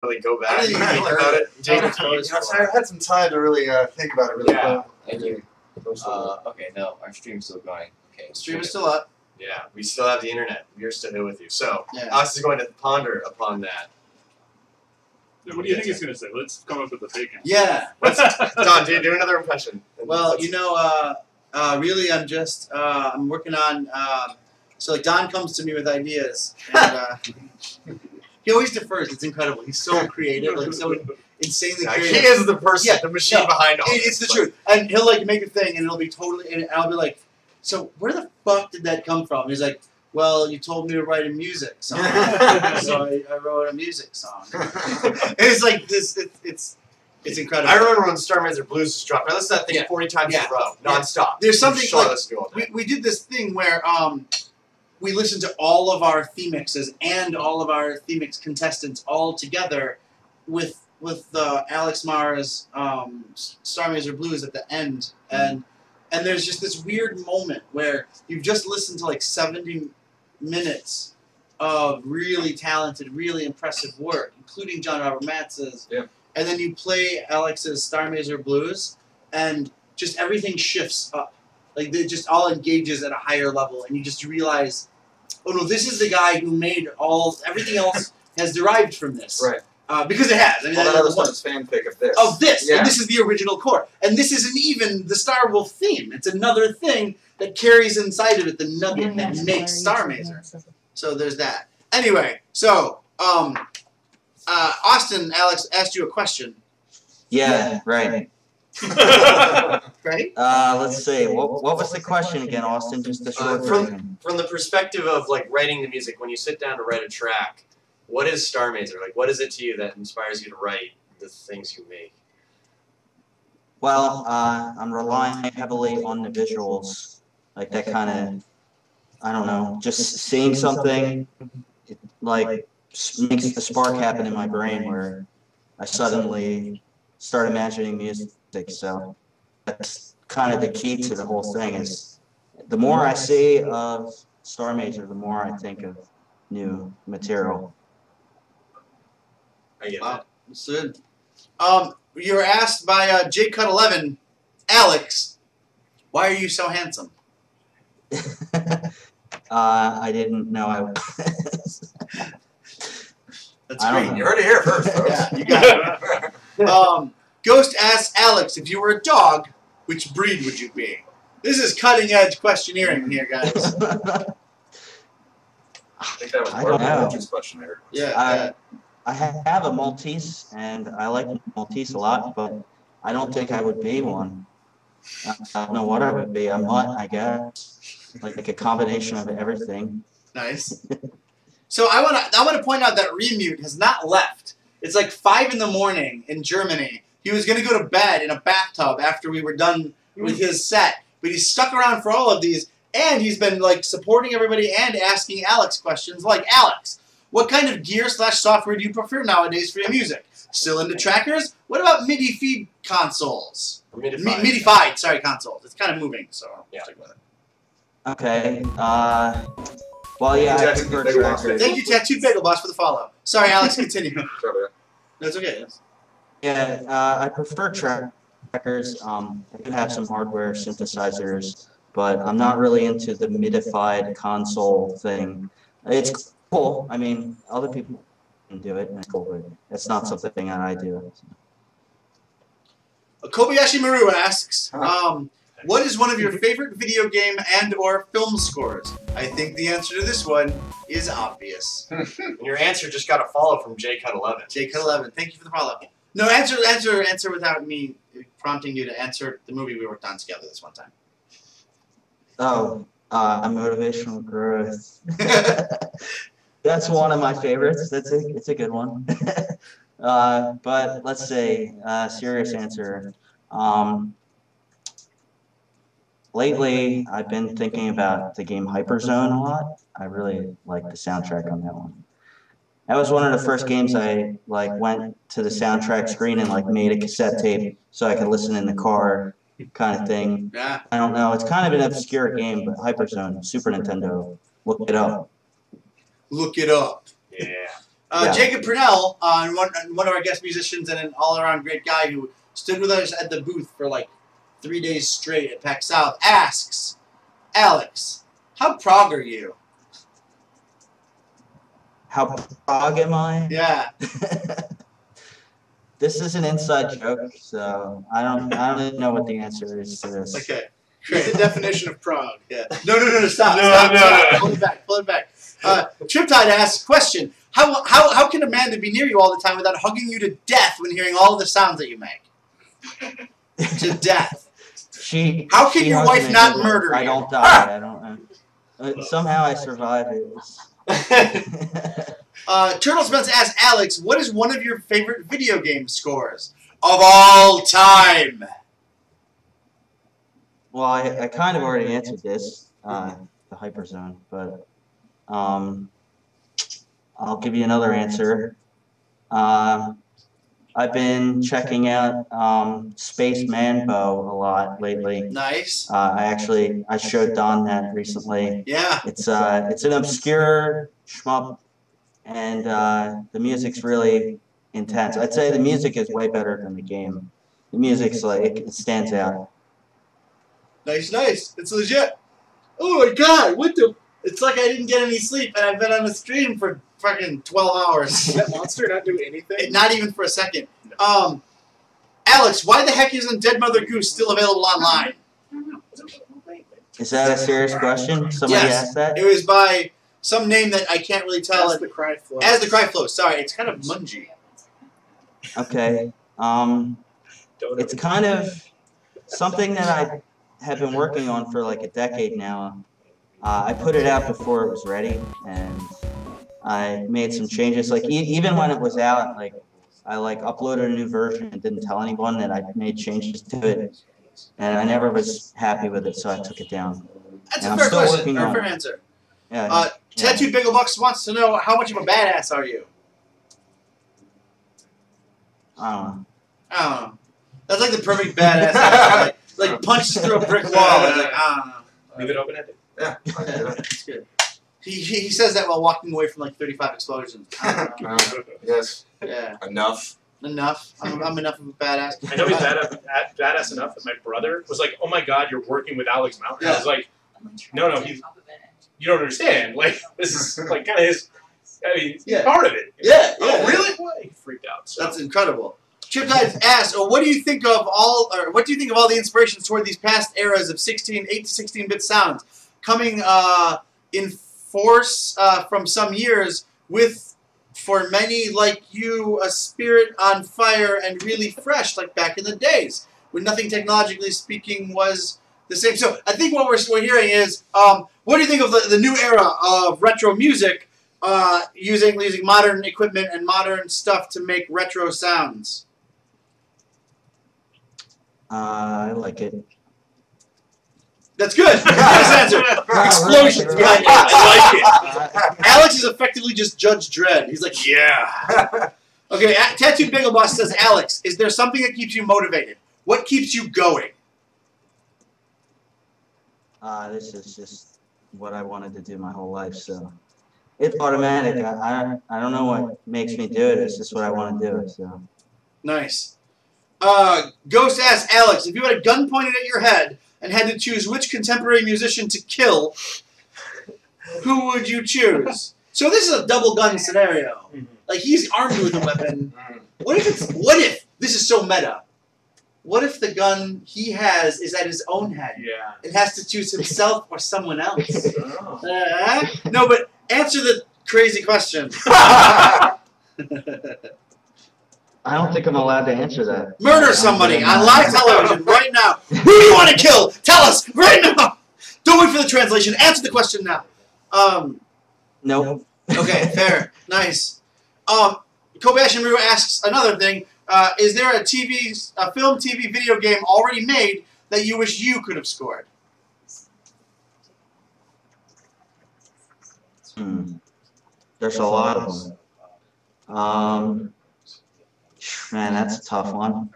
really go back I and didn't think even about it. I had some time to really think about it really well. Thank you. Okay, no, our stream's still going. Okay. Stream is still up. Yeah, we still have the internet. We are still here with you. So, Yeah. Alex is going to ponder upon that. What do you think he's going to say? Let's come up with a fake answer. Yeah. Don, do another impression. Well, really, I'm just I'm working on. So like Don comes to me with ideas, and he always defers. It's incredible. He's so creative, like so insanely creative. He is the person, the machine behind all this. It's the truth. And he'll like make a thing, and it'll be totally. And I'll be like, so where the fuck did that come from? And he's like, well, you told me to write a music song, so I wrote a music song. And it's like this. It's incredible. I remember when Starr Mazer Blues was dropped. I listened to that thing 40 times in a row, nonstop. There's something like we did this thing where we listened to all of our theme mixes and all of our theme mix contestants all together with Alex Mara's Starr Mazer Blues at the end, and there's just this weird moment where you've just listened to like 70 minutes of really talented, really impressive work, including John Robert Matz's. Yeah. And then you play Alex's Starr Mazer Blues, and just everything shifts up. Like, it just all engages at a higher level, and you just realize, oh no, this is the guy who made everything else has derived from this. Right. Because it has. I mean, all that other stuff is fanfic of this. Of this. Yeah. And this is the original core. And this isn't even the Star Wolf theme. It's another thing that carries inside of it the nugget that makes Starr Mazer. So there's that. Anyway, so, Austin, Alex asked you a question. Yeah, right. Right? Let's see. What was the question again, Austin? Just the short version. From the perspective of like writing the music, when you sit down to write a track, what is Starr Mazer? Like, what is it to you that inspires you to write the things you make? Well, I'm relying heavily on the visuals, like that kind of, I don't know, just seeing something, like makes the spark happen in my brain where I suddenly start imagining music. So that's kind of the key to the whole thing. Is the more I see of Starr Mazer, the more I think of new material. I get that. That's good. You were asked by JCut11, Alex, why are you so handsome? I didn't know I was. That's great. You heard it here first, folks. Yeah, you got it. Ghost asks Alex, if you were a dog, which breed would you be? This is cutting-edge questioneering here, guys. I think that was I don't know. questionnaire. Yeah. I have a Maltese, and I like Maltese a lot, but I don't think I would be one. I don't know what I would be. A mutt, I guess. Like a combination of everything. Nice. So I want to point out that Remute has not left. It's like 5 in the morning in Germany. He was going to go to bed in a bathtub after we were done with his set, but he's stuck around for all of these, and he's been like supporting everybody and asking Alex questions like, Alex, what kind of gear/software do you prefer nowadays for your music? Still into trackers? What about MIDI feed consoles? MIDI-fied, sorry, consoles. It's kind of moving, so yeah. stick with it. Okay. Well, yeah, I prefer trackers. Thank you, Tattooed Bagel Boss, for the follow. Sorry, Alex, continue. That's okay. Yeah, I prefer trackers. I do have some hardware synthesizers, but I'm not really into the midified console thing. It's cool. I mean, other people can do it, and it's cool, but it's not something that I do. Kobayashi Maru asks, what is one of your favorite video game and/or film scores? I think the answer to this one is obvious. And your answer just got a follow from JCut11. JCut11, thank you for the follow. No, answer without me prompting you to answer the movie we worked on together this one time. Oh, motivational growth. That's one of my favorites. It's a good one. But let's say serious answer. Lately, I've been thinking about the game Hyperzone a lot. I really like the soundtrack on that one. That was one of the first games I went to the soundtrack screen and made a cassette tape so I could listen in the car, kind of thing. Yeah. I don't know. It's kind of an obscure game, but Hyperzone, Super Nintendo. Look it up. Look it up. Yeah. Yeah. Jacob Purnell, one of our guest musicians and an all-around great guy who stood with us at the booth for like 3 days straight at PAX South, asks, Alex, how prog are you? How prog am I? Yeah. This is an inside joke, so I don't even know what the answer is to this. Okay. What's the definition of Prague? Yeah. No, stop. No, Stop. no, Stop. no. Pull it back. Triptide asks, question, how can Amanda be near you all the time without hugging you to death when hearing all the sounds that you make? To death. How can your hugs wife me not so that murder I you? don't die. I don't. Somehow I survive it. Turtle Spence asks, Alex, what is one of your favorite video game scores of all time? Well, I kind of already answered this, the Hyperzone, but I'll give you another answer. I've been checking out Space Manbo a lot lately. Nice. I showed Don that recently. Yeah. It's an obscure shmup, and the music's really intense. I'd say the music is way better than the game. The music's like it stands out. Nice. It's legit. Oh my god, what the? It's like I didn't get any sleep and I've been on a stream for fucking 12 hours. Does that monster not do anything? Not even for a second. Alex, why the heck isn't Dead Mother Goose still available online? Is that a serious question? Somebody Yes. asked that? It was by some name that I can't really tell. As the cry flows. As the Cry Flows. Sorry, it's kind of mungy. Okay. It's kind of something that I have been working on for like a decade now. I put it out before it was ready, and I made some changes. Like even when it was out, like I uploaded a new version and didn't tell anyone that I made changes to it, and I never was happy with it, so I took it down. That's And a I'm fair still question. working Or a on fair it. answer. Yeah. Tattooed Bagel Bucks wants to know how much of a badass are you? I don't know. I don't know. That's like the perfect badass answer. Like punches through a brick wall. It's like, I don't know. Leave it open ended. Yeah. That's good. He says that while walking away from like 35 explosions. I don't know. Yes. Yeah. Enough. Enough. I'm enough of a badass. I know he's badass enough that my brother was like, "Oh my God, you're working with Alex Mountain." I was like, "No, you don't understand. Like this is like kind of his. I mean, Yeah. part of it." Yeah. Oh, really? What? He freaked out. So. That's incredible. Chip Tides asks, what do you think of all the inspirations toward these past eras of 8 to 16-bit sounds coming in force from some years with, for many like you, a spirit on fire and really fresh like back in the days when nothing technologically speaking was the same. So I think what we're hearing is, what do you think of the new era of retro music using modern equipment and modern stuff to make retro sounds? I like it. That's good. Nice answer. Explosions behind you. I like it. Alex is effectively just Judge Dredd. He's like, yeah. Okay, Tattooed Bagel Boss says, Alex, is there something that keeps you motivated? What keeps you going? This is just what I wanted to do my whole life, so it's automatic. I don't know what makes me do it. It's just what I want to do. So Nice. Ghost asks, Alex, if you had a gun pointed at your head and had to choose which contemporary musician to kill, who would you choose? So this is a double gun scenario. Like he's armed with a weapon. What if this is so meta? What if the gun he has is at his own head? Yeah. It has to choose himself or someone else. Oh. No, but answer the crazy question. I don't think I'm allowed to answer that. Murder somebody on live television right now. Who do you want to kill? Tell us right now. Don't wait for the translation. Answer the question now. Nope. Okay, fair. Nice. Kobayashi Maru asks another thing. Is there a film, TV, video game already made that you wish you could have scored? There's a lot of them. Man, that's a tough one.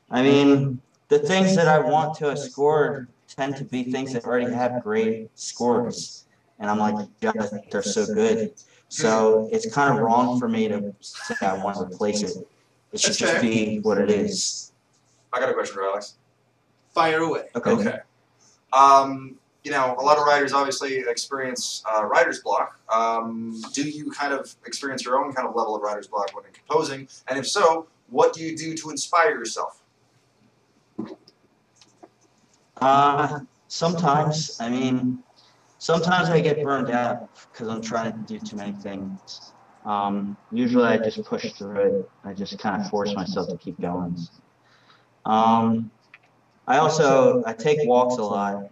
I mean, the things that I want to have scored tend to be things that already have great scores. And I'm like, God, they're so good. So it's kind of wrong for me to say I want to replace it. It should That's just fair. be what it is. I got a question for Alex. Fire away. Okay. You know, a lot of writers obviously experience writer's block. Do you kind of experience your own kind of level of writer's block when composing? And if so, what do you do to inspire yourself? Sometimes, I mean, sometimes I get burned out because I'm trying to do too many things. Usually I just push through it. I just kind of force myself to keep going. I take walks a lot.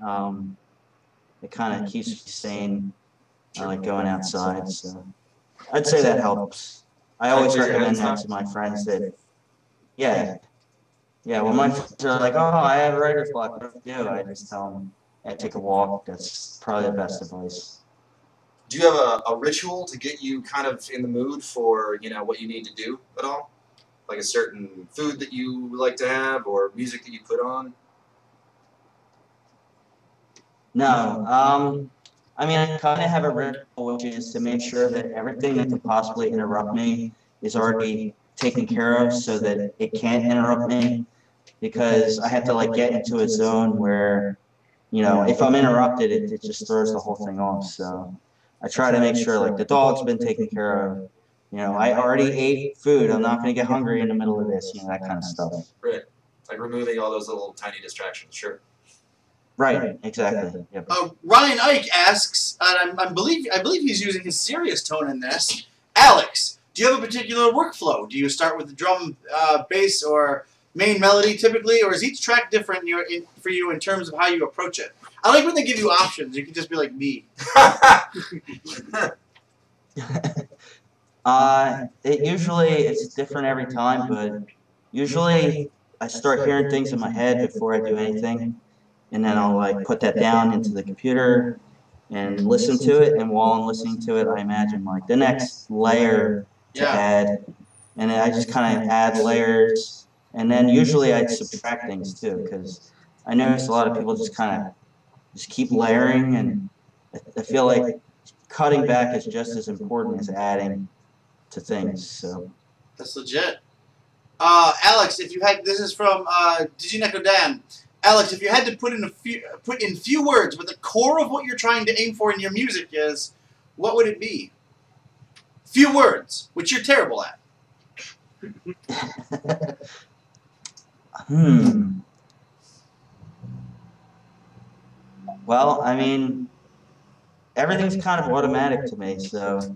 It kind of keeps me sane. I like going outside, so I'd say that helps. I always recommend that to my friends that, yeah, when my friends are like, oh, I have writer's block, what do I do? I just tell them, I take a walk. That's probably the best advice. Do you have a ritual to get you kind of in the mood for, you know, what you need to do at all? Like a certain food that you like to have or music that you put on? No. I mean, I kind of have a ritual, which is to make sure that everything that could possibly interrupt me is already taken care of so that it can't interrupt me, because I have to like get into a zone where, you know, if I'm interrupted, it just throws the whole thing off. So I try to make sure like the dog's been taken care of. You know, I already ate food. I'm not going to get hungry in the middle of this, you know, that kind of stuff. Right. Like removing all those little tiny distractions, sure. Right, exactly. Yep. Ryan Ike asks, and I believe he's using his serious tone in this. Alex, do you have a particular workflow? Do you start with the drum, bass, or main melody typically, or is each track different for you in terms of how you approach it? I like when they give you options. You can just be like me. It's different every time, but usually I start hearing things in my head before I do anything. And then I'll like put that down into the computer and listen to it. And while I'm listening to it, I imagine like the next layer to add. And then I just kind of add layers. And then usually I'd subtract things too, because I notice a lot of people just kind of just keep layering. And I feel like cutting back is just as important as adding to things. So That's legit. Alex, if you had, this is from Diginaco Dan. Alex, if you had to put in few words what the core of what you're trying to aim for in your music is, what would it be? Few words, which you're terrible at. Well, I mean, everything's kind of automatic to me, so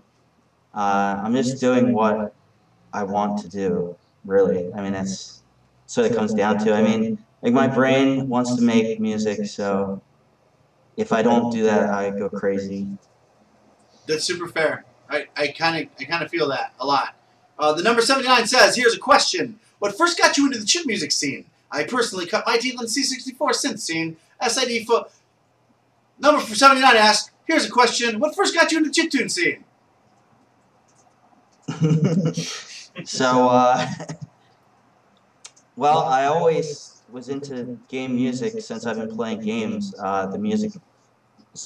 I'm just doing what I want to do, really. I mean, that's what it comes down to. I mean, like my brain wants to make music, so if I don't do that, I go crazy. That's super fair. I kind of feel that a lot. The number 79 says, here's a question. What first got you into the chip music scene? I personally cut my teeth on the C64 synth scene. SID for... Number 79 asks, here's a question. What first got you into the chiptune scene? So, well, I always was into game music since I've been playing games. The music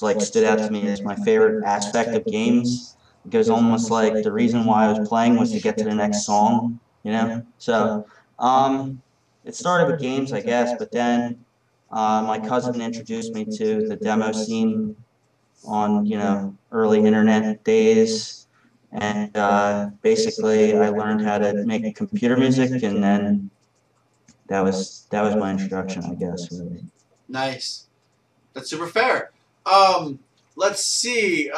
like stood out to me as my favorite aspect of games. It was almost like the reason why I was playing was to get to the next song, you know? So, it started with games, I guess, but then my cousin introduced me to the demo scene on, you know, early internet days. And basically I learned how to make computer music, and then that was my introduction, I guess, really. Nice. That's super fair. Let's see.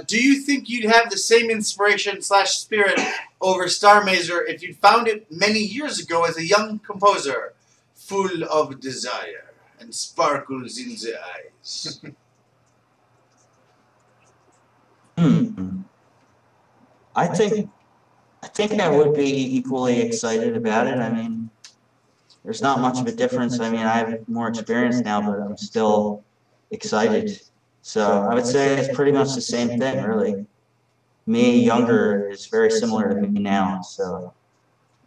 Do you think you'd have the same inspiration / spirit over Starr Mazer if you'd found it many years ago as a young composer, full of desire and sparkles in the eyes? I think I would be equally excited about it. I mean, there's not much of a difference. I mean, I have more experience now, but I'm still excited. So I would say it's pretty much the same thing, really. Me younger is very similar to me now. So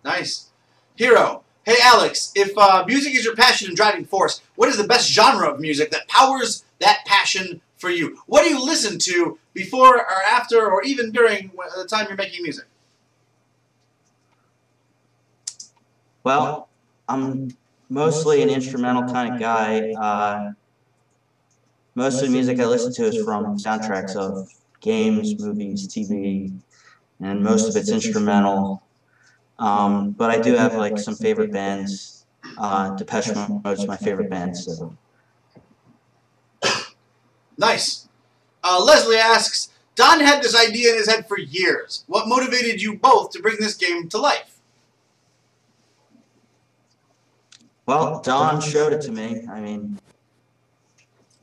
Nice. Hero. Hey, Alex, if music is your passion and driving force, what is the best genre of music that powers that passion for you? What do you listen to before or after or even during the time you're making music? Well, I'm mostly an instrumental kind of guy. Most of the music I listen to is from soundtracks of games, movies, TV, and most of it's instrumental. But I do have like some favorite bands. Depeche Mode's my favorite band. So. Nice. Leslie asks, Don had this idea in his head for years. What motivated you both to bring this game to life? Well, Don showed it to me. I mean,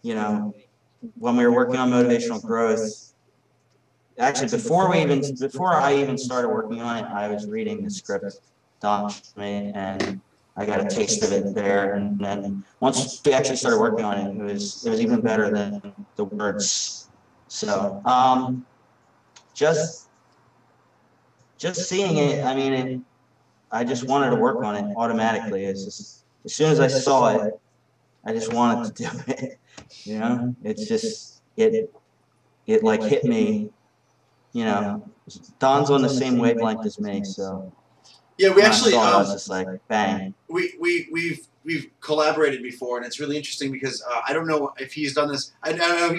you know, when we were working on motivational growth, actually before I even started working on it, I was reading the script Don showed me, and I got a taste of it there. And then once we actually started working on it, it was even better than the words. So, just seeing it, I mean, I just wanted to work on it automatically. It's just, as soon as I saw it, I just wanted to do it. You know, it's just, it like hit me, you know, Don's on the same wavelength as me, so. Yeah, we actually, I was just like, bang. We've collaborated before, and it's really interesting because I don't know if he's done this. I know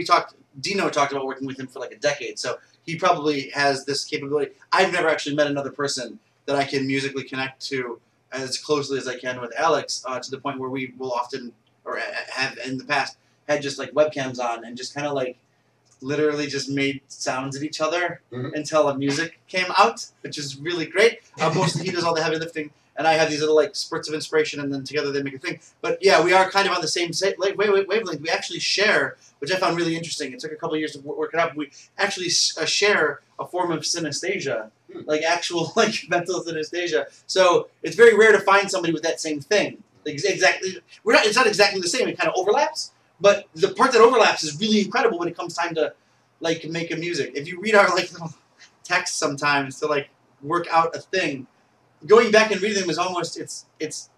Dino talked about working with him for like a decade, so he probably has this capability. I've never actually met another person that I can musically connect to as closely as I can with Alex, to the point where we will often, or have in the past, had just like webcams on and just kind of like literally just made sounds at each other until the music came out, which is really great. Mostly he does all the heavy lifting, and I have these little like spurts of inspiration, and then together they make a thing. But yeah, we are kind of on the same wavelength. We actually share, which I found really interesting. It took a couple of years to work it out. But we actually share a form of synesthesia, like actual like mental synesthesia. So it's very rare to find somebody with that same thing. Exactly, it's not exactly the same. It kind of overlaps. But the part that overlaps is really incredible when it comes time to, like, make a music. If you read our, like, little texts sometimes to, like, work out a thing, going back and reading them is almost, it's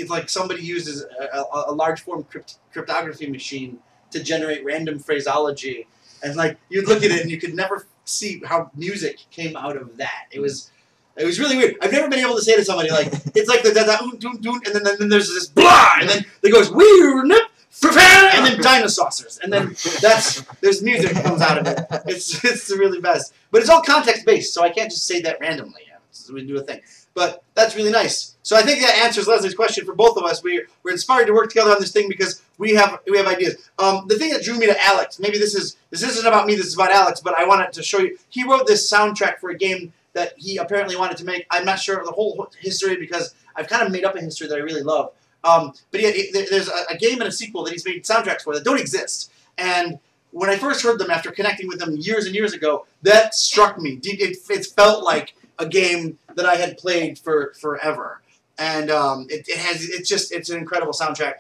like somebody uses a large form cryptography machine to generate random phraseology. And, like, you'd look at it and you could never see how music came out of that. It was really weird. I've never been able to say to somebody, like, it's like and then there's this blah, and then it goes, weird, and then dinosaurs, and then there's music that comes out of it. It's the really best, but it's all context based, so I can't just say that randomly. We do a thing, but that's really nice. So I think that answers Leslie's question for both of us. We're inspired to work together on this thing because we have ideas. The thing that drew me to Alex, maybe this isn't about me, this is about Alex, but I wanted to show you. He wrote this soundtrack for a game that he apparently wanted to make. I'm not sure of the whole history because I've kind of made up a history that I really love. But yeah, there's a game and a sequel that he's made soundtracks for that don't exist. And when I first heard them after connecting with them years and years ago, that struck me. It felt like a game that I had played for forever. And it's an incredible soundtrack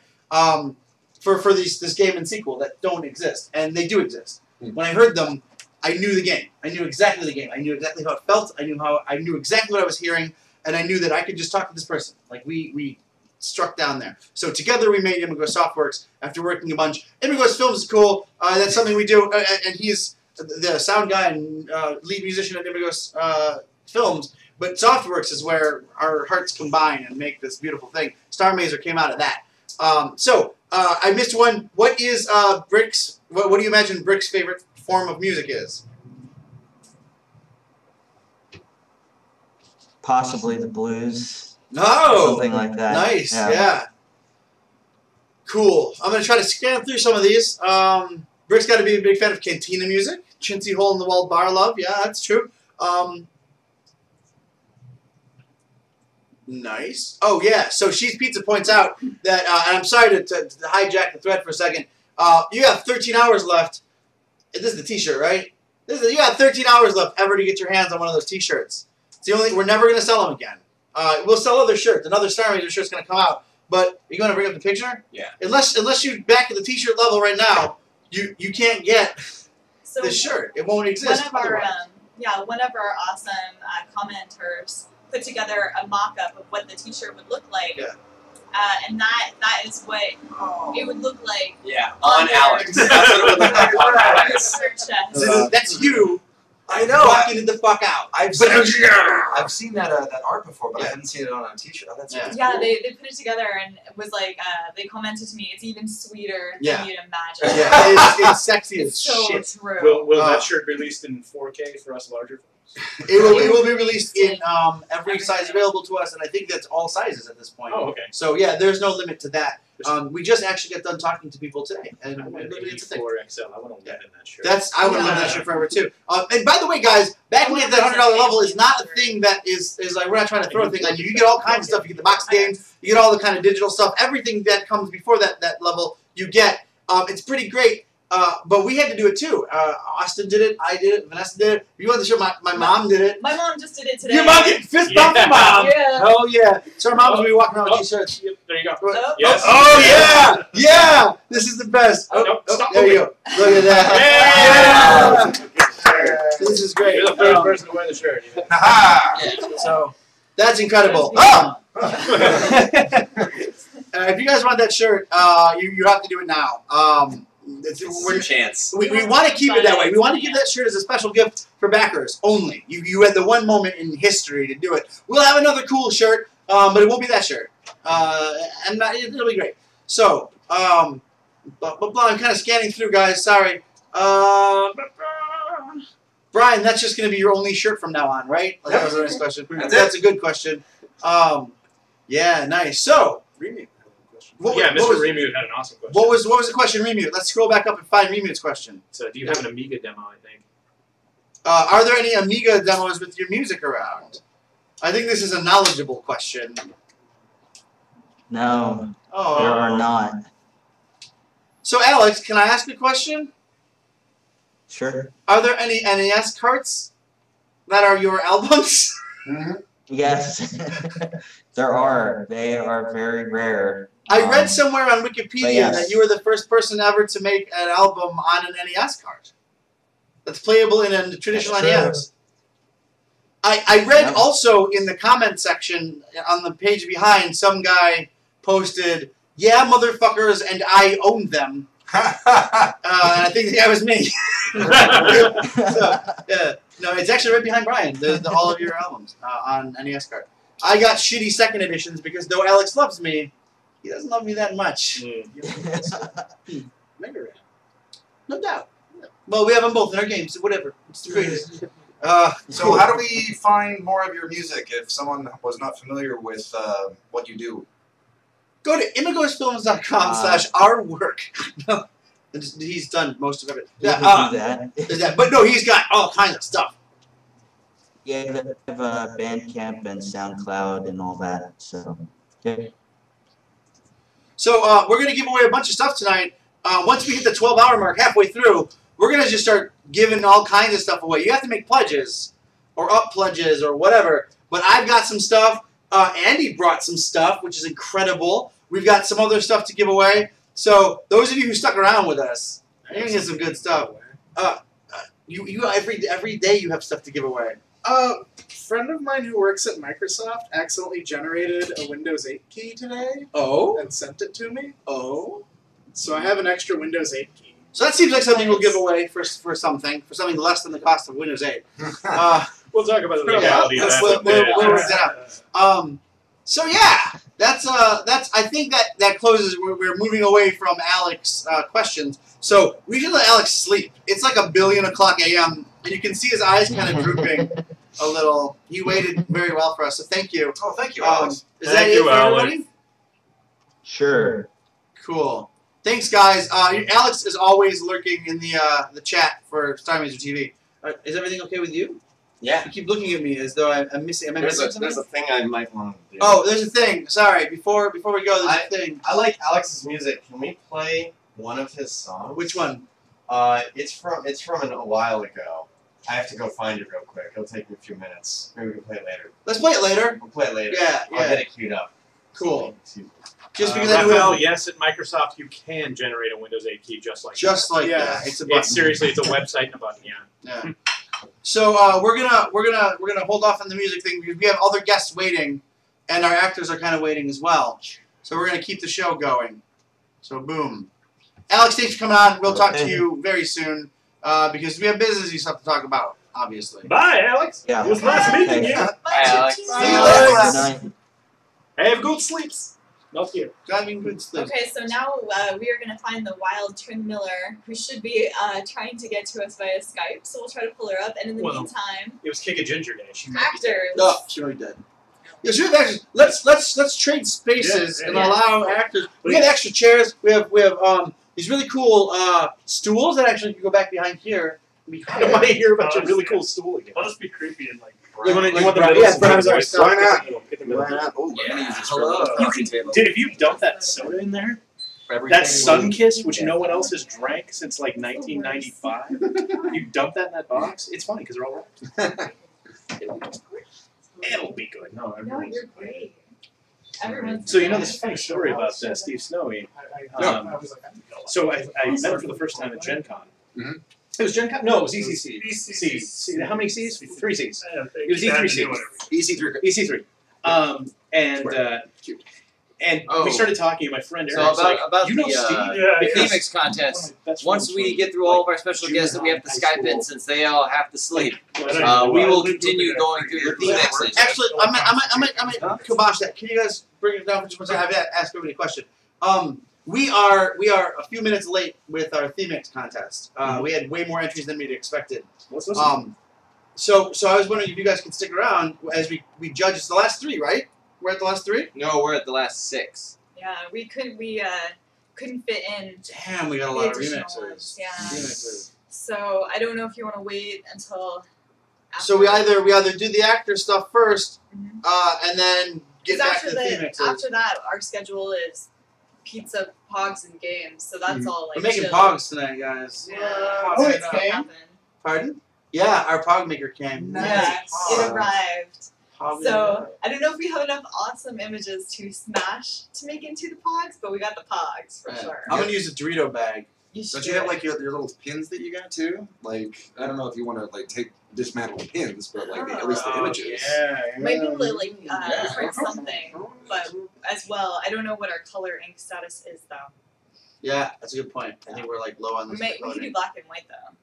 for this game and sequel that don't exist. And they do exist. When I heard them, I knew the game. I knew exactly the game. I knew exactly how it felt. I knew exactly what I was hearing. And I knew that I could just talk to this person. Like we struck down there. So together we made Immigo Softworks after working a bunch. Immigo's Films is cool. That's something we do. And he's the sound guy and lead musician at Immigo's Films. But Softworks is where our hearts combine and make this beautiful thing. Starr Mazer came out of that. I missed one. What is Brick's? What do you imagine Brick's favorite form of music is? Possibly the blues. No! Something like that. Nice, yeah. Cool. I'm going to try to scan through some of these. Brick's got to be a big fan of cantina music. Chintzy Hole in the Wall Bar Love. Yeah, that's true. Nice. Oh, yeah. So She's Pizza points out that, and I'm sorry to hijack the thread for a second. You have 13 hours left. This is the t-shirt, right? You got 13 hours left ever to get your hands on one of those t-shirts. It's the only, we're never going to sell them again. We'll sell other shirts. Another Starr Mazer shirt's going to come out. But are you going to bring up the picture? Yeah. Unless you're back at the t-shirt level right now, you can't get the shirt. It won't exist. One of our awesome commenters put together a mock-up of what the t-shirt would look like. Yeah. and that is what it would look like. Yeah, on Alex. That's what it would look like on Alex. Your chest. So that's you I know. walking it the fuck out. I've seen that art before, but I haven't seen it on a T-shirt. Oh, that's Yeah. Yeah, they put it together and it was like they commented to me, it's even sweeter Yeah. than you'd imagine. Yeah, it's sexy as It's so shit. true. Will that shirt be released in 4K for us larger folks? It will be released in every size available to us, and I think that's all sizes at this point. Oh, okay. So yeah, there's no limit to that. We just actually got done talking to people today, and I want an it's a thing. 84XL. I want to live in that shirt. I would love that shit forever too. And by the way, guys, backing at that $100 level is not a thing that is like we're not trying to throw a thing on you. You get all kinds of stuff. You get the box games. You get all the kind of digital stuff. Everything that comes before that level, you get. It's pretty great. But we had to do it too. Austin did it. I did it. Vanessa did it. You want the show? My mom did it. My mom just did it today. Your mom getting fist bump from mom. Yeah. Oh yeah. So our moms will be walking around with t-shirts. Yep, there you go. Oh. Yes. Oh yeah, yeah. This is the best. Nope, stop there you go. Look at that. Yeah. This is great. You're the third person to wear the shirt. Haha! So that's incredible. If you guys want that shirt, you have to do it now. We're chance. We want to keep it that way. We want to give that shirt as a special gift for backers only. You had the one moment in history to do it. We'll have another cool shirt, but it won't be that shirt. And it'll be great. So, blah, blah, blah. I'm kind of scanning through, guys. Sorry. Brian, that's just going to be your only shirt from now on, right? That was a nice question. That's a good question. Yeah, nice. So, Mr. Remute had an awesome question. what was the question, Remute? Let's scroll back up and find Remute's question. So, do you have an Amiga demo, I think? Are there any Amiga demos with your music around? I think this is a knowledgeable question. No, Oh. there are not. So, Alex, can I ask a question? Sure. Are there any NES carts that are your albums? Yes, there are. They are very rare. I read somewhere on Wikipedia yes. that you were the first person ever to make an album on an NES cart that's playable in a traditional NES. I read also in the comment section on the page behind, some guy posted, "Yeah, motherfuckers, and I owned them." And I think that was me. So, yeah. No, it's actually right behind Brian. All of your albums on NES card. I got shitty second editions because though Alex loves me, he doesn't love me that much. Mega Man. No doubt. Well, we have them both in our games, so whatever. It's the greatest. So how do we find more of your music if someone was not familiar with what you do? Go to imagosfilms.com/ourwork. No, he's done most of it. You can do that. But no, he's got all kinds of stuff. Yeah, they have Bandcamp and SoundCloud and all that. So, yeah. So we're going to give away a bunch of stuff tonight. Once we hit the 12-hour mark halfway through, we're going to just start giving all kinds of stuff away. You have to make pledges or up pledges or whatever. But I've got some stuff. Andy brought some stuff, which is incredible. We've got some other stuff to give away. So those of you who stuck around with us, you're going to get some good stuff. You every day you have stuff to give away. A friend of mine who works at Microsoft accidentally generated a Windows 8 key today Oh? and sent it to me. Oh? So I have an extra Windows 8 key. So that seems like something we'll give away for something less than the cost of Windows 8. We'll talk about the Yeah, reality of that. we'll work that out. So yeah, that's I think that closes. We're moving away from Alex questions. So we should let Alex sleep. It's like 1:00 a.m. and you can see his eyes kind of drooping a little. He waited very well for us, so thank you. Oh, thank you, Alex. Is that it for everybody? Sure. Cool. Thanks, guys. Alex is always lurking in the chat for Starr Mazer TV. Is everything okay with you? Yeah. You keep looking at me as though I'm missing. Am I missing something? There's a thing I might want to do. Oh, there's a thing. Sorry. Before we go, there's a thing. I like Alex's music. Can we play one of his songs? Which one? It's from a while ago. I have to go find it real quick. It'll take me a few minutes. Maybe we can play it later. Let's play it later. We'll play it later. Yeah, I'll get it queued up. Cool. So, Just because I do Raphael, it. yes, at Microsoft you can generate a Windows 8 key just like Just like Yeah. that. It's a button. It's seriously, it's a website and a button, yeah. Yeah. So we're gonna hold off on the music thing because we have other guests waiting, and our actors are kind of waiting as well. So we're gonna keep the show going. So boom. Alex, thanks for coming on. We'll talk to you very soon because we have business stuff to talk about, obviously. Bye, Alex. Yeah. It was nice meeting Okay. you. Bye, Alex. See you Good later. night. Have good sleeps. Not here. Driving good sleep. Okay, so now we are going to find the wild Trin Miller, who should be trying to get to us via Skype, so we'll try to pull her up. And in the Well, meantime, It was Kick a Ginger Day. She might be dead. actors. No, she already did. Yeah, she actually, let's trade spaces Yeah, and yeah. allow actors. We have extra chairs. We have these really cool stools that actually can go back behind here. I don't want to hear about your really cool stool again. I'll just be creepy and like. You want Like the Brad- middle? yeah, Brad's our stuff. Why not? Get the middle. Why not? Oh, I'm gonna use this Hello. for You can, dude, if you dump that soda in there, that Sunkiss, which no one else has drank since like 1995, you dump that in that box, it's funny because they're all wrapped. It'll be good. No, No, everyone's you're great. Everyone's So you know this funny story about Steve Snowy. So I met him for the first time at Gen Con. Mhm. It was Gen Con? No, it was ECC. C. How many C's? 3 C's. It was E3C. EC3. EC3. And Oh. we started talking. My friend So Eric was like, about "You know the, Steve?" Yeah, the yeah. Phoenix contest. That's Once from- we get through all of our special guests that we have to Skype in, since they all have to sleep, Well, we will I lived with continue the guy going for through years. the Phoenixes. Actually, I might kibosh that. Can you guys bring it down for just one second? I have to ask everybody a question. We are a few minutes late with our Themix contest. We had way more entries than we'd expected. What's this? So I was wondering if you guys could stick around as we judge. It's the last 3, right? We're at the last 3. No, we're at the last 6. Yeah, we couldn't fit in Damn, we got a the lot of additional remixes. ones. Yeah. Remixes. So I don't know if you want to wait until. So we either do the actor stuff first, Mhm. and then get 'Cause back to the Themixes. after that, our schedule is pizza, pogs, and games. So that's all like. We're making chill. pogs tonight, guys. Yeah. Oh, so it that'll came? happen. Pardon? Yeah, our pog maker came. Yeah, Nice. it arrived. Pog So I don't know if we have enough awesome images to smash to make into the pogs, but we got the pogs for Yeah. sure. I'm gonna use a Dorito bag. You should Don't do you have it. like your little pins that you got too? Like I don't know if you want to like dismantle the pins, but like at least the Oh, images. Might be able to like Yeah. print something, but as well, I don't know what our color ink status is though. Yeah, that's a good point. I think we're like low on We this. can do black and white though.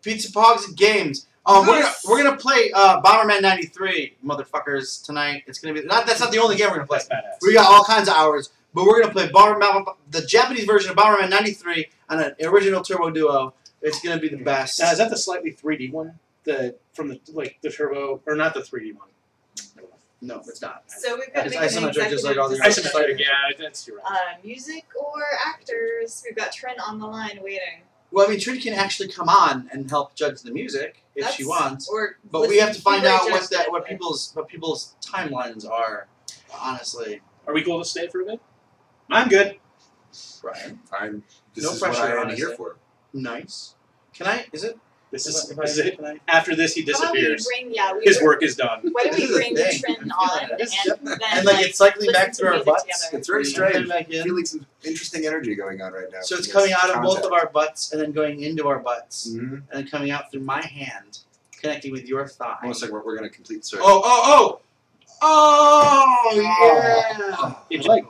Pizza pogs and games. We're gonna play Bomberman '93, motherfuckers, tonight. It's gonna be that's not the only game we're gonna play. That's badass. We got all kinds of hours, but we're gonna play the Japanese version of Bomberman '93 on an original Turbo Duo. It's gonna be the best. Now, is that the slightly 3D one? From the turbo, or not the 3D one? No, it's not. So we've got to It's make an isometric, just like executive all the decision. Isometric. Yeah, that's you're right. Music or actors? We've got Trent on the line waiting. Well, I mean, Trin can actually come on and help judge the music if she wants, Or but we have to find out what what people's timelines are. Honestly, Are we cool to stay for a bit? I'm good. Brian, This No is what pressure, I am honestly. here for. Nice. Can I? Is it? This If is I- it. can I- After this, he Why don't we disappears. bring His work is done. Why don't This we is a bring thing. Trent I'm on feeling it. and then And like it's cycling listen back to through our music butts. together. It's very Coming strange. back I in. feel like some interesting energy going on right now. So it's from coming this out of both of contact. our butts and then going into our butts Mhm. and then coming out through my hand, connecting with your thigh. One second, we're going to complete the circle. Oh, yeah. If like,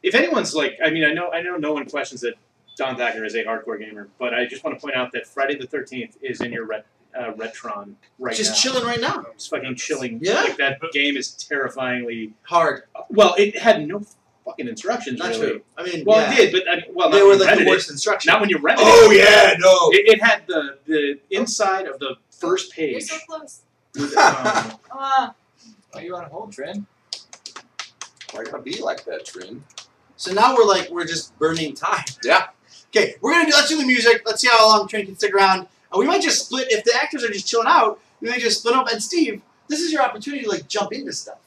if anyone's like, I mean, I know no one questions that Don Thacker is a hardcore gamer, but I just want to point out that Friday the 13th is in your Retron right Just now. chilling right now. It's fucking chilling. Yeah. Like that game is terrifyingly. Hard. Well, it had no fucking instructions Not really. true. I mean, Well, yeah. it did, but well, They not were when you like the rented worst instructions. Not when you rented Oh it. yeah, no. It had the inside of the first You're page. so close. Why are you on hold, Trin? Why gotta be like that, Trin? So now we're just burning time. Yeah. Okay, let's do the music. Let's see how long Train can stick around. We might just split if the actors are just chilling out. We might just split up. And Steve, this is your opportunity to like jump into stuff.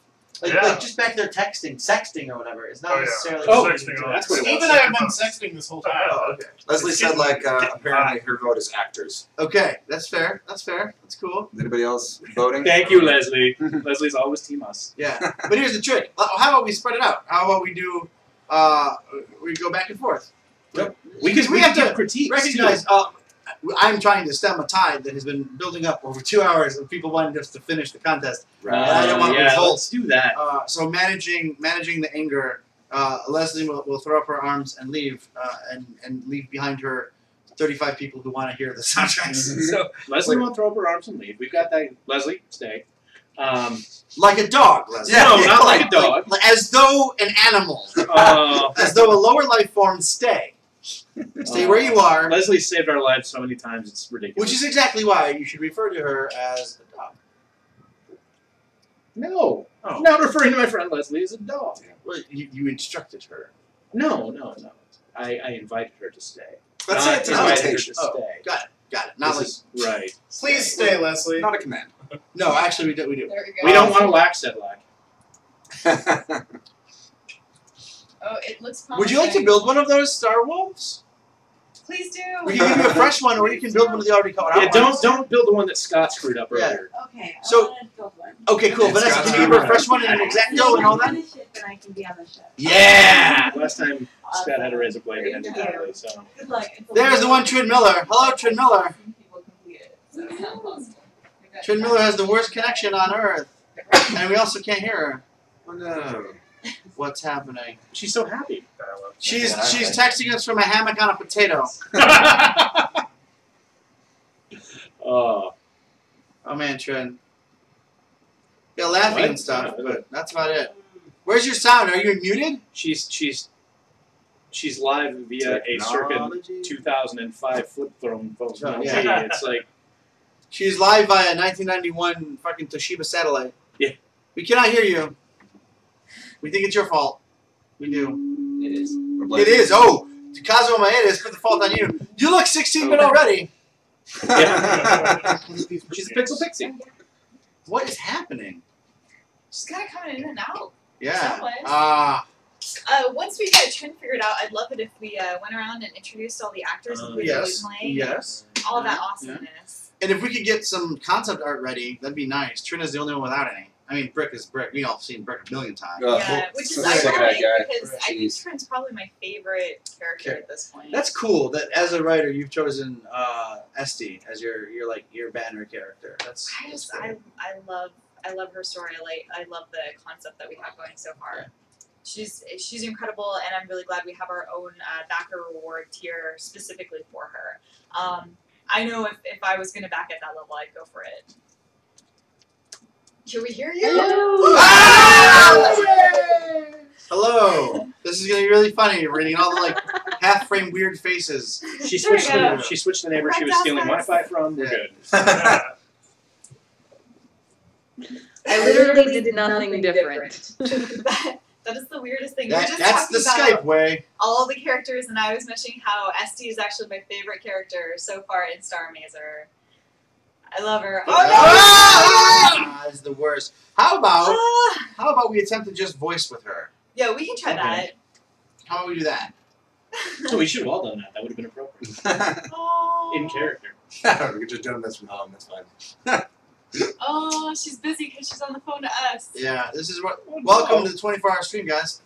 Like just back there sexting or whatever. It's not necessarily. Oh, Sexting on that's what it Steve was. and I have been sexting this whole time. Oh, okay. Leslie said like apparently her vote is actors. Okay, that's fair. That's fair. That's cool. Is anybody else voting? Thank you, Leslie. Leslie's always team us. Yeah, but here's the trick. How about we spread it out? How about we do? We go back and forth. We have to critique. Recognize. I'm trying to stem a tide that has been building up over 2 hours of people wanting us to finish the contest. And I don't want yeah, results. let's do that. So managing the anger, Leslie will throw up her arms and leave, and leave behind her 35 people who want to hear the soundtracks. So Leslie won't throw up her arms and leave. We've got that. Leslie, stay. Like a dog, Leslie. No, not like a dog. As though an animal. As though a lower life form stay. Stay where you are. Leslie saved our lives so many times, it's ridiculous. Which is exactly why you should refer to her as a dog. No. I'm not referring to my friend Leslie as a dog. Well, you instructed her. No. I invited her to stay. Let's say it's an invited her invitation. to stay. Got it. Not like Right. Please stay, Leslie. Not a command. no. Actually, we do. There we go. We don't want to lack said lack. Oh, it looks promising. Would you like to build one of those Star Wolves? Please do. We can give you a fresh one, or you can build one of the already called out Yeah, ones. don't build the one that Scott screwed up Yeah. earlier. Okay, I So- want to build one. Okay, cool. It's Vanessa, got can to you give be her a fresh one and an exacto and all that? On a ship, and I can be on the ship. Yeah. Last time Scott had to raise a blade and ended badly, so. Good luck. There's the one, Trin Miller. Hello, Trin Miller. People complete it, so it's not possible. Trin Miller has the worst connection on Earth, and we also can't hear her. Oh no. What's happening? She's so happy. She's texting us from a hammock on a potato. Oh. Oh man, Trin. Yeah, laughing What? and stuff, Yeah. but that's about it. Where's your sound? Are you muted? She's live via a circa Technology. 2005 flip phone. Oh, Yeah. yeah. It's like, She's live via 1991 fucking Toshiba satellite. Yeah. We cannot hear you. We think it's your fault. We do. It is. It is. Oh, Kazuma, it is. Put the fault on you. You look 16-bit already. yeah. She's a pixel pixie. What is happening? She's kind of coming in and out. Yeah. Somewhat. Once we get Trin figured out, I'd love it if we went around and introduced all the actors who would Yes. be playing. Yes. All that Yeah. awesomeness. And if we could get some concept art ready, that'd be nice. Trin is the only one without any. I mean, Brick is Brick. We all seen Brick a million times. Yeah, which is So sick of that ironic guy. because I think Jeez. Trin's probably my favorite character Okay. at this point. That's cool that as a writer you've chosen Esty as your banner character. That's I love her story. I love the concept that we have going so far. She's incredible, and I'm really glad we have our own backer reward tier specifically for her. I know if I was going to back at that level, I'd go for it. Can we hear you? Hello. This is gonna be really funny. Reading all the half-frame weird faces. She There we switched go. the neighbor she was stealing Wi-Fi from. We're good. I literally did nothing different. That is the weirdest thing. We were just That's the talking about Skype way. all the characters, and I was mentioning how Esty is actually my favorite character so far in Starr Mazer. I love her. Oh Is the worst. How about we attempt to just voice with her? Yeah, we can try that. How about we do that? So we should have all done that. That would have been appropriate. Oh. In character. We could just do this from home. That's fine. Oh, she's busy because she's on the phone to us. Yeah, this is what. Welcome to the 24-hour stream, guys.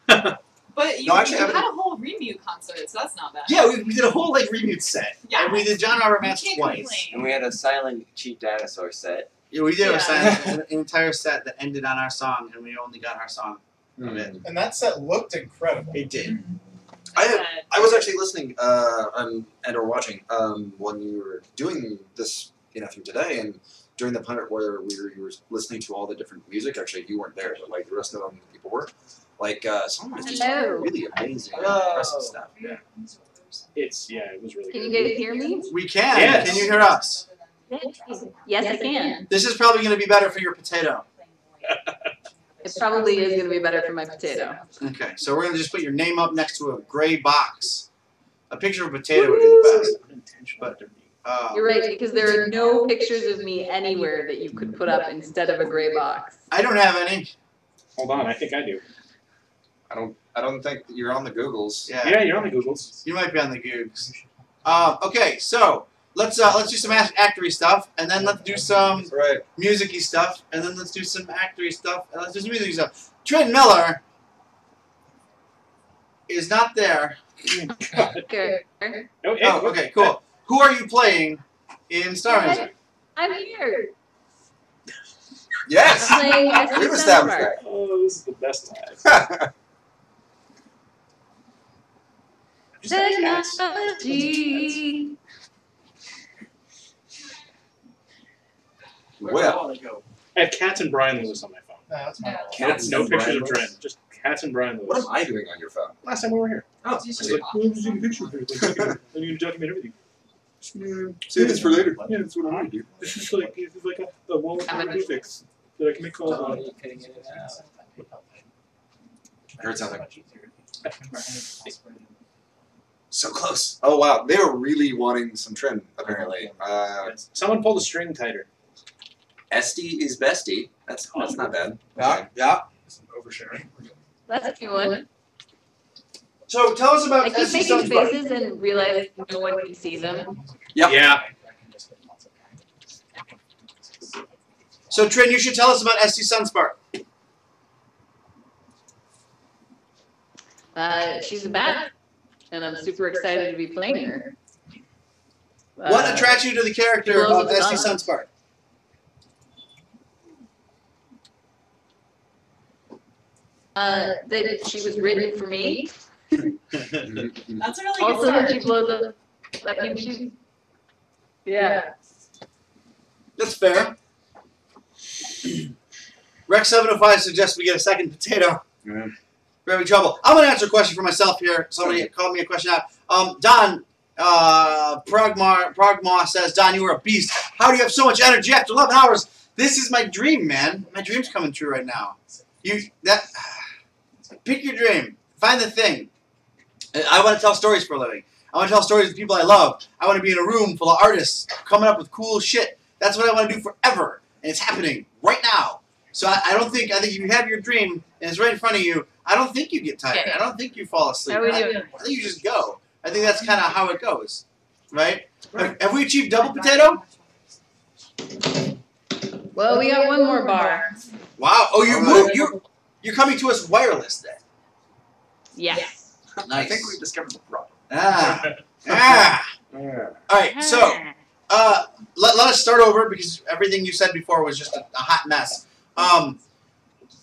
But you, No, actually, you I had a whole remute concert, so that's not bad. Yeah, we did a whole remute set. Yeah. And we did John Robert You Match can't twice. complain. And we had a silent cheap dinosaur set. Yeah, we did Yeah. an entire set that ended on our song, and we only got our song of it. And that set looked incredible. It did. I was actually listening and or watching when you were doing this thing today, and during the part where you were listening to all the different music. Actually, you weren't there, but the rest of them people were. Some was just Hello. really amazing, and Hello. impressive stuff. Yeah. It was really Can good. you guys hear me? We can. Yes. Can you hear us? Yes, I can. This is probably going to be better for your potato. It probably is going to be better for my potato. Okay, so we're going to just put your name up next to a gray box. A picture of a potato would be the best. Unintentional. You're right, because there are no pictures of me anywhere that you could put up instead of a gray box. I don't have any. Hold on, I think I do. I don't think you're on the Googles. Yeah, you're on the Googles. You might be on the Googs. Okay, so let's do some actory stuff, and then let's do some Right. music-y stuff, and then let's do some actory stuff, and let's do some music stuff. Trin Miller is not there. Okay. Oh, Oh, okay, cool. who are you playing in Starr Mazer? I'm here. Yes. I'm playing SD We've established Sunspire. that. Oh, this is the best time. Technology. Well, I have Cats and Brian Lewis on my phone. No, that's fine. Cats No and pictures Brian of Lewis? Dren. Just Cats and Brian What Lewis. am I doing on your phone? Last time we were here. Oh, I was like, well, I'm just taking a picture of it. Like, I need to document everything. save this for later. Yeah, that's what I want to do. This is like a wall of fix that I can make calls on. I heard something. So close. Oh wow, they were really wanting some trim apparently. Someone pull the string tighter. SD is bestie. That's not bad. Yeah. Oversharing. That's a new one. So tell us about I keep SD making Sunspire. faces and realize no one can see them. Yep. Yeah. So Trin, you should tell us about SD Sunspire. She's a bat, and I'm super excited to be playing her. What attracts you to the character she of blows SD us up. Sunspire? That she was written for me. That's a really good Also, that she start. blows up. That means she. Yeah. That's fair. Rex 705 suggests we get a second potato. Yeah. We're having trouble. I'm going to answer a question for myself here. Somebody called me a question out. Don, Progma says, Don, you were a beast. How do you have so much energy after 11 hours? This is my dream, man. My dream's coming true right now. Pick your dream. Find the thing. I want to tell stories for a living. I want to tell stories of people I love. I want to be in a room full of artists coming up with cool shit. That's what I want to do forever. And it's happening right now. So I think if you have your dream and it's right in front of you, I don't think you get tired. Okay. I don't think you fall asleep. How we I doing? think you just go. I think that's kind of how it goes. Right? Have we achieved double potato? Well, we got one more bar. Wow. Oh, you moved. You're coming to us wireless then. Yes. Nice. I think we discovered the problem. Ah. All right. So let us start over because everything you said before was just a hot mess.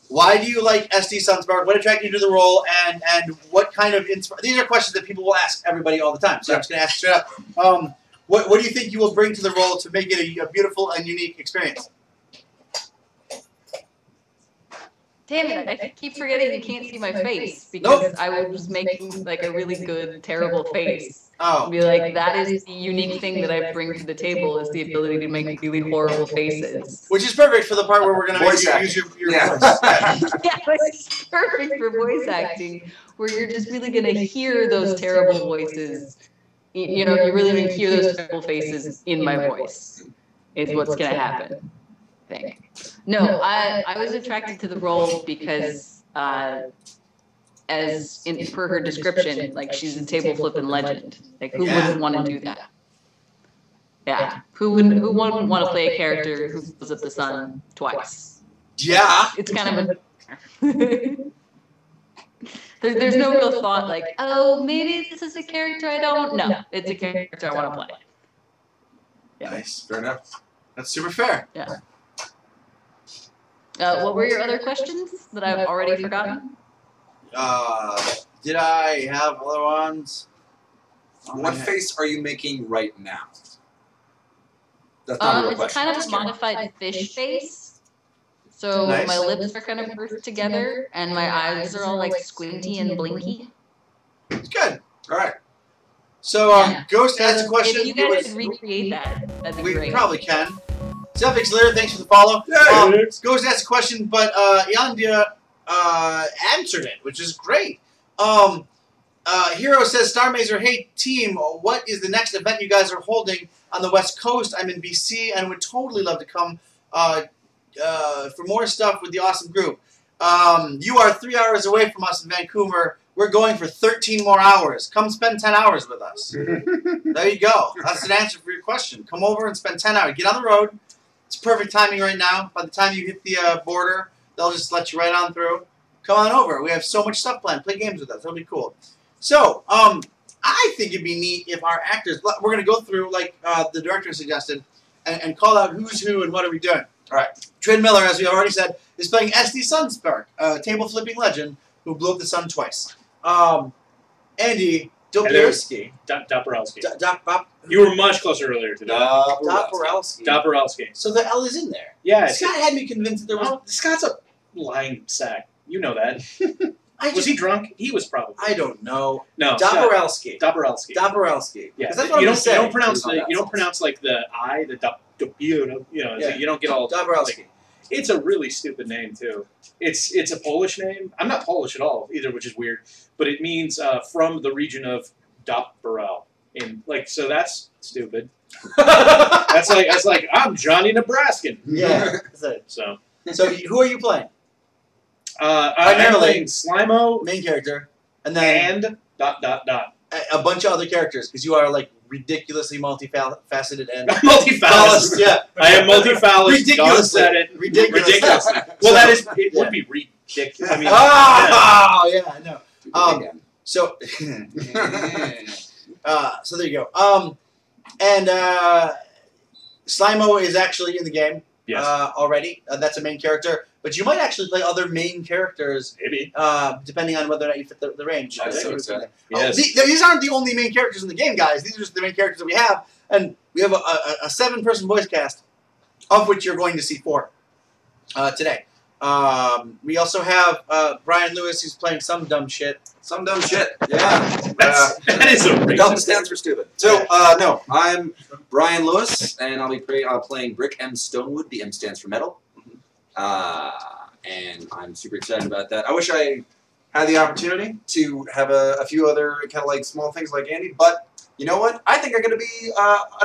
Why do you like SD Sunspire? What attracted you to the role? And what kind of these are questions that people will ask everybody all the time. So I'm just going to ask straight up. What do you think you will bring to the role to make it a beautiful and unique experience? Damn it, I keep forgetting you can't see my face because I would just make like a really good, terrible face. Oh. Be like, that is the unique thing that I bring to the table is the ability to make really horrible faces. Which is perfect for the part where we're going to make you use your Yeah. voice. Yeah, it's perfect for voice acting, where you're just really going to hear those terrible voices. You know, you're really going to hear those terrible faces in my voice, is what's going to happen. I think. No, I was attracted to the role because, as in per her description, like she's a table flipping legend. Like who wouldn't want to do that? Yeah, who wouldn't want to play a character who blows up the sun twice? Yeah. It's kind of a. There's no real thought like, oh, maybe this is a character I don't know. It's a character I want to play. Yeah. Nice. Fair enough. That's super fair. Yeah. What were your other questions that I've already forgotten? Did I have other ones? What face are you making right now? That's not a real It's question. kind of a modified fish face. So Nice. my lips are kind of grouped together, and my eyes are all like squinty and blinky. It's good. All right. So, Ghost asked a question. If you guys could recreate that, that'd be We great. probably can. Zelfix Lair, thanks for the follow. Ghost asked a question, but Yandia answered it, which is great. Hero says, Starr Mazer, hey team, what is the next event you guys are holding on the West Coast? I'm in BC and would totally love to come for more stuff with the awesome group. You are 3 hours away from us in Vancouver. We're going for 13 more hours. Come spend 10 hours with us. There you go. That's an answer for your question. Come over and spend 10 hours. Get on the road. It's perfect timing right now. By the time you hit the border, they'll just let you right on through. Come on over. We have so much stuff planned. Play games with us. It'll be cool. So, I think it'd be neat if our actors. We're gonna go through like the director suggested, and call out who's who and what are we doing. All right. Trin Miller, as we already said, is playing SD Sunspark, a table flipping legend who blew up the sun twice. Andy Dobierski. Doborowski. Doborowski. You were much closer earlier today. Doborowski. Doborowski. So the L is in there. Yeah. Scott had me convinced that there was. Oh, Scott's a lying sack. You know that. Was just, he drunk? He was probably. I don't know. No. Doborowski. Doborowski. Doborowski. Yeah. That's what you I'm don't, saying. you don't pronounce the, you don't pronounce like the I, the you know, Yeah. you don't get all Doborowski. like, it's a really stupid name too. It's a Polish name. I'm not Polish at all either, which is weird. But it means from the region of Dobrel. In like, so that's stupid. that's like I'm Johnny Nebraskan. Yeah. So who are you playing? I'm Primarily playing Slimo main character, and then and ... a bunch of other characters because you are like ridiculously multifaceted and multifaceted. Yeah, I am multifaceted. Ridiculously. Said it. Ridiculously. Well, that is. It would be ridiculous. I mean, yeah, I know. So, so there you go. And Slimo is actually in the game already. That's a main character. But you might actually play other main characters. Maybe. Depending on whether or not you fit the range. I'm so excited. Yes. These aren't the only main characters in the game, guys. These are just the main characters that we have. And we have a 7-person voice cast, of which you're going to see 4 today. We also have Brian Lewis, who's playing some dumb shit. Some dumb shit. Yeah. That is a dumb stands for stupid. So, no, I'm Brian Lewis, and I'll be playing Brick M. Stonewood. The M stands for metal. And I'm super excited about that. I wish I had the opportunity to have a few other kind of like small things like Andy, but you know what? I think I'm going to be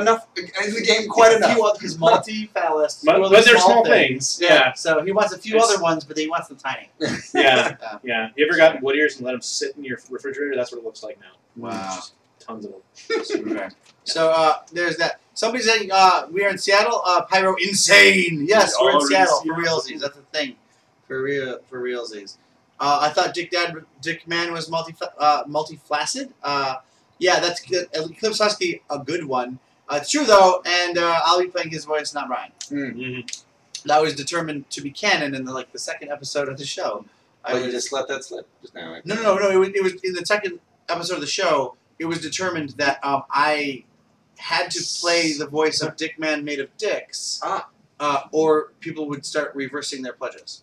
enough in the game, quite enough. Because multi-phallus. But they're small things. Yeah. So he wants a few other ones, but he wants them tiny. Yeah. Yeah. You ever gotten wood ears and let them sit in your refrigerator? That's what it looks like now. Wow. Just tons of them. So there's that. Somebody's saying we are in Seattle. Pyro insane. Yes, we're in Seattle for realsies. That's the thing. For realsies. I thought Dick Man was multiflaccid. Yeah, that's good. Eclipse Husky, a good one. It's true though, and I'll be playing his voice, not Ryan. Mm-hmm. That was determined to be canon in the second episode of the show. But you just let that slip just now. Right? No. It was in the second episode of the show. It was determined that I had to play the voice of Dick Man made of dicks, or people would start reversing their pledges.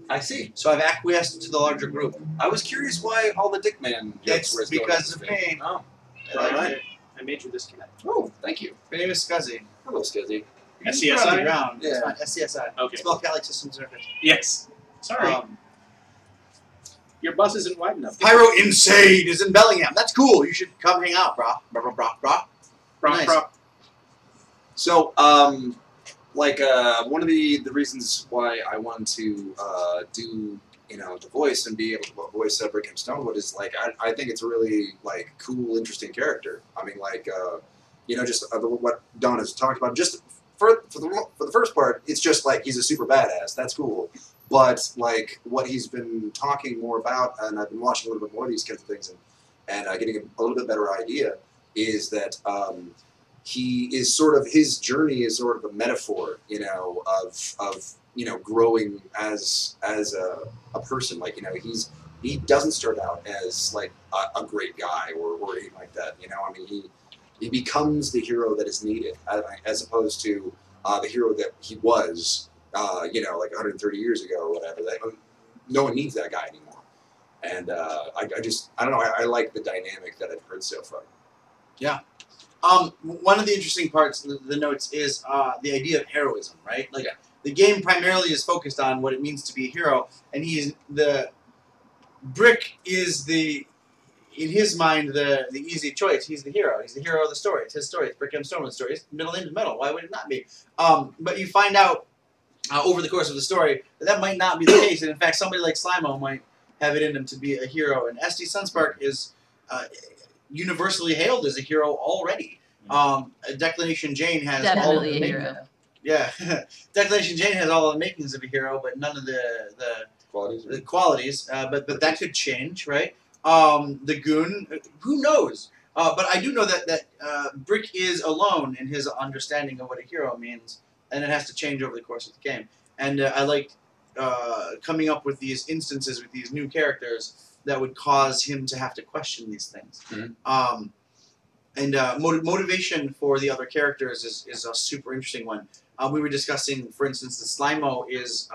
I see. So I've acquiesced to the larger group. I was curious why all the Dick Man jokes were It's because of me. Oh. Right. I made you this cat. Oh, thank you. My name is Scuzzy. Hello, Skizzy. You can just put it on the SCSI? ground. Yeah. It's fine. SCSI. Okay. Spell Catholic Systems Interface. Yes. Sorry. Your bus isn't wide enough. Pyro Insane is in Bellingham. That's cool. You should come hang out, brah. Brah. Nice. So, one of the reasons why I wanted to do the voice and be able to voice Brick M. Stonewood is I think it's a really cool, interesting character. I mean just what Don has talked about. Just for the first part, it's just he's a super badass. That's cool. But what he's been talking more about, and I've been watching a little bit more of these kinds of things, and getting a little bit better idea, is that he is sort of, his journey is sort of a metaphor, of growing as a person. He doesn't start out as a great guy or anything like that. He becomes the hero that is needed, as opposed to the hero that he was. 130 years ago or whatever. No one needs that guy anymore. And I don't know. I like the dynamic that I've heard so far. Yeah. One of the interesting parts, the notes, is the idea of heroism, right? The game primarily is focused on what it means to be a hero, and Brick is in his mind, the easy choice. He's the hero. He's the hero of the story. It's his story. It's Brick M. Stonewood's story. His middle name is Metal. Why would it not be? But you find out over the course of the story that might not be the case, and in fact, somebody like Slimo might have it in him to be a hero. And SD Sunspark is universally hailed as a hero already. Declination Jane has all of the hero. Yeah, Declination Jane has all of the makings of a hero, but none of the qualities. But that could change, right? The Goon, who knows? But I do know that Brick is alone in his understanding of what a hero means, and it has to change over the course of the game. And I like coming up with these instances with these new characters that would cause him to have to question these things. Mhm. Motivation for the other characters is a super interesting one. We were discussing, for instance, the Slimo is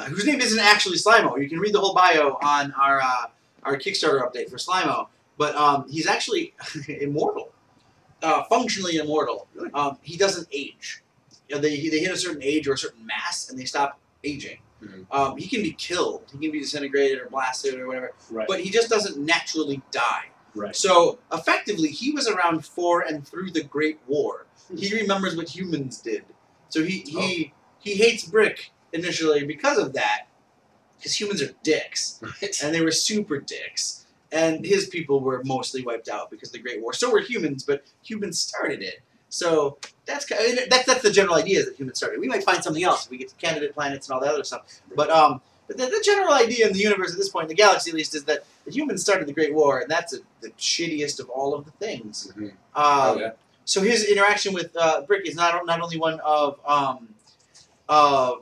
whose name isn't actually Slimo. You can read the whole bio on our Kickstarter update for Slimo, but he's actually immortal, functionally immortal. He doesn't age. You know, they hit a certain age or a certain mass, and they stop aging. Mhm. He can be killed. He can be disintegrated or blasted or whatever, Right. but he just doesn't naturally die. Right. So effectively, he was around for and through the Great War. He remembers what humans did. So he hates Brick initially because of that, because humans are dicks, and they were super dicks. And his people were mostly wiped out because of the Great War. So were humans, but humans started it. So that's the general idea, is that humans started. We might find something else. We get to candidate planets and all that other stuff. But the general idea in the universe at this point, in the galaxy at least, is that the humans started the Great War, and that's the shittiest of all of the things. Mhm. Oh, yeah. So his interaction with Brick is not only one of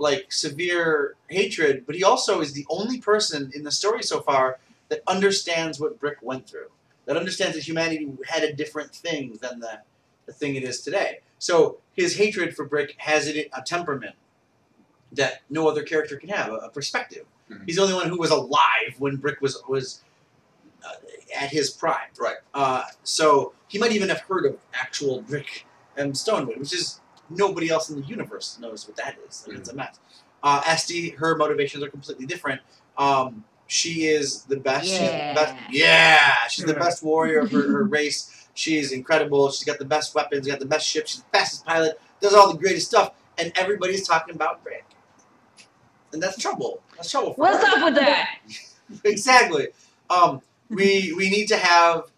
like severe hatred, but he also is the only person in the story so far that understands what Brick went through. That understands that humanity had a different thing than the thing it is today. So his hatred for Brick has a temperament that no other character can have, a perspective. Mhm. He's the only one who was alive when Brick was at his prime. Right. So he might even have heard of actual Brick and Stonewood, which is nobody else in the universe knows what that is. Like, it's a mess. Esty, her motivations are completely different. She is the best. Yeah. She's the best. Yeah, she's the best warrior of her race. She's incredible. She's got the best weapons, got the best ship. She's the fastest pilot. Does all the greatest stuff, and everybody's talking about Brick. And that's trouble. That's trouble for What's her. up with that? Exactly. We need to have.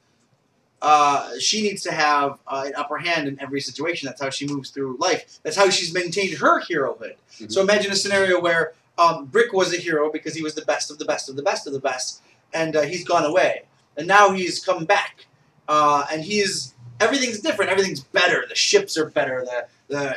She needs to have an upper hand in every situation. That's how she moves through life. That's how she's maintained her herohood. Mhm. So imagine a scenario where Brick was a hero because he was the best of the best of the best of the best, and he's gone away, and now he's come back, and everything's different. Everything's better. The ships are better.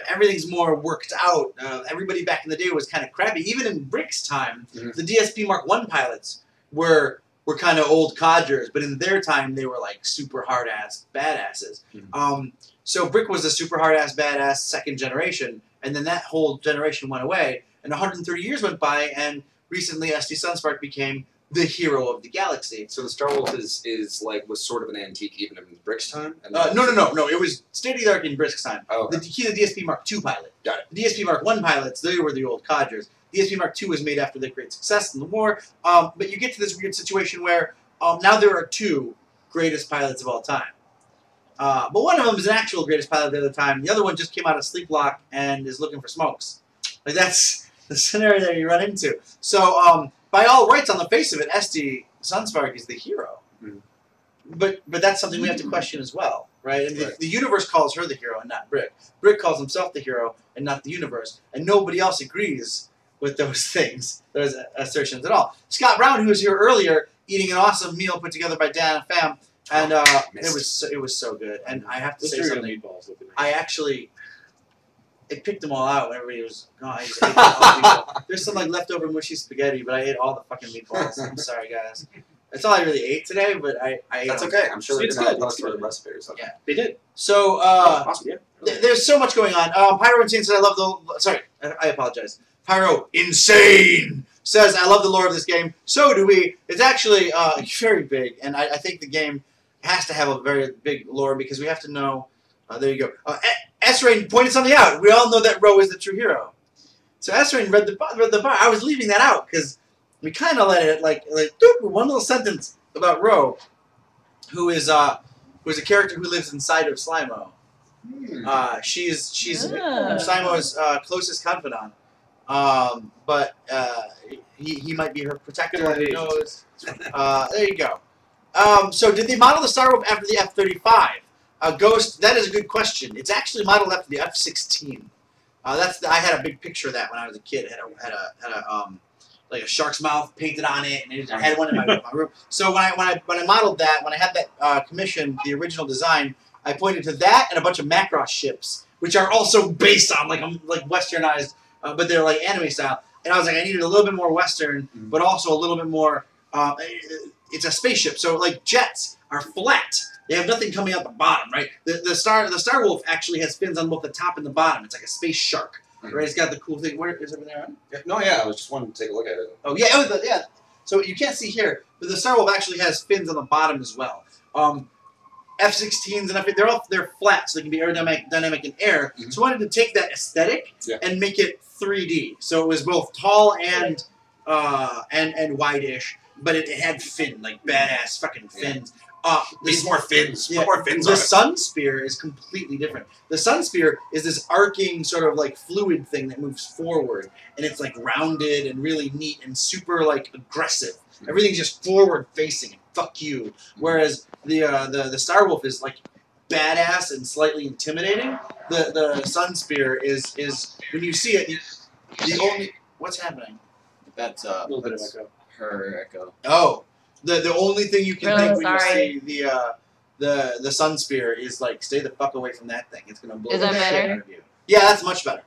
Everything's more worked out. Everybody back in the day was kind of crappy. Even in Brick's time, Mhm. the DSP Mark I pilots were kind of old codgers, but in their time they were like super hard ass badasses. Mhm. So Brick was a super hard ass badass second generation, and then that whole generation went away, and 130 years went by, and recently SD Sunspark became the hero of the galaxy. So the Star Wolf was sort of an antique even in Brick's time? And No. It was state of the art in Brick's time. Oh, okay. He's a DSP Mark II pilot. Got it. The DSP Mark I pilots, they were the old codgers. DSP Mark II was made after the great success in the war, but you get to this weird situation where now there are two greatest pilots of all time. But one of them is an actual greatest pilot of the other time. The other one just came out of sleep lock and is looking for smokes. Like, that's the scenario that you run into. So, by all rights, on the face of it, SD Sunspark is the hero. Mhm. But that's something we have to question as well, right? And Right. the universe calls her the hero and not Brick. Brick calls himself the hero and not the universe. And nobody else agrees with those things, those assertions at all. Scott Brown, who was here earlier, eating an awesome meal put together by Dan and Fam, and it was so good. And I have to say something. Meatballs looking I actually, it picked them all out when everybody was gone. I just ate all the meatballs. There's some like leftover mushy spaghetti, but I ate all the fucking meatballs. I'm sorry, guys. That's all I really ate today, but I ate That's them. okay. I'm sure they're It's going to good, post it's for the good. recipe or something. Yeah. They did. So, Awesome. Yeah. there's so much going on. Pyro Insane says, I love the... Sorry, I apologize. Pyro Insane says, I love the lore of this game. So do we. It's actually very big, and I think the game has to have a very big lore because we have to know... there you go. S-Rain pointed something out. We all know that Ro is the true hero. So S-Rain read the bar. I was leaving that out because we kind of let it, like doop, one little sentence about Ro, who is a character who lives inside of Slimo. She's Slimo's closest confidant, but he might be her protector. Who knows? There you go. So did they model the Star Wolf after the F-35? Ghost. That is a good question. It's actually modeled after the F-16. I had a big picture of that when I was a kid. It had like a shark's mouth painted on it, and I had one in my room. So when I modeled that, when I had that commission, the original design, I pointed to that and a bunch of Macross ships, which are also based on like westernized, but they're like anime style. And I was like, I needed a little bit more Western, but also a little bit more. It's a spaceship, so like jets are flat. They have nothing coming out the bottom, right? The Star Wolf actually has fins on both the top and the bottom. It's like a space shark, right? It's got the cool thing. Where is everything on? Yeah, I was just wanting to take a look at it. Oh yeah, yeah. So you can't see here, but the Star Wolf actually has fins on the bottom as well. F-16s and they're flat, so they can be aerodynamic in air. So I wanted to take that aesthetic and make it 3D. So it was both tall and wide-ish, but it had fin, like badass fucking fins. Needs more fins. Yeah, Put more fins the on it. Sun Spear is completely different. The Sun Spear is this arcing sort of like fluid thing that moves forward, and it's like rounded and really neat and super like aggressive. Everything's just forward facing and fuck you. Whereas the Star Wolf is like badass and slightly intimidating. The Sun Spear is when you see it, the only what's happening? That's A little bit of echo. her echo. Oh, the only thing you can Really think when sorry. you see the Sun Spear is like stay the fuck away from that thing. It's gonna blow Is the that shit better? out of you. Yeah, that's much better.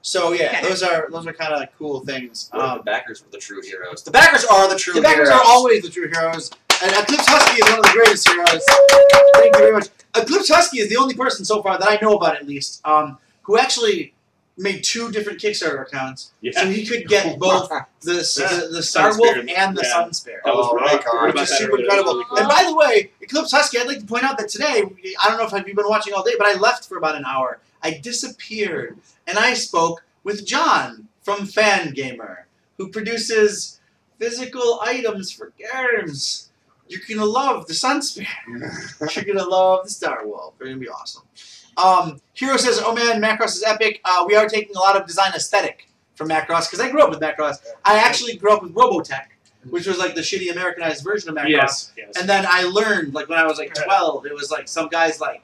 So yeah, Okay. those are kind of cool things. What if the backers were the true heroes? The backers are the true. The backers heroes. are always the true heroes. And Eclipse Husky is one of the greatest heroes. Thank you very much. Eclipse Husky is the only person so far that I know about, at least, who actually made 2 different Kickstarter accounts, Yeah. so he could get both the Star Sun Wolf Spear, and the yeah. Sun Spear. That was Oh, right. my God. Heard about Which is that super earlier. It was incredible. really cool. And by the way, Eclipse Husky, I'd like to point out that today, I don't know if you've been watching all day, but I left for about an hour. I disappeared, and I spoke with John from Fangamer, who produces physical items for games. You're going to love the Sun Spear. You're going to love the Star Wolf. They're going to be awesome. Hero says, oh man, Macross is epic. We are taking a lot of design aesthetic from Macross, because I grew up with Macross. I actually grew up with Robotech, which was like the shitty Americanized version of Macross. Yes. And then I learned, like when I was like 12, it was like some guys like,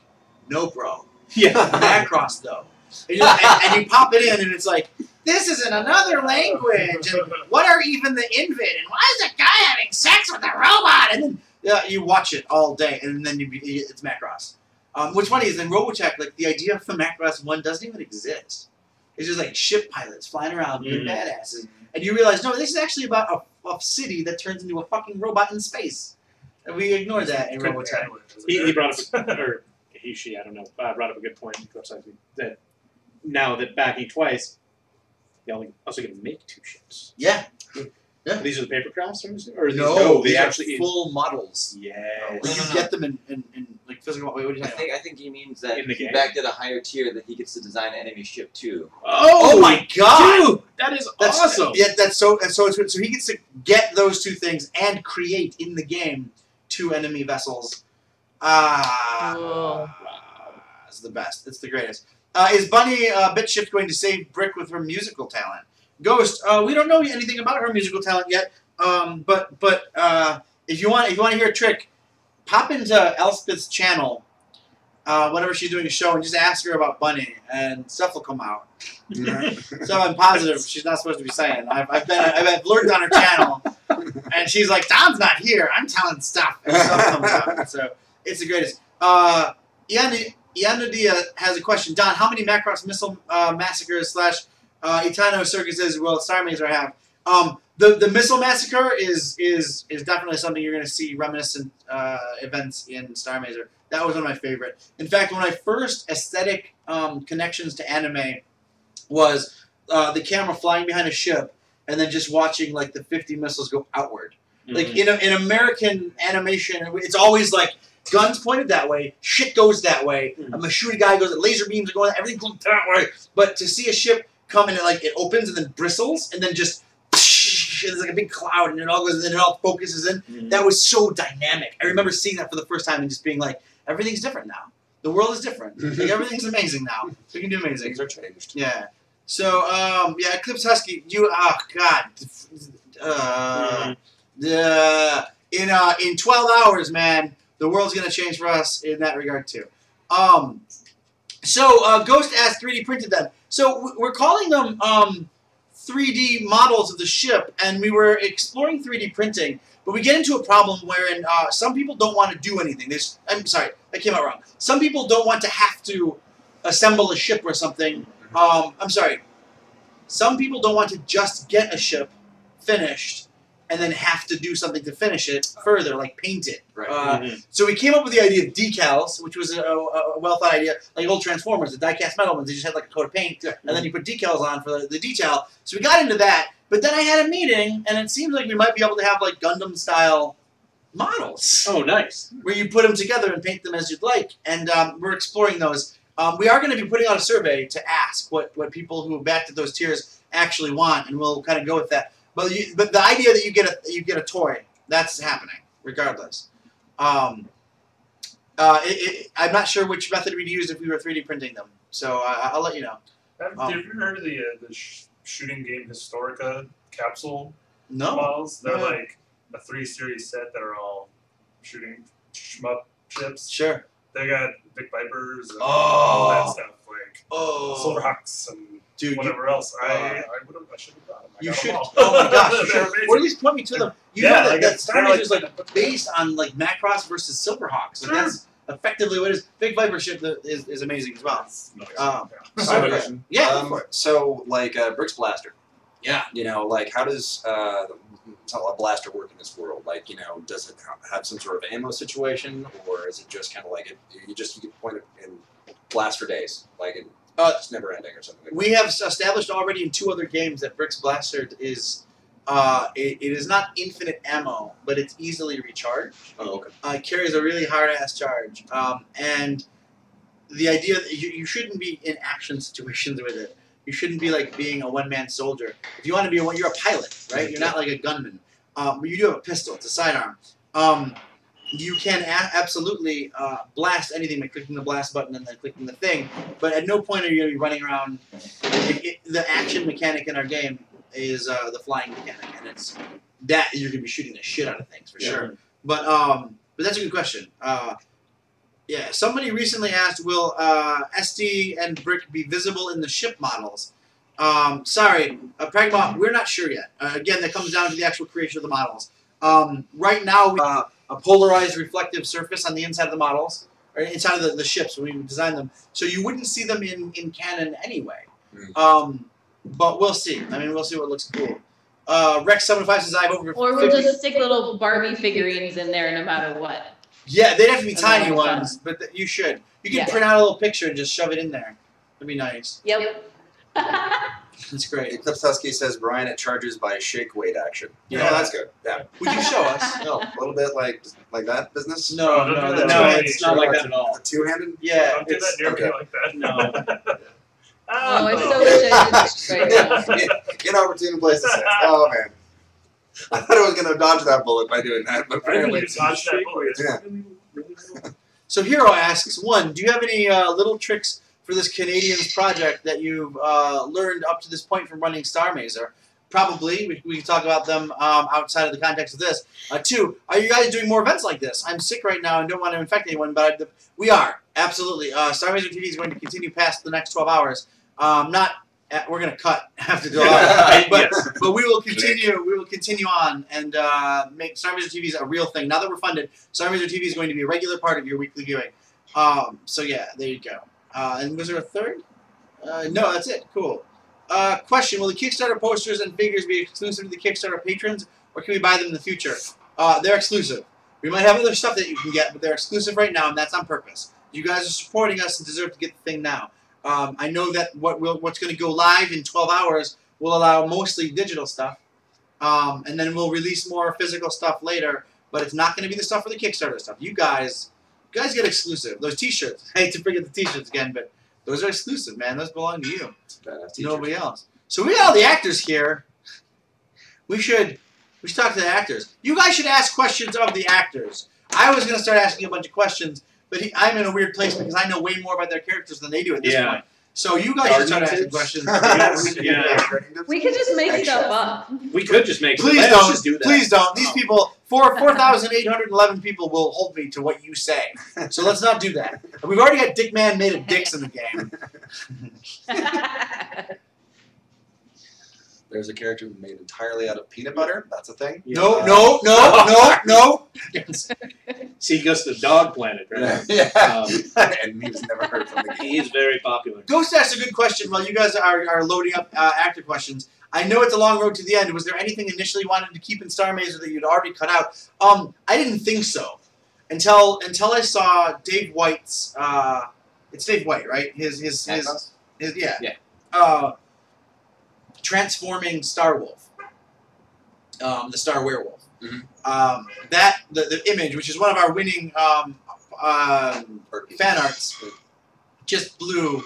no bro, Yeah. Macross though. And you pop it in and it's like, this is in another language, and what are even the Invid, and why is a guy having sex with a robot? And then you watch it all day, and then it's Macross. What's funny is in Robotech, like the idea of the Macross 1 doesn't even exist. It's just like ship pilots flying around being badasses. And you realize, no, this is actually about a city that turns into a fucking robot in space. And we ignored that in Robotech. He brought up, or she, I don't know, brought up a good point. That now that backing twice, they also get to make 2 ships. Yeah. Yeah. These are the paper crafts, or No, they these are actually full models. Yeah. Where you get them in like physical. Wait, what are you talking about? I think he means that In the if he game? backed at a higher tier that he gets to design an enemy ship too. Oh my god! Dude, that is That's awesome. Yeah, that's so it's good. So he gets to get those 2 things and create in the game 2 enemy vessels. Cool. It's the best. It's the greatest. Is Bunny Bitshift going to save Brick with her musical talent? Ghost, we don't know anything about her musical talent yet. But if you want to hear a trick, pop into Elspeth's channel whenever she's doing a show and just ask her about Bunny, and stuff will come out. So I'm positive she's not supposed to be saying. I've lurked on her channel, and she's like, "Don's not here. I'm telling stuff," and stuff comes out. So it's the greatest. Yanadia has a question. Don, how many Macross missile massacres / Itano circuses will Starr Mazer have? The missile massacre is definitely something you're going to see reminiscent events in Starr Mazer. That was one of my favorite. In fact, one of my first aesthetic connections to anime was the camera flying behind a ship and then just watching like the 50 missiles go outward. Like in American animation, it's always like guns pointed that way, shit goes that way. I'm gonna shoot a guy, goes, laser beams are going, everything goes that way. But to see a ship come and it opens and then bristles and then just it's like a big cloud and it all goes and then it all focuses in. That was so dynamic. I remember seeing that for the first time and just being like, everything's different now. The world is different. Like, everything's amazing now. We can do amazing. Things are changed. Yeah. So yeah, Eclipse Husky, in 12 hours, man, the world's gonna change for us in that regard too. So Ghost asked 3D printed them. So we're calling them 3D models of the ship, and we were exploring 3D printing. But we get into a problem wherein some people don't want to do anything. I'm sorry, that came out wrong. Some people don't want to have to assemble a ship or something. I'm sorry. Some people don't want to just get a ship finished and then have to do something to finish it further, like paint it. Right. So we came up with the idea of decals, which was a well-thought idea, like old Transformers, the die-cast metal ones. They just had like a coat of paint, and then you put decals on for the detail. So we got into that, but then I had a meeting, and it seemed like we might be able to have like Gundam-style models. Oh, nice. Where you put them together and paint them as you'd like, and we're exploring those. We are going to be putting out a survey to ask what people who backed at those tiers actually want, and we'll kind of go with that. But the idea that you get a toy, that's happening regardless. I'm not sure which method we'd use if we were 3D printing them, so I'll let you know. Have you heard of the shooting game Historica capsule No. models? They're like a 3 series set that are all shooting shmup ships. Sure. They got Big Vipers and all that stuff, like Silverhawks and whatever else. I should have brought them. You should. Oh my gosh! Or at least point me to them. You know that Starr Mazer is like based on like Macross versus Silverhawks. Like, that's effectively what it is. Big Viper ship is amazing as well. Yeah. So like Bricks Blaster. Yeah. You know, like how does a blaster work in this world? Like, you know, does it have some sort of ammo situation, or is it just kind of like you can point it and blast for days, like it's never ending or something? We have established already in 2 other games that Bricks Blaster is it is not infinite ammo, but it's easily recharged. Oh, okay. It carries a really hard-ass charge, and the idea that you shouldn't be in action situations with it. You shouldn't be like being a one-man soldier. If you want to be you're a pilot, right? You're not like a gunman. But you do have a pistol. It's a sidearm. You can absolutely blast anything by clicking the blast button and then clicking the thing. But at no point are you going to be running around. The action mechanic in our game is the flying mechanic, and it's that you're going to be shooting the shit out of things for sure. But that's a good question. Yeah, somebody recently asked, will SD and Brick be visible in the ship models? Sorry, Pragma, we're not sure yet. Again, that comes down to the actual creation of the models. Right now, we have a polarized reflective surface on the inside of the models, or inside of the ships when we design them. So you wouldn't see them in canon anyway. But we'll see. I mean, we'll see what looks cool. Rex705 says I have over 50. Or we'll just stick little Barbie figurines in there no matter what. Yeah, they'd have to be tiny ones, but you should. You can print out a little picture and just shove it in there. That'd be nice. Yep. That's great. Eclipse Husky says, Brian, it charges by shake weight action. Yeah, that's good. Yeah. Would you show us? No, a little bit like that business? No, it's not like that at all. Two-handed? Yeah. Don't do that near me like that. No. Oh, I so wish I did right now. Inopportune place to say. Oh, man. I thought I was going to dodge that bullet by doing that, but apparently it's dodge that bullet. Yeah. So Hero asks, 1, do you have any little tricks for this Canadians project that you've learned up to this point from running Starr Mazer? Probably. We can talk about them outside of the context of this. 2, are you guys doing more events like this? I'm sick right now and don't want to infect anyone, but we are. Absolutely. Starr Mazer TV is going to continue past the next 12 hours. We're going to cut after 12 hours. But we will continue. We will continue on and make Starr Mazer TV a real thing. Now that we're funded, Starr Mazer TV is going to be a regular part of your weekly viewing. So yeah, there you go. And was there a third? No, that's it. Cool. Question: will the Kickstarter posters and figures be exclusive to the Kickstarter patrons, or can we buy them in the future? They're exclusive. We might have other stuff that you can get, but they're exclusive right now, and that's on purpose. You guys are supporting us and deserve to get the thing now. I know that what's going to go live in 12 hours will allow mostly digital stuff, and then we'll release more physical stuff later, but it's not going to be the stuff for the Kickstarter stuff. You guys get exclusive. Those T-shirts. I hate to bring up the T-shirts again, but those are exclusive, man. Those belong to you. Nobody else. So we got all the actors here. We should talk to the actors. You guys should ask questions of the actors. I was going to start asking a bunch of questions, but I'm in a weird place because I know way more about their characters than they do at this point. So you guys should start asking questions. We could just make stuff up. We could just make Please stuff. don't. Let's just do that. Please don't. These people, 4,811 people will hold me to what you say. So let's not do that. We've already got Dick Man made of dicks in the game. There's a character made entirely out of peanut butter. That's a thing. Yeah. No. See, he goes to the dog planet, right? Yeah. And he was never heard from again. He is very popular. Ghost asked a good question while you guys are loading up actor questions. I know it's a long road to the end. Was there anything initially you wanted to keep in Starr Mazer that you'd already cut out? I didn't think so until I saw Dave White's. It's Dave White, right? His transforming Star Wolf, the Star Werewolf. Mm-hmm. The image, which is one of our winning fan arts, just blew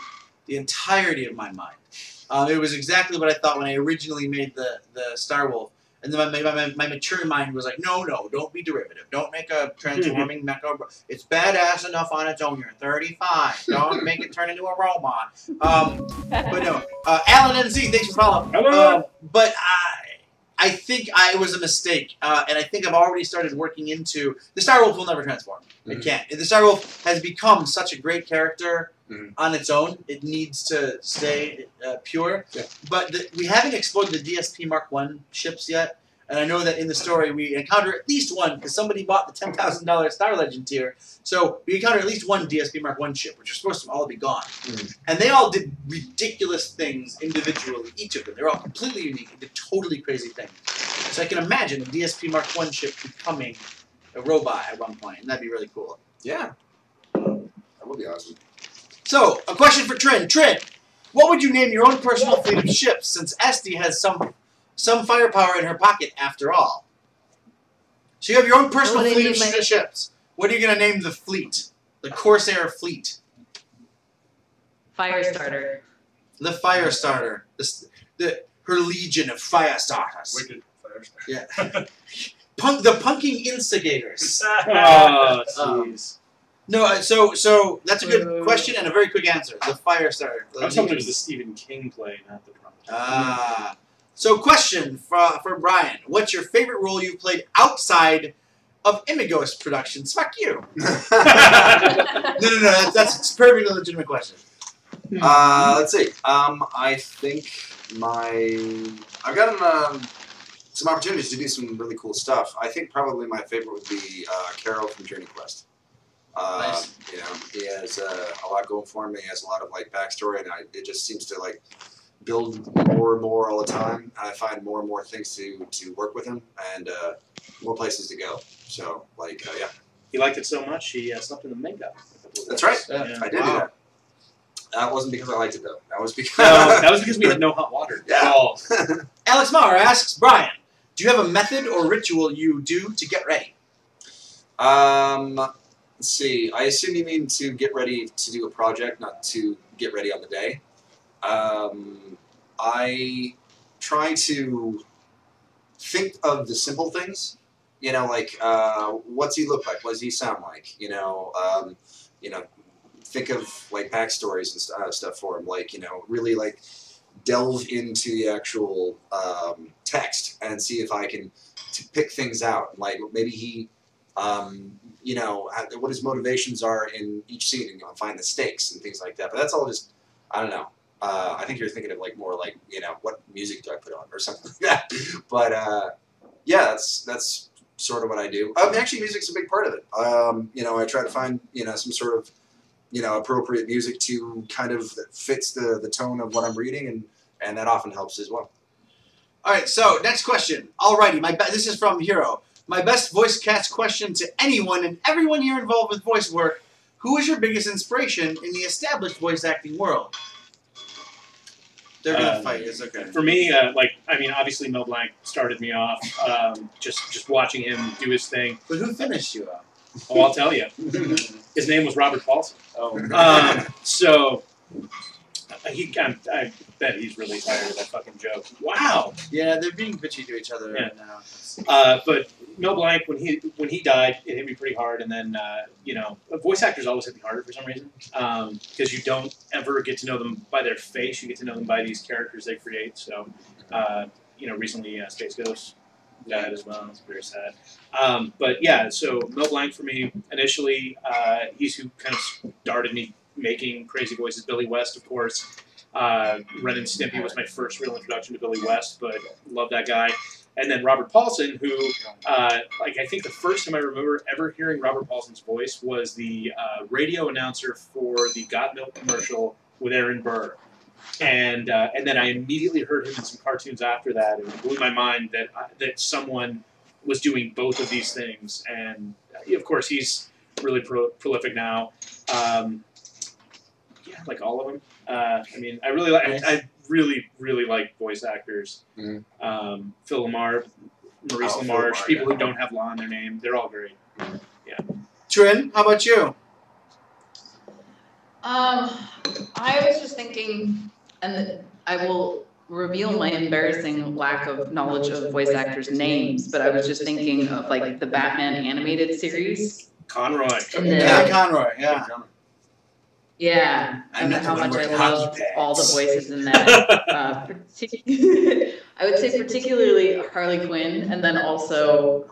the entirety of my mind. It was exactly what I thought when I originally made the Star Wolf. And then my mature mind was like, no, don't be derivative. Don't make a transforming mecha. It's badass enough on its own. You're 35. Don't make it turn into a robot. But no. Alan NZ, thanks for following. But I think it was a mistake. And I think I've already started working into... The Star Wolf will never transform. It can't. The Star Wolf has become such a great character on its own. It needs to stay pure. Yeah. But we haven't explored the DSP Mark I ships yet. And I know that in the story we encounter at least one, because somebody bought the $10,000 Star Legend tier. So we encounter at least one DSP Mark I ship, which are supposed to all be gone. And they all did ridiculous things individually, each of them. They're all completely unique and did totally crazy things. So I can imagine a DSP Mark I ship becoming a robot at one point, and that'd be really cool. Yeah. That would be awesome. So, a question for Trin. Trin, what would you name your own personal fleet of ships, since Esty has some firepower in her pocket after all? So you have your own personal fleet of ships. What are you going to name the fleet? The Corsair fleet. Firestarter. The Firestarter. Her legion of Firestarters. Wicked Firestarter. Yeah. The punking instigators. Oh, jeez. No, so that's a good question and a very quick answer. The Firestarter. I was hoping it was the Stephen King play, not the Promise. So question for Brian. What's your favorite role you've played outside of Imagos Productions? Fuck you. No. That's a perfectly legitimate question. Let's see. I think I've gotten some opportunities to do some really cool stuff. I think probably my favorite would be Carol from Journey Quest. Nice. You know, he has a lot going for him. He has a lot of backstory, and it just seems to build more and more all the time. I find more and more things to work with him, and more places to go. So yeah. He liked it so much he slept in the makeup. That's right. Yeah. I did do that. That wasn't because I liked it though. That was because that was because we had no hot water. Yeah. Alex Maurer asks Brian, do you have a method or ritual you do to get ready? Let's see. I assume you mean to get ready to do a project, not to get ready on the day. I try to think of the simple things. You know, what's he look like? What does he sound like? Think of backstories and stuff for him. Really delve into the actual text and see if I can pick things out. Maybe he, what his motivations are in each scene, and find the stakes and things like that. But that's all just, I don't know. I think you're thinking of more what music do I put on or something like that. But yeah, that's sort of what I do. Actually, music's a big part of it. I try to find some sort of appropriate music to kind of that fits the tone of what I'm reading, and that often helps as well. All right, so next question. Alrighty, this is from Hero. My best voice cast question to anyone and everyone here involved with voice work: who is your biggest inspiration in the established voice acting world? They're gonna fight. It's okay. For me, obviously Mel Blanc started me off. Just watching him do his thing. But who finished you up? Oh, I'll tell you. His name was Robert Paulson. Oh. So I bet he's really tired of that fucking joke. Wow. Yeah, they're being bitchy to each other right now. But Mel Blanc, when he died, it hit me pretty hard. And then voice actors always hit me harder for some reason, because you don't ever get to know them by their face. You get to know them by these characters they create. So recently Space Ghost died as well. It's very sad. But yeah, so Mel Blanc for me initially, he's who kind of started me making crazy voices. Billy West, of course. Ren and Stimpy was my first real introduction to Billy West, but love that guy. And then Robert Paulson, who, like, I think the first time I remember ever hearing Robert Paulson's voice was the radio announcer for the Got Milk commercial with Aaron Burr. And then I immediately heard him in some cartoons after that, and it blew my mind that someone was doing both of these things. And of course, he's really prolific now. Yeah, like all of them. I mean, I really like. I really like voice actors. Mm-hmm. Phil Lamar, Maurice Phil LaMarche, Lamar, people yeah. who don't have law in their name. They're all great. Yeah. Trin, how about you? I was just thinking, and I will reveal my embarrassing lack of knowledge of voice actors' names, but I was just thinking of like the Batman animated series. Conroy. And then, Yeah, Conroy. Yeah. yeah, and I how much I remember love hockey pads. all the voices in that. I would say particularly Harley Quinn, and then also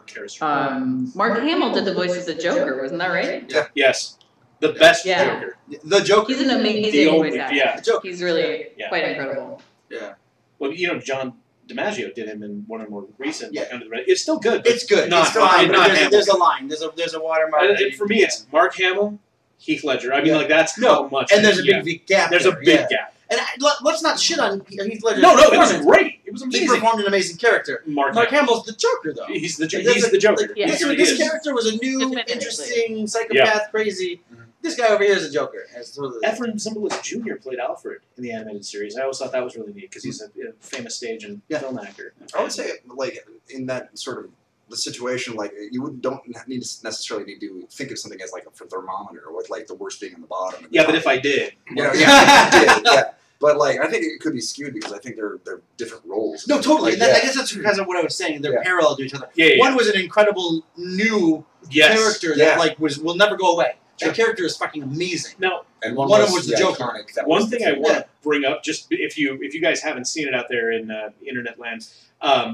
Mark Hamill did the voice of the Joker, wasn't that right? Yeah. Yes. The best Yeah. Joker. The Joker. He's an amazing The only- voice actor. yeah. He's really quite incredible. Yeah. Well, you know, John DiMaggio did him in one of the more recent. Yeah. Like, Under the Red. It's still good. but It's good. Not It's fine. not But Hamill. there's a line. There's a watermark. And for me, it's Mark Hamill, Heath Ledger. I mean, Yeah. like that's how much. And there's a yeah. big gap. There's a there, big yeah. gap. And let's not shit on Heath Ledger. No, it was great. It was He amazing. performed an amazing character. Mark Hamill's the Joker, though. He's the Like, he's the Joker. Yeah. This, He really this is. character was a new, Definitely. interesting, psychopath, crazy. This guy over here is a Joker. Ephraim Zimbalist Jr. played Alfred in the animated series. I always thought that was really neat because he's a famous stage and film actor. I would say, like, in that sort of the situation, like, don't necessarily need to think of something as like a thermometer with like the worst being on the bottom. And the Yeah, but top. if I did, You know, yeah, if you did, yeah. But like, I think it could be skewed because I think they're different roles. No, totally. Like, I yeah. guess that's because of what I was saying. They're Yeah. parallel to each other. Yeah, yeah. One was an incredible new character that like will never go away. Sure. That character is fucking amazing. Now, And one of them was the Joker. iconic, that one was thing the I want to bring up, just if you guys haven't seen it out there in internet land,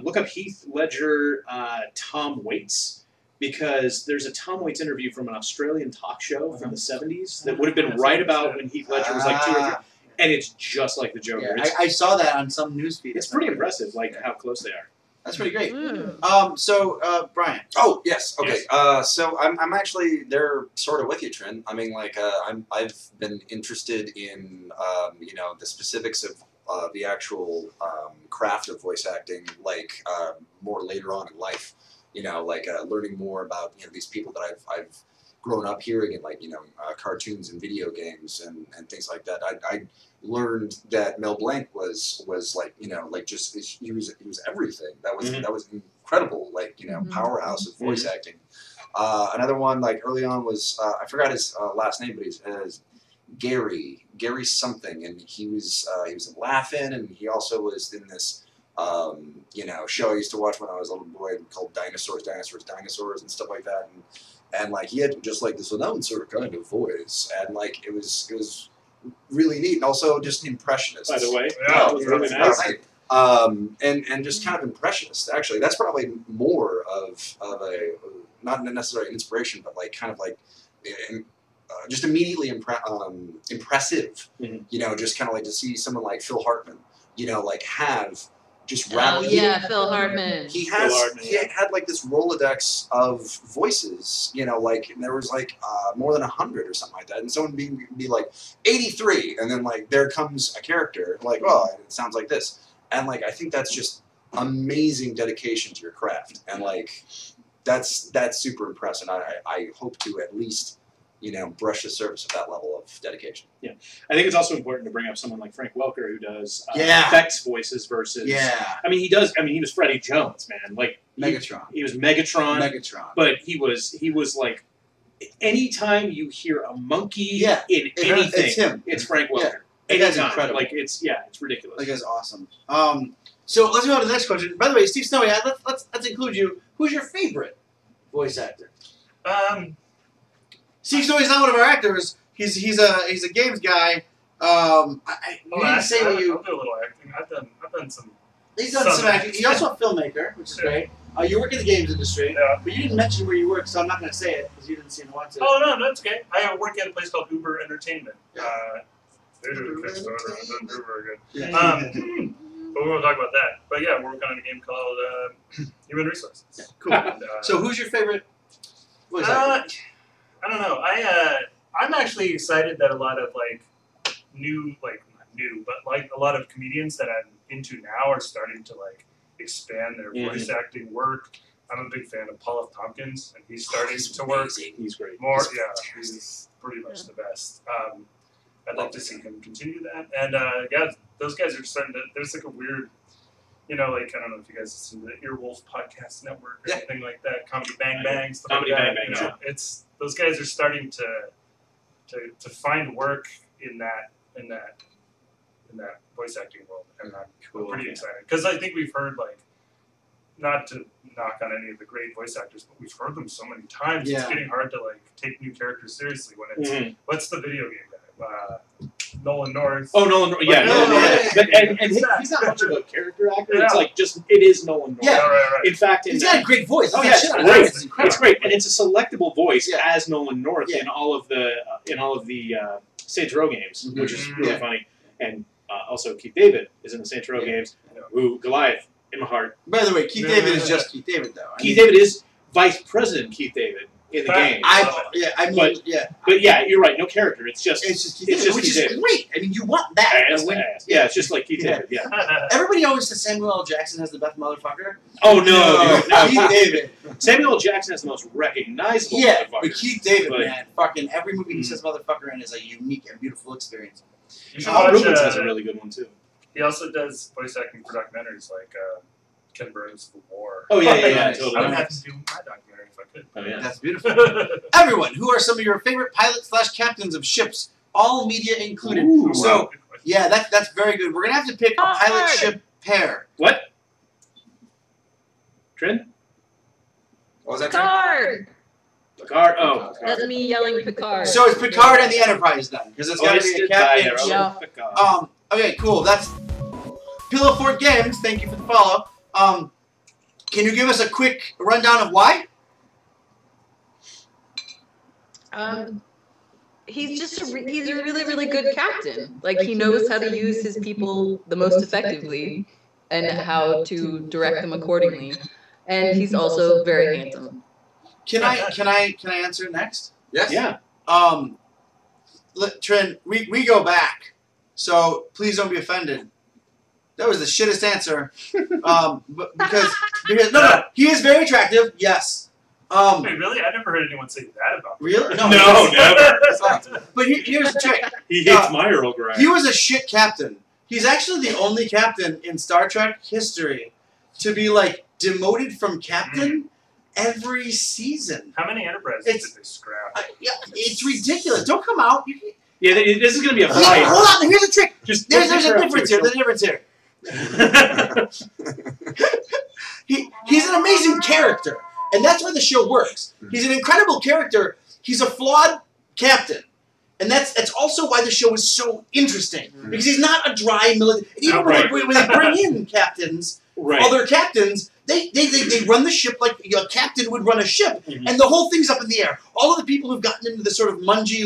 look up Heath Ledger, Tom Waits, because there's a Tom Waits interview from an Australian talk show from the 70s that would have been right about when Heath Ledger was like 2 or 3, and it's just like the Joker. Yeah, It's, I saw that on some newsfeed. it's pretty impressive, like how close they are. That's pretty great. Mm. So Brian. Oh yes, okay. Yes. So I'm actually there, sort of with you, Trin. I mean, like I've been interested in the specifics of the actual craft of voice acting, like more later on in life. You know, like learning more about these people that I've grown up hearing in, like cartoons and video games and things like that. I learned that Mel Blanc was like just he was everything. That was incredible, like powerhouse of voice acting. Another one like early on was I forgot his last name, but he's Gary something, and he was in Laugh-In, and he also was in this show I used to watch when I was a little boy called Dinosaurs, and stuff like that, and like he had just like this announcer kind of voice, and like it was really neat, and also just impressionist. By the way, Yeah, it was really nice. And just kind of impressionist. Actually, that's probably more of a not necessarily an inspiration, but like kind of like just immediately impressive. Mm-hmm. Just kind of like to see someone like Phil Hartman, like have just Oh rap. yeah, Phil Hartman. He had like this Rolodex of voices, like and there was like more than 100 or something like that, and someone be like 83, and then like there comes a character like, oh, it sounds like this, and like I think that's just amazing dedication to your craft, and like that's super impressive. I hope to at least brush the surface of that level of dedication. Yeah, I think it's also important to bring up someone like Frank Welker who does Yeah. effects voices versus. Yeah. I mean, he does. I mean, he was Freddie Jones, man. Like Megatron. He was Megatron. But he was like, anytime you hear a monkey in anything, it's him. It's Frank Welker. Yeah. That guy's Anytime. incredible. Like it's ridiculous. That guy's awesome. So let's go on to the next question. By the way, Steve Snowy, let's include you. Who's your favorite voice actor? Steve Snowy's not one of our actors. He's a games guy. You didn't say what you. I'll do a little acting. I've done some. He's done some acting. He's also a filmmaker, which is great. You work in the games industry, but you didn't mention where you work, so I'm not going to say it because you didn't seem to want to. Oh no, that's okay. I work at a place called Uber Entertainment. They did a Kickstarter and didn't do very good. Yeah. But we won't talk about that. But yeah, we're working on a game called Human Resources. Yeah, cool. And, So who's your favorite? What is that? I don't know. I'm actually excited that a lot of new, not new, but a lot of comedians that I'm into now are starting to expand their voice acting work. I'm a big fan of Paul F. Tompkins, and he's starting to work He's great. more. He's pretty much the best. I'd like to see him continue that. And those guys are starting to. There's a weird, I don't know if you guys listen to the Earwolf Podcast Network or anything like that. Comedy Bang Bang. Stuff Comedy like that. Bang Bang. It's those guys are starting to find work in that voice acting world, and I'm pretty excited because I think we've heard not to knock on any of the great voice actors, but we've heard them so many times. Yeah. It's getting hard to take new characters seriously when it's what's the video game guy? Nolan North. Oh, Nolan North. Yeah, Nolan North. And he's not much of a character actor. It's it is Nolan North. Yeah, right. In fact, he's got a great voice. Oh yeah, it's great. It's great, and it's a selectable voice as Nolan North in all of the Saints Row games, which is really funny. And also Keith David is in the Saints Row games. Who Goliath in my heart. By the way, Keith David is just Keith David, though. Keith David is Vice President Keith David in the game. But yeah, you're right. No character. It's just Keith David, which is great. I mean, you want that. Yeah, it's just like Keith David. Yeah. Everybody always says Samuel L. Jackson has the best motherfucker. Oh no, Keith David. Samuel L. Jackson has the most recognizable motherfucker. But Keith David, man, fucking every movie he says motherfucker in is a unique and beautiful experience. Rubens has a really good one too. He also does voice acting for documentaries like Ken Burns' The War. Oh yeah, totally. I would have to do my documentary if I could. Oh yeah, that's beautiful. Everyone, who are some of your favorite pilots/captains of ships, all media included? Ooh, so yeah, that's very good. We're gonna have to pick a pilot ship pair. What? Trin? What was that? Picard. Picard. Oh, That's me yelling Picard. So it's Picard and the Enterprise then, because it's got to be a captain. Yeah. Okay, cool. That's Pillow Fort Games. Thank you for the follow. Can you give us a quick rundown of why? He's just he's a really, really good captain. He knows how to use his people the most effectively and how to direct them accordingly. And he's also very handsome. Can I answer next? Yes. Yeah. Trin, we go back, so please don't be offended. That was the shittest answer. But because no, he is very attractive. Yes. Wait, really? I never heard anyone say that about him. Really? No, never. But here's the trick. He hates my Earl Grey. He was a shit captain. He's actually the only captain in Star Trek history to be demoted from captain every season. How many Enterprises did they scrap? Yeah, it's ridiculous. Don't come out. Yeah, this is going to be a fight. Yeah, hold on. Here's the trick. There's a difference here. There's a difference here. He's an amazing character, and that's why the show works. He's an incredible character. He's a flawed captain, and that's also why the show is so interesting, because he's not a dry military. Even when they bring in captains, other captains, they run the ship like a captain would run a ship, and the whole thing's up in the air. All of the people who've gotten into this sort of mungy,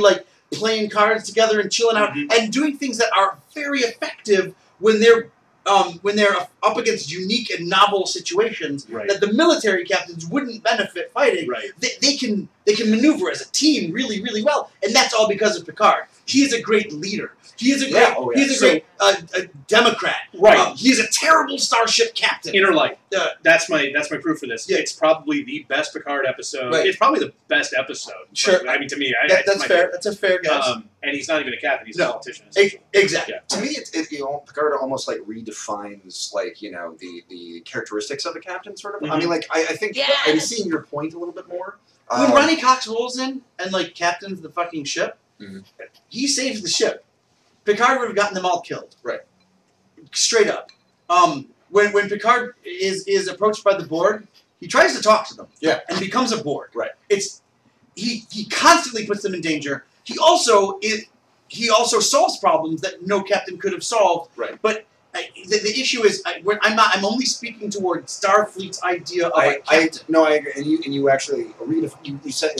playing cards together and chilling out and doing things that are very effective when they're up against unique and novel situations that the military captains wouldn't benefit fighting. They can maneuver as a team really, really well, and that's all because of Picard. He is a great leader. He is a great Democrat. He is a terrible starship captain. Inner Light. That's my proof for this. Yeah. It's probably the best Picard episode. It's probably the best episode. Sure. I mean, to me, that's fair. Favorite. That's a fair guess. And he's not even a captain. He's a politician. Exactly. To me, Picard almost redefines the characteristics of a captain. Sort of. I mean, I think I'm seeing your point a little bit more. When Ronnie Cox rolls in and captains the fucking ship, he saves the ship. Picard would have gotten them all killed. Right. Straight up. When Picard is approached by the Borg, he tries to talk to them. Yeah. And becomes a Borg. Right. He constantly puts them in danger. He also solves problems that no captain could have solved. Right. But the issue is I'm only speaking toward Starfleet's idea of a captain. No, I agree. And you actually you said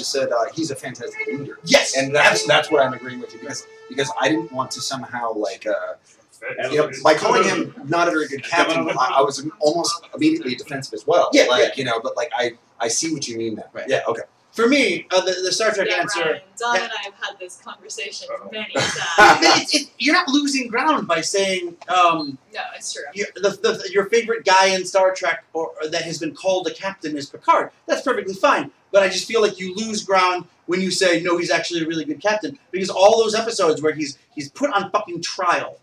he's a fantastic leader. Yes, and that's where I'm agreeing with you because I didn't want to somehow like by calling him not a very good captain, I was almost immediately defensive as well. Yeah, but like I see what you mean now. Right. Yeah, okay. For me, the Star Trek answer. Ryan, Don and I have had this conversation many times. You're not losing ground by saying. No, it's true. Your favorite guy in Star Trek or that has been called a captain is Picard. That's perfectly fine. But I just feel like you lose ground when you say no, he's actually a really good captain because all those episodes where he's put on fucking trial.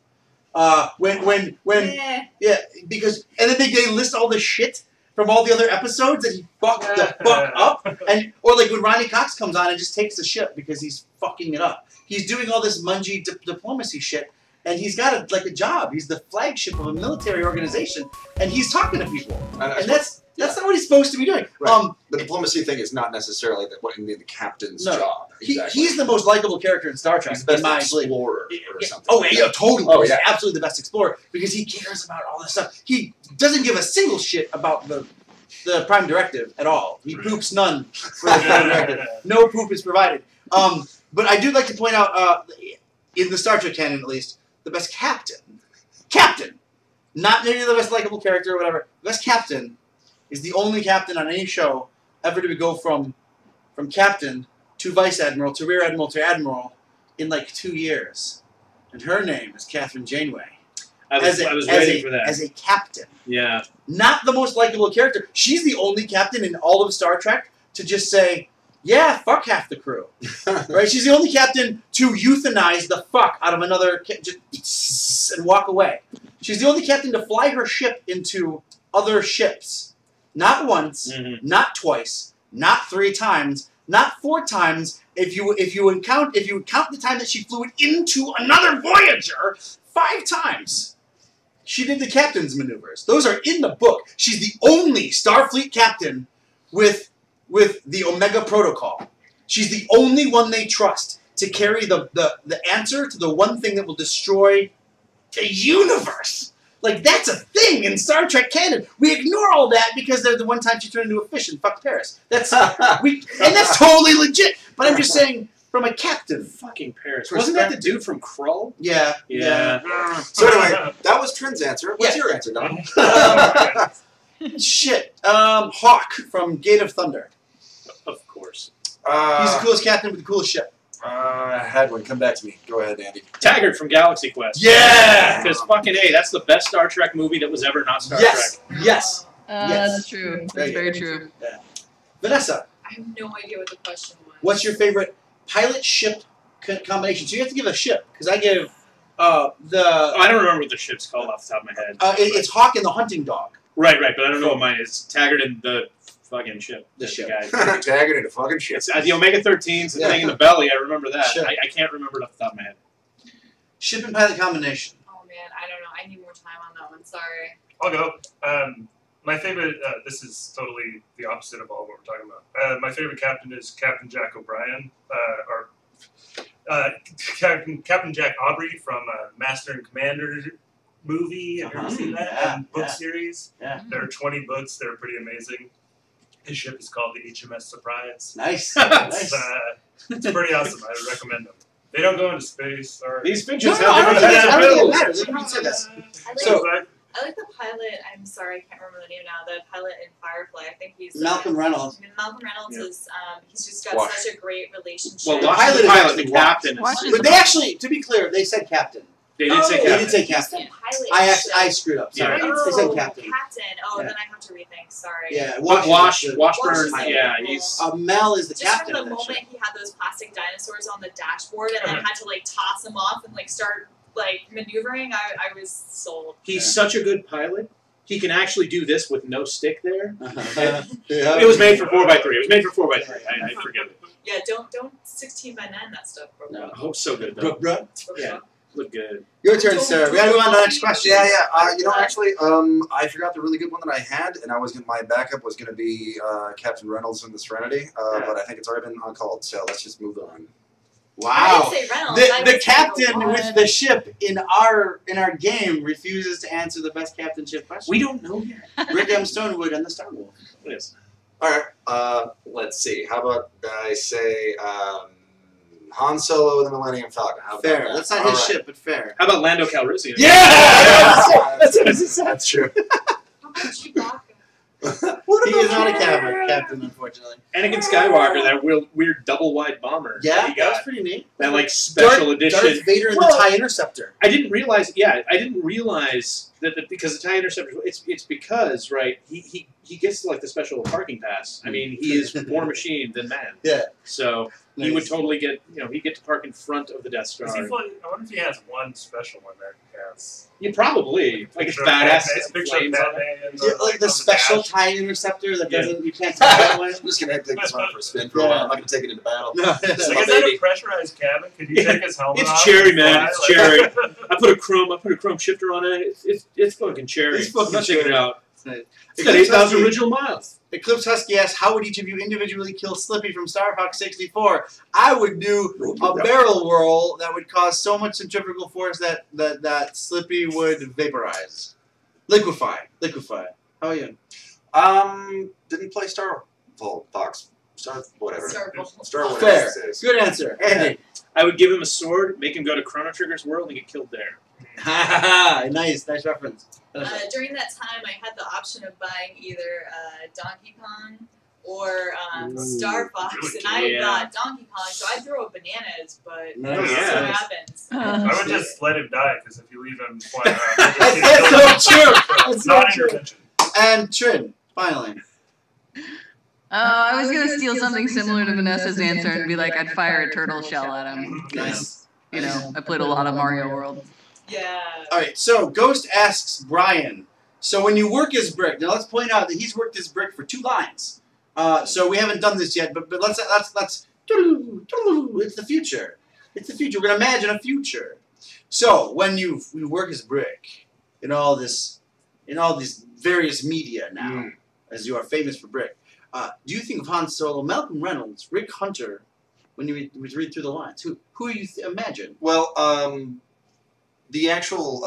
Because and then they list all the shit from all the other episodes that he fucked the fuck up, or like when Ronnie Cox comes on and just takes the ship because he's fucking it up. He's doing all this mungy diplomacy shit, and he's got a job. He's the flagship of a military organization, and he's talking to people, and that's not what he's supposed to be doing. Right. The diplomacy thing is not necessarily the captain's job. Exactly. He's the most likable character in Star Trek. He's the best explorer or something. Oh yeah, totally. Oh, He's yeah. absolutely the best explorer because he cares about all this stuff. He doesn't give a single shit about the Prime Directive at all. He poops none for the Prime Directive. No poop is provided. But I do like to point out, in the Star Trek canon at least, the best captain, not maybe the best likable character or whatever, the best captain is the only captain on any show ever to go from captain to vice admiral to rear admiral to admiral in like 2 years. And her name is Catherine Janeway. I was waiting for that. As a captain. Yeah. Not the most likable character. She's the only captain in all of Star Trek to just say, yeah, fuck half the crew. Right? She's the only captain to euthanize the fuck out of another and walk away. She's the only captain to fly her ship into other ships. Not once, not twice, not 3 times, not 4 times. If you count the time that she flew it into another Voyager, 5 times. She did the captain's maneuvers. Those are in the book. She's the only Starfleet captain with the Omega Protocol. She's the only one they trust to carry the answer to the one thing that will destroy the universe. Like, that's a thing in Star Trek canon. We ignore all that because they're the one time she turned into a fish and fucked Paris. And that's totally legit. But I'm just saying, from a captain. Fucking Paris. Wasn't that the dude from Krull? Yeah. So anyway, that was Trent's answer. What's your answer, Don? Shit. Hawk from Gate of Thunder. Of course. He's the coolest captain with the coolest ship. I had one. Come back to me. Go ahead, Andy. Taggart from Galaxy Quest. Yeah! Because fucking A, that's the best Star Trek movie that was ever not Star Trek. Yes. That's true. That's very true. Yeah. Vanessa. I have no idea what the question was. What's your favorite pilot ship combination? So you have to give a ship because I gave I don't remember what the ship's called off the top of my head. It's Hawk and the Hunting Dog. Right, but I don't know what mine is. Taggart and the fucking ship. The ship. Guy. Taggart and the fucking ship. It's the Omega 13's, the thing in the belly. I remember that. Sure. I can't remember it off the top of my head. Ship and pilot combination. Oh man, I don't know. I need more time on that one. Sorry. I'll go. My favorite, this is totally the opposite of all what we're talking about. My favorite captain is Captain Jack O'Brien, Captain Jack Aubrey from Master and Commander movie. Have you ever seen that? And book series. Yeah. There are 20 books. They're pretty amazing. His ship is called the HMS Surprise. Nice. It's pretty awesome. I would recommend them. They don't go into space. Or These finches I don't think it matters. I like the pilot. I'm sorry, I can't remember the name now. The pilot in Firefly. I think he's Malcolm Reynolds. Malcolm Reynolds is. He's just got such a great relationship. Well, the pilot, the captain. But they actually, to be clear, they said captain. They did say captain. They did say captain. I screwed up. Sorry. They said captain. Oh, then I have to rethink. Sorry. Yeah. Washburn. Yeah, he's. Mel is the just captain. From the moment he had those plastic dinosaurs on the dashboard and then had to like toss them off and like start like maneuvering, I was sold. He's such a good pilot. He can actually do this with no stick there. Yeah. It was made for 4x3. It was made for 4x3. I forget it. Yeah, don't 16 by 9 that stuff, bro. No, oh, so good though. Yeah, look good. Your turn, sir. We gotta move on to the next question. Actually, I forgot the really good one that I had, and my backup was gonna be Captain Reynolds in the Serenity, but I think it's already been uncalled, so let's just move on. Wow. I didn't say Reynolds. I The would say captain the with the ship in our game refuses to answer the best captainship question. We don't know yet. Rick M. Stonewood and the Star Wolf. Yes. All right. Let's see. How about I say Han Solo and the Millennium Falcon? How about Fair. that? That's not All his right. ship, but fair. How about Lando Calrissian? Yeah! That's true. How about Chewbacca? He is not a captain, unfortunately. Anakin Skywalker, that weird double wide bomber. Yeah, that he that was got. pretty neat. That like special edition. Darth Vader and the TIE Interceptor. I didn't realize. Yeah, I didn't realize that because the TIE Interceptor. It's because right. He gets like the special parking pass. I mean, he is more machine than man. Yeah. So he would totally get. He'd get to park in front of the Death Star. I wonder if he has one special one that he has. Yeah, probably. Like it's badass. Flames on it. Yeah, like the special TIE Interceptor that doesn't. You can't take that one. I'm just gonna take this one for a spin for a while. I'm not gonna take it into battle. No. Like, is that a pressurized cabin? Could you take his helmet off? It's cherry, and man. fly? It's Like- cherry. I put a chrome shifter on it. It's fucking cherry. It's fucking I'm not taking cherry. it out. Nice. It's got 8,000 original miles. Eclipse Husky asks, how would each of you individually kill Slippy from Star Fox 64? I would do a barrel roll that would cause so much centrifugal force that Slippy would vaporize. Liquefy. How are you? Didn't play Star Fox. Whatever. Star Wars. Fair. Good answer. Andy. I would give him a sword, make him go to Chrono Trigger's world, and get killed there. Nice reference. During that time, I had the option of buying either Donkey Kong or Star Fox, and I got Donkey Kong, so I throw up bananas, but Nice. that's what happens. I would just let him die because if you leave him flying around, That's so true. That's so not true. intervention. And Trin, finally. I was gonna steal something similar to Vanessa's answer and be like, I'd fire a turtle shell at him. Nice. You know, I played a lot of Mario World. Yeah. All right, so Ghost asks Brian, so when you work as Brick, now let's point out that he's worked as Brick for 2 lines. So we haven't done this yet, but let's it's the future. It's the future. We're gonna imagine a future. So when you work as Brick in all these various media now, as you are famous for Brick, do you think of Han Solo, Malcolm Reynolds, Rick Hunter, when you read through the lines? Who do you imagine? Well, the actual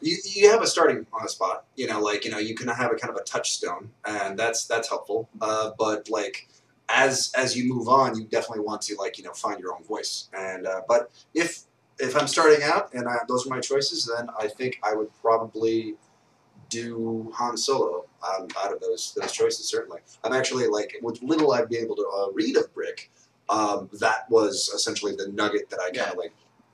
you have a starting on the spot. You can have a kind of a touchstone, and that's helpful. But like as you move on, you definitely want to find your own voice. And but if I'm starting out and those are my choices, then I think I would probably do Han Solo out of those choices. Certainly, I'm actually with little I'd be able to read of Brick. That was essentially the nugget that I kind of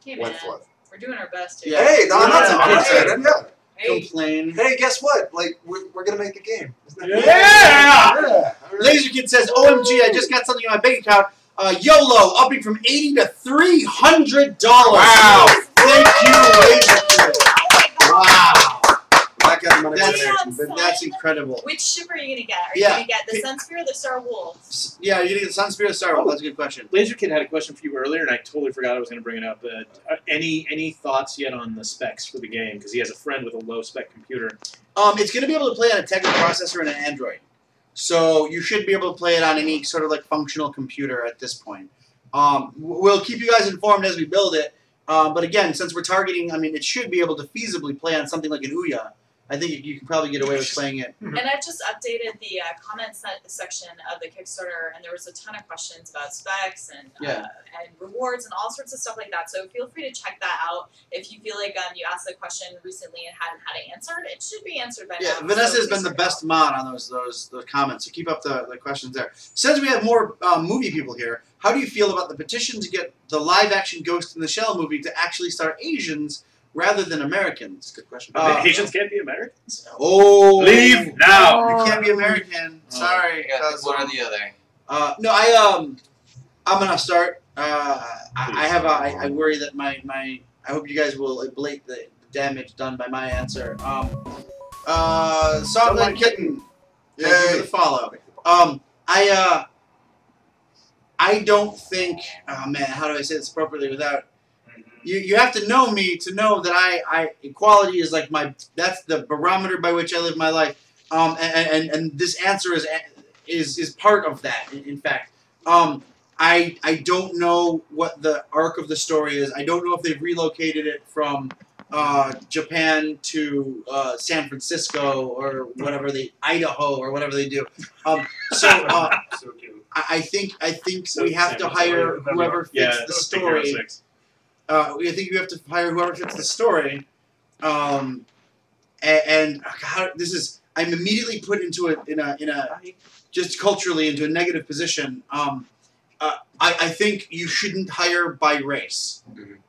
Hey, went man, for. we're doing our best here. Yeah. Hey, no, I'm not saying that. Hey. Complain. Hey, guess what? We're gonna make a game. Isn't that Yeah! Yeah! Laser Kid says, OMG, I just got something in my bank account. YOLO, upping from $80 to $300. Wow! Thank you, Laser Kid. Wow. That got money That's incredible. Which ship are you going to get? Are you Yeah. going to get the Sunspear or the Star Wolf? Yeah, you're going to get Sun Spirit Star Wars. That's a good question. Laser Kid had a question for you earlier, and I totally forgot I was going to bring it up. Any thoughts yet on the specs for the game? Because he has a friend with a low spec computer. It's going to be able to play on a Tegra processor and an Android. So you should be able to play it on any sort of functional computer at this point. We'll keep you guys informed as we build it. But again, since we're targeting, it should be able to feasibly play on something like an Ouya. I think you can probably get away with playing it. And I've just updated the comments section of the Kickstarter, and there was a ton of questions about specs and rewards and all sorts of stuff like that. So feel free to check that out. If you feel like you asked the question recently and hadn't had it answered, it should be answered by now. Vanessa has been the best mod on those comments, so keep up the questions there. Since we have more movie people here, how do you feel about the petition to get the live-action Ghost in the Shell movie to actually star Asians rather than Americans? Good question. Asians can't be Americans. Oh, Leave now. You can't be American. Sorry. You got one or the other. No, I'm gonna start. I worry that I hope you guys will ablate the damage done by my answer. Songland Kitten. Thank you for the follow. I don't think. Oh man, how do I say this appropriately without? You have to know me to know that equality is that's the barometer by which I live my life. And this answer is part of that. In fact, I don't know what the arc of the story is. I don't know if they've relocated it from Japan to San Francisco or whatever Idaho or whatever they do. So I think we have to hire whoever fits the story. I think you have to hire whoever fits the story. And God, this is I'm immediately put into a just culturally into a negative position. I think you shouldn't hire by race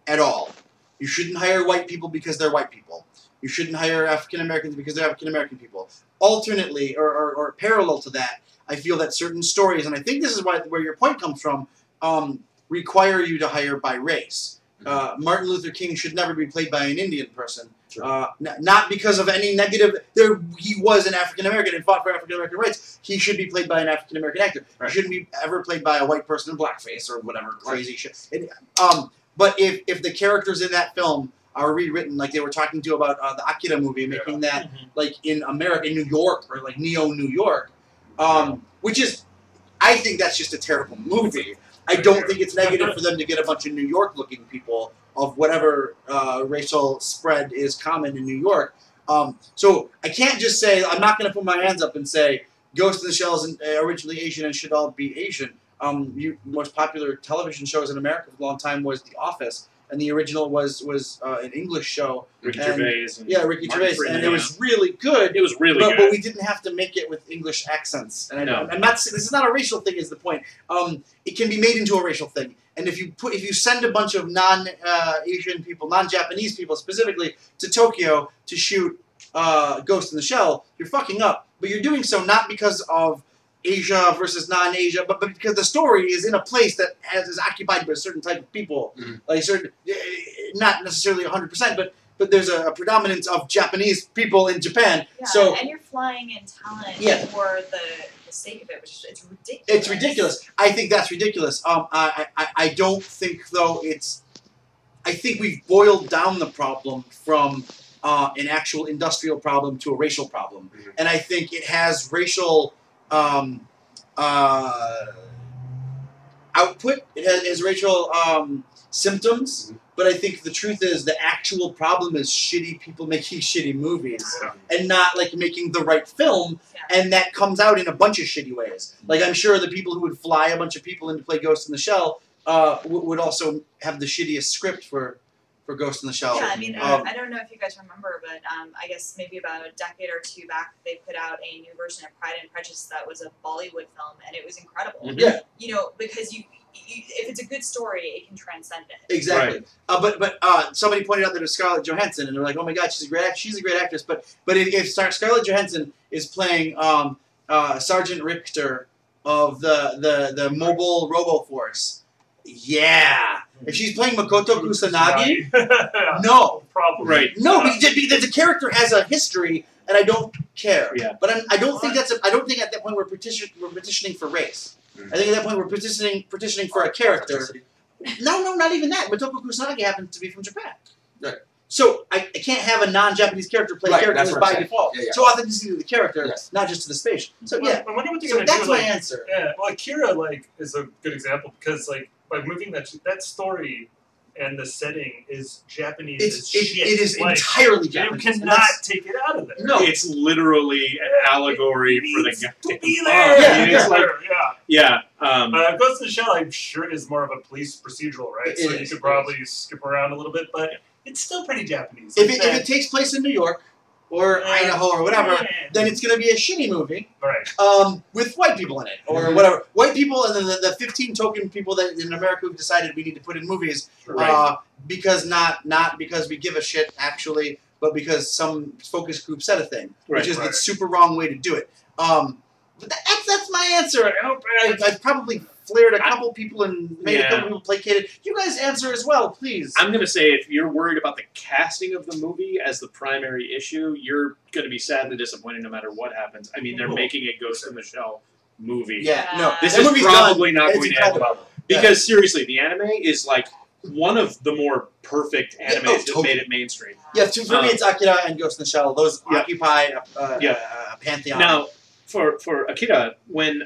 at all. You shouldn't hire white people because they're white people. You shouldn't hire African Americans because they're African American people. Alternately, or parallel to that, I feel that certain stories, and I think this is where your point comes from, require you to hire by race. Martin Luther King should never be played by an Indian person. Not because of any negative. He was an African American and fought for African American rights. He should be played by an African American actor. He shouldn't be ever played by a white person in blackface or whatever crazy shit. But if the characters in that film are rewritten, like they were talking to about the Akira movie, making that like in America, in New York, or like Neo New York, which is, I think that's just a terrible movie. I don't think it's negative for them to get a bunch of New York-looking people of whatever racial spread is common in New York. So I can't just say, I'm not going to put my hands up and say, Ghost in the Shell is originally Asian and should all be Asian. Most popular television shows in America for a long time was The Office, and the original was an English show. Ricky Gervais. Ricky Gervais, and it was really good. It was really good. But we didn't have to make it with English accents. And I'm not. This is not a racial thing. Is the point? It can be made into a racial thing. And if you send a bunch of non-Asian people, non-Japanese people specifically, to Tokyo to shoot Ghost in the Shell, you're fucking up. But you're doing so not because of Asia versus non-Asia, but because the story is in a place that is occupied by a certain type of people, like certain, not necessarily 100%, but there's a predominance of Japanese people in Japan. Yeah, so and you're flying in talent for the sake of it, which it's ridiculous. It's ridiculous. I think that's ridiculous. I don't think though I think we've boiled down the problem from an actual industrial problem to a racial problem, and I think it has racial output. It has racial symptoms, but I think the truth is the actual problem is shitty people making shitty movies and not like making the right film, and that comes out in a bunch of shitty ways. Like I'm sure the people who would fly a bunch of people in to play Ghost in the Shell would also have the shittiest script for Ghost in the Shell. Yeah, I mean, I don't know if you guys remember, but I guess maybe about a decade or two back, they put out a new version of Pride and Prejudice that was a Bollywood film, and it was incredible. Yeah. You know, because if it's a good story, it can transcend it. Exactly. Right. But somebody pointed out that it was Scarlett Johansson, and they're like, oh my god, she's a great actress. But if Scarlett Johansson is playing Sergeant Richter of the mobile Robo Force, yeah. If she's playing Makoto Kusanagi, no. Problem. Right. No, because the character has a history, and I don't care. Yeah. But I don't think at that point we're petitioning for race. I think at that point we're petitioning for a character. No, not even that. Makoto Kusanagi happens to be from Japan. Right. So I can't have a non-Japanese character play a character by default. Yeah. So authenticity to the character, not just to the space. So I wonder what they're gonna that's do. my answer. Yeah. Well, Akira is a good example because by moving that story and the setting is Japanese as shit. It is entirely Japanese. Japanese. You cannot take it out of there. No. It's literally an allegory for the guy. To be there. Ghost in the Shell, I'm sure, is more of a police procedural, right? So you could probably skip around a little bit, but it's still pretty Japanese. If it takes place in New York or Idaho or whatever, then it's going to be a shitty movie, right? With white people in it or whatever. White people and then the 15 token people that in America who've decided we need to put in movies, because not because we give a shit actually, but because some focus group said a thing, which is the super wrong way to do it. But that's my answer. I hope I've probably flared a couple people and made a couple people placated. You guys answer as well, please. I'm going to say if you're worried about the casting of the movie as the primary issue, you're going to be sadly disappointed no matter what happens. I mean, they're making a Ghost in the Shell movie. This is probably not going to happen. Because seriously, the anime is like one of the more perfect animes that made it mainstream. Yeah, for me it's Akira and Ghost in the Shell. Those occupy a pantheon. Now, for Akira, when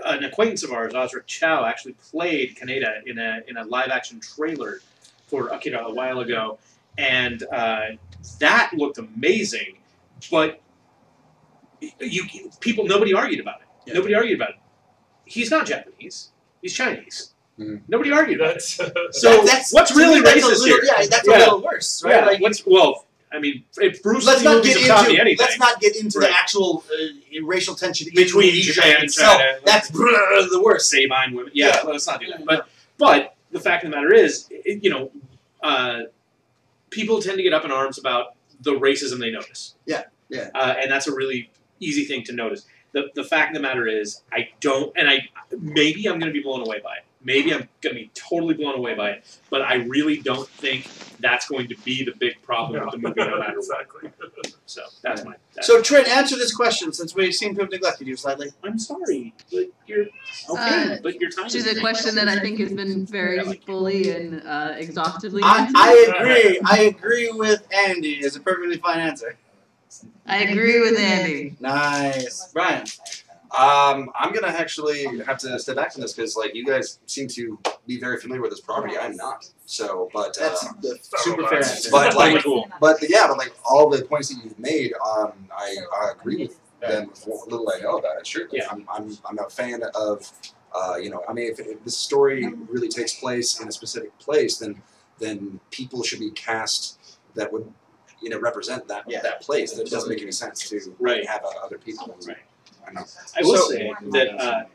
an acquaintance of ours, Osric Chow, actually played Kaneda in a live action trailer for Akira a while ago, and that looked amazing. But nobody argued about it. Yeah. Nobody argued about it. He's not Japanese. He's Chinese. Mhm. Nobody argued about it. That's So That's- what's to me, really that's a racist little- here? Yeah, that's Yeah. a little worse, right? Yeah, Like, if Bruce let's Lee not movies get have taught me into anything, let's not get into Right. the actual racial tension between in Asia Japan and itself. China, That's the worst. Sabine women. Yeah, Yeah. let's not do that. But the fact of the matter is, people tend to get up in arms about the racism they notice. Yeah, yeah. And that's a really easy thing to notice. The fact of the matter is, maybe I'm going to be blown away by it. Maybe I'm going to be totally blown away by it. But I really don't think that's going to be the big problem with the movie, no matter exactly. what. So that's my. So Trent, answer this question since we seem to have neglected you slightly. I'm sorry, but you're okay. But your time To is the question that I think has been very fully and exhaustively I answered. I agree with Andy. It's a perfectly fine answer. I agree with Andy. Nice, Brian. I'm gonna actually have to step back from this because like you guys seem to be very familiar with this property. I'm not. So, but That's the super fair answer. but like cool. but yeah, but like all the points that you've made, I agree with them with what little I know about it. Sure, Yeah. I'm a fan of, I mean, if the story really takes place in a specific place, then people should be cast that would, represent that that place. That doesn't make any sense to Right. have other people. Right. I know. I will say that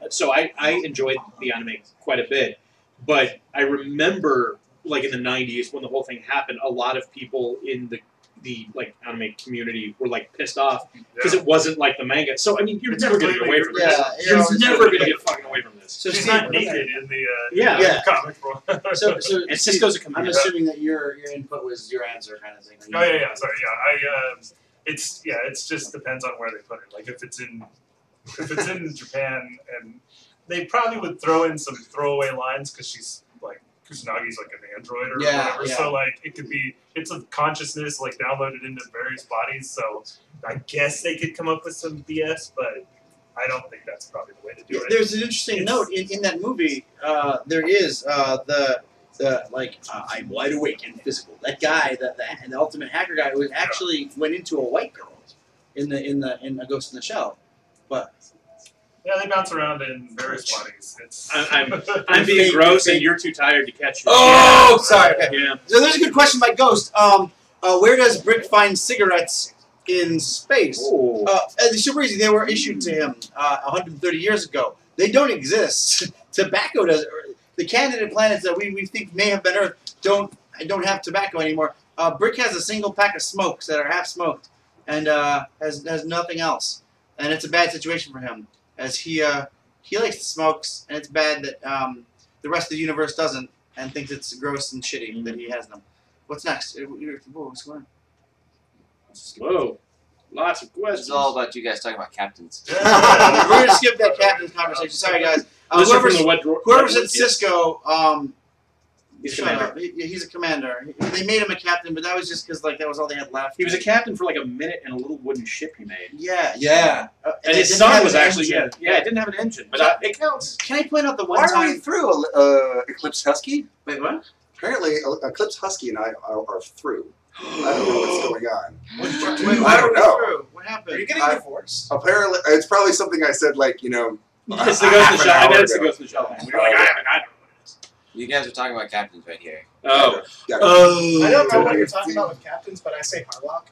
I enjoyed the anime quite a bit, but I remember like in the 90s when the whole thing happened, a lot of people in the like anime community were like pissed off because it wasn't like the manga. So I mean, you're never going to get away from this. You're never going to get fucking away from this. So She's Steve, not naked in the Yeah. comic book. So And Cisco's a I'm commander. assuming that your input was your answer kind of thing. Oh yeah. Sorry, yeah. It's just depends on where they put it. Like if it's in Japan, and they probably would throw in some throwaway lines because she's like Kusanagi's like an android or whatever. Yeah. So like it could be it's a consciousness like downloaded into various bodies. So I guess they could come up with some BS, but I don't think that's probably the way to do it. There's an interesting note in that movie. There is I'm wide awake and physical. That guy, the ultimate hacker guy, was actually went into a white girl in A Ghost in the Shell, but. Yeah, they bounce around in various bodies. It's I'm being gross, and you're too tired to catch it. Oh, sorry. Okay. Yeah. So there's a good question by Ghost. Where does Brick find cigarettes in space? It's super easy. They were issued to him 130 years ago. They don't exist. Tobacco does. The candidate planets that we think may have been Earth don't have tobacco anymore. Brick has a single pack of smokes that are half smoked, and has nothing else. And it's a bad situation for him, as he likes the smokes, and it's bad that the rest of the universe doesn't, and thinks it's gross and shitty that he has them. What's next? What's going on? Whoa. Lots of It's questions. all about you guys talking about captains. We're going to skip that captain's conversation. Sorry, guys. Whoever said Cisco, He's a shut commander. up. He's a commander. They made him a captain, but that was just because that was all they had left. He was a captain for like a minute in a little wooden ship he made. Yeah. And it his didn't son have was an actually, engine. it didn't have an engine, but it counts. Can I point out the one Why time? are we through Eclipse Husky? Wait, what? Apparently, Eclipse Husky and I are through. I don't know what's going on. Wait, I why are don't we know. through? What happened? Are you getting divorced? Apparently, it's probably something I said like It's the Ghost in the Shell. I bet it's the Ghost in the Shell. We were like, I don't know. You guys are talking about captains right here. Oh. I don't know what you're talking about with captains, but I say Harlock.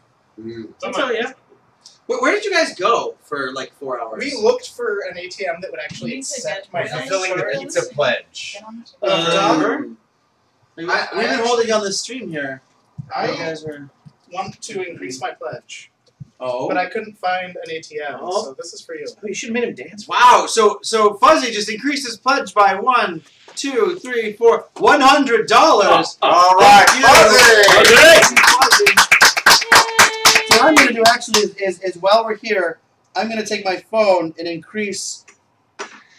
Where did you guys go for like 4 hours? We looked for an ATM that would actually accept my Fulfilling the insurance. pizza pledge. We've been holding on the stream here. You I guys were. want to increase my pledge, Oh. but I couldn't find an ATM, Oh. so this is for you. Oh, you should have made him dance. Wow. So Fuzzy just increased his pledge by $1, $2, $3, $4, $100. All right, Fuzzy. So what I'm going to do actually is while we're here, I'm going to take my phone and increase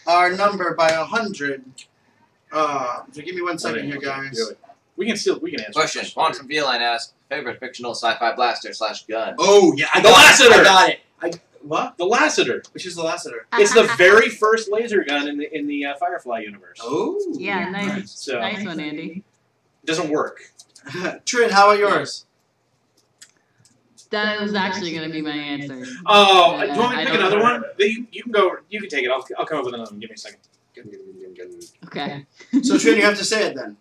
our number by 100. So give me 1 second here, guys. We can answer. Question. Juan from Feline asks, favorite fictional sci-fi blaster / gun? Oh yeah, I The got Lassiter! it. I got it. What? The Lassiter. Which is the Lassiter? It's the very first laser gun in the Firefly universe. Oh. Yeah, nice. So Nice one, Andy. it doesn't work. Trin, how about yours? That was actually going to be my answer. Oh, do you want me I to pick don't another know. one? You can go. You can take it. I'll come up with another one. Give me a second. Okay. So Trin, you have to say it then.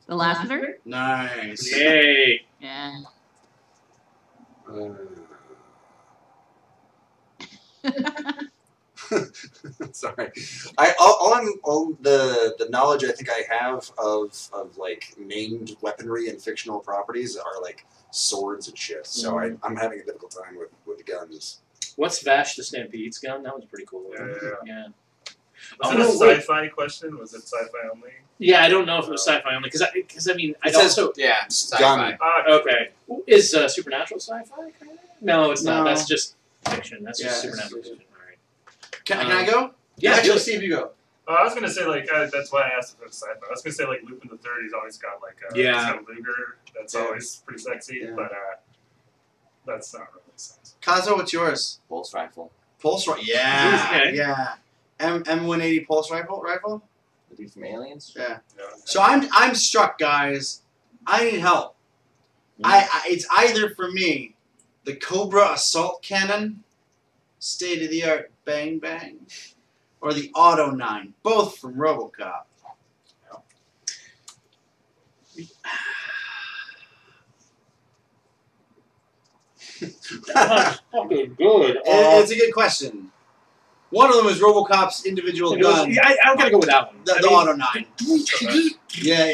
The Lassiter? Nice. Yay! Yeah. Sorry, all the knowledge I think I have of like named weaponry and fictional properties are like swords and shit. So I'm having a difficult time with guns. What's Vash the Stampede's gun? That was pretty cool. Yeah. Was it a sci-fi question? Was it sci-fi only? Yeah, I don't know if it was sci-fi only because I mean I It says- also Yeah, sci-fi. okay. Is supernatural sci-fi? Kinda? No, it's not. No. That's just fiction. That's just Yeah, supernatural fiction. All right. Can I go? Yeah, Actually, do it. Steve, you go. Oh, I was gonna say like that's why I asked if it was sci-fi. I was gonna say like Lupin the Third. He's always got like a, Yeah. he's got a Luger. That's Yeah. always pretty sexy, Yeah. but that's not really sci-fi. Kazo, what's yours? Pulse rifle. Pulse rifle. Yeah. Okay. Yeah. M180 pulse rifle. The dude from Aliens. Yeah. Yeah. So I'm struck, guys. I need help. It's either for me, the Cobra assault cannon, state of the art bang bang, or the Auto 9, both from RoboCop. That's fucking good. It's a good question. One of them is RoboCop's individual gun. I'm gonna go with that one. The Auto 9. Yeah.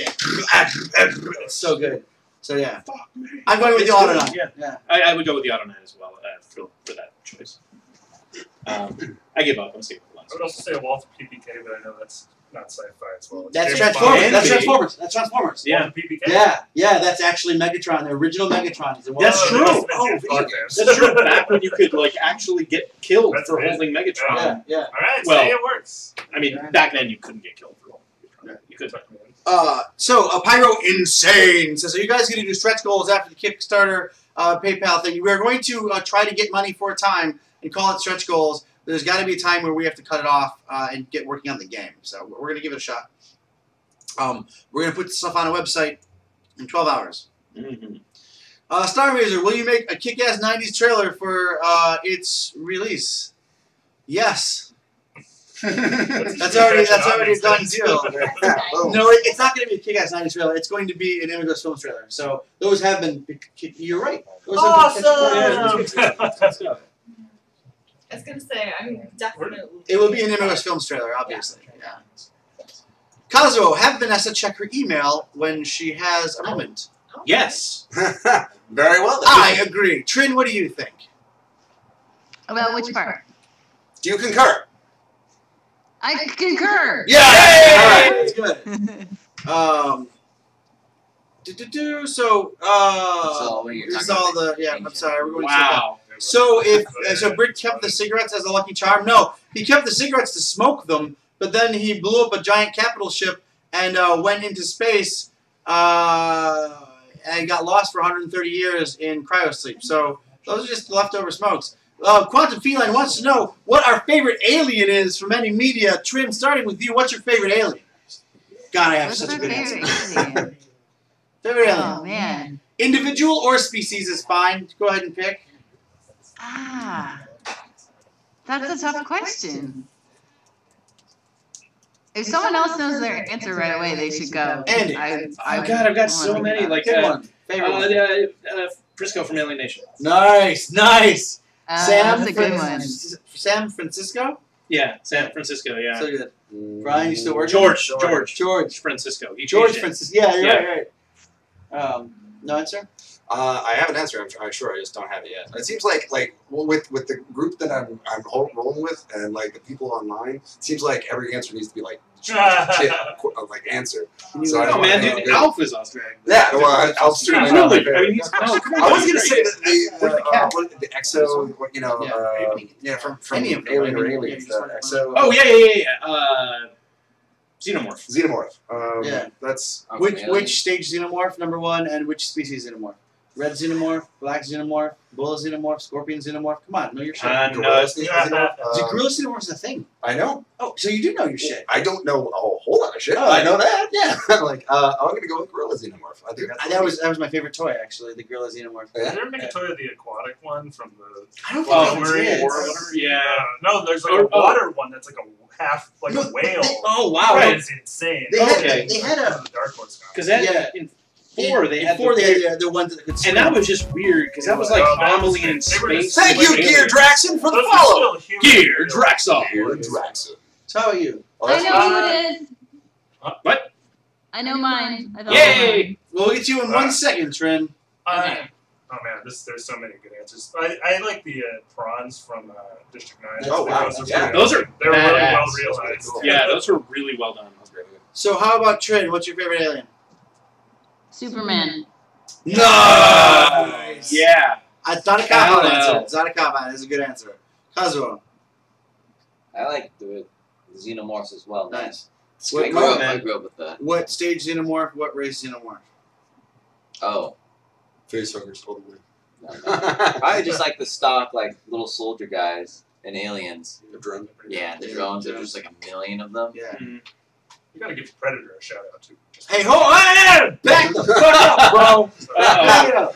It's so good. So yeah. I'm going with the Auto 9. Yeah. I would go with the Auto 9 as well for that choice. I give up. I'm sticking with I would also say a Walther PPK, but I know that's not sci-fi as well. That's James Transformers. Bond. That's Transformers. That's Transformers. Yeah. Walther PPK? Yeah, that's actually Megatron, the original Megatron. That's Oh, true. it must have been Oh, James video Bond games. then. That's true. Back when you could like actually get killed That's for amazing. holding Megatron. Yeah. All right, Well, say it works. I mean, back then you couldn't get killed for holding Megatron. You could. So Pyro Insane says, are you guys going to do stretch goals after the Kickstarter PayPal thing? We're going to try to get money for a time and call it stretch goals. There's got to be a time where we have to cut it off and get working on the game. So we're going to give it a shot. We're going to put this stuff on a website in 12 hours. Mm-hmm. Starr Mazer, will you make a kick-ass 90s trailer for its release? Yes. That's already a done deal. No, it's not going to be a kick-ass 90s trailer. It's going to be an Immigrant Films trailer. So those have been. You're right. Those have been Awesome! I was gonna say, I'm definitely. It will be an Immigrant Films trailer, obviously. Yeah. Kazuo, have Vanessa check her email when she has a moment. Yes. Very well then. I agree. Trin, what do you think? About which part? Do you concur? I concur. Yeah. All right. That's good. So, what you're this is talking all about. the. Yeah, I'm sorry. We're going Wow. to. So so Brick kept the cigarettes as a lucky charm. No, he kept the cigarettes to smoke them, but then he blew up a giant capital ship and went into space and got lost for 130 years in cryosleep. So those are just leftover smokes. Quantum Feline wants to know what our favorite alien is from any media. Trim, starting with you, what's your favorite alien? God, I have What's such a my good favorite answer. alien? Favorite alien. Oh man. Individual or species is fine. Go ahead and pick. That's a tough question. If someone else knows their answer right away, they should go. Andy. Oh God, I've got so many. Like Pick one. Favorite one. Prisco from Alien Nation. Nice. Sam, that's a good one. Sam Francisco? Yeah, San Francisco. Yeah. So good. Brian, you still working? George Francisco. He George changed it. Francisco. Yeah, you're Yeah. right. No answer? I have an answer. I'm sure. I just don't have it yet. It seems like with the group that I'm rolling with and like the people online, it seems like every answer needs to be like like answer. So I don't Oh man, know. dude, Alf is Australian. Yeah, well, Alf's certainly not my Absolutely. I mean, favorite. no, come on. I was gonna he's say great. that the EXO, from Any of them, Alien I or mean, Aliens, yeah, the EXO. Oh yeah. Xenomorph. Xenomorph. Yeah. That's Which stage xenomorph, number one, and which species xenomorph? Red Xenomorph, Black Xenomorph, Bull Xenomorph, Scorpion Xenomorph. Come on, know your shit. No, Gorilla Xenomorph is a thing. I know. Oh, so you do know your shit. I don't know a whole lot of shit. Oh, I know that. Yeah. Like, I'm gonna go with Gorilla Xenomorph. I think that was my favorite toy actually, the Gorilla Xenomorph. Did they ever make a toy of the aquatic one from the? I don't think Marine it War? is. Yeah. No, there's like a water one that's like a half like a whale. Oh wow, That is insane. They had a the Dark Horse guy. Because that in 4 they had the ones that could and that was just weird because that was like anomaly in space. Thank you, Gear Draxon, for the follow. Gear Draxon. Gear Draxon. So how about you? I know who it is. What? I know mine. I thought Yay! We'll get you in 1 second, Trin. Okay. Oh man, there's so many good answers. I like the prawns from District 9. Oh, wow. Those are they were really badass. well realized. Yeah, those were really well done. So how about Trin? What's your favorite alien? Superman. Nice. Yeah. It's not a cop-out answer. It's not a cop-out. It's a good answer. Kazuo. I like the xenomorphs as well. Nice. I grew up with that. What stage xenomorph? What race xenomorph? Oh. Facehuggers all the way. Probably just like the stock, like little soldier guys and aliens. The drone. Yeah, the drones. There's just like a million of them. Yeah. You gotta give Predator a shout out too. Hey, hold on! Back the fuck up, bro! Back it up.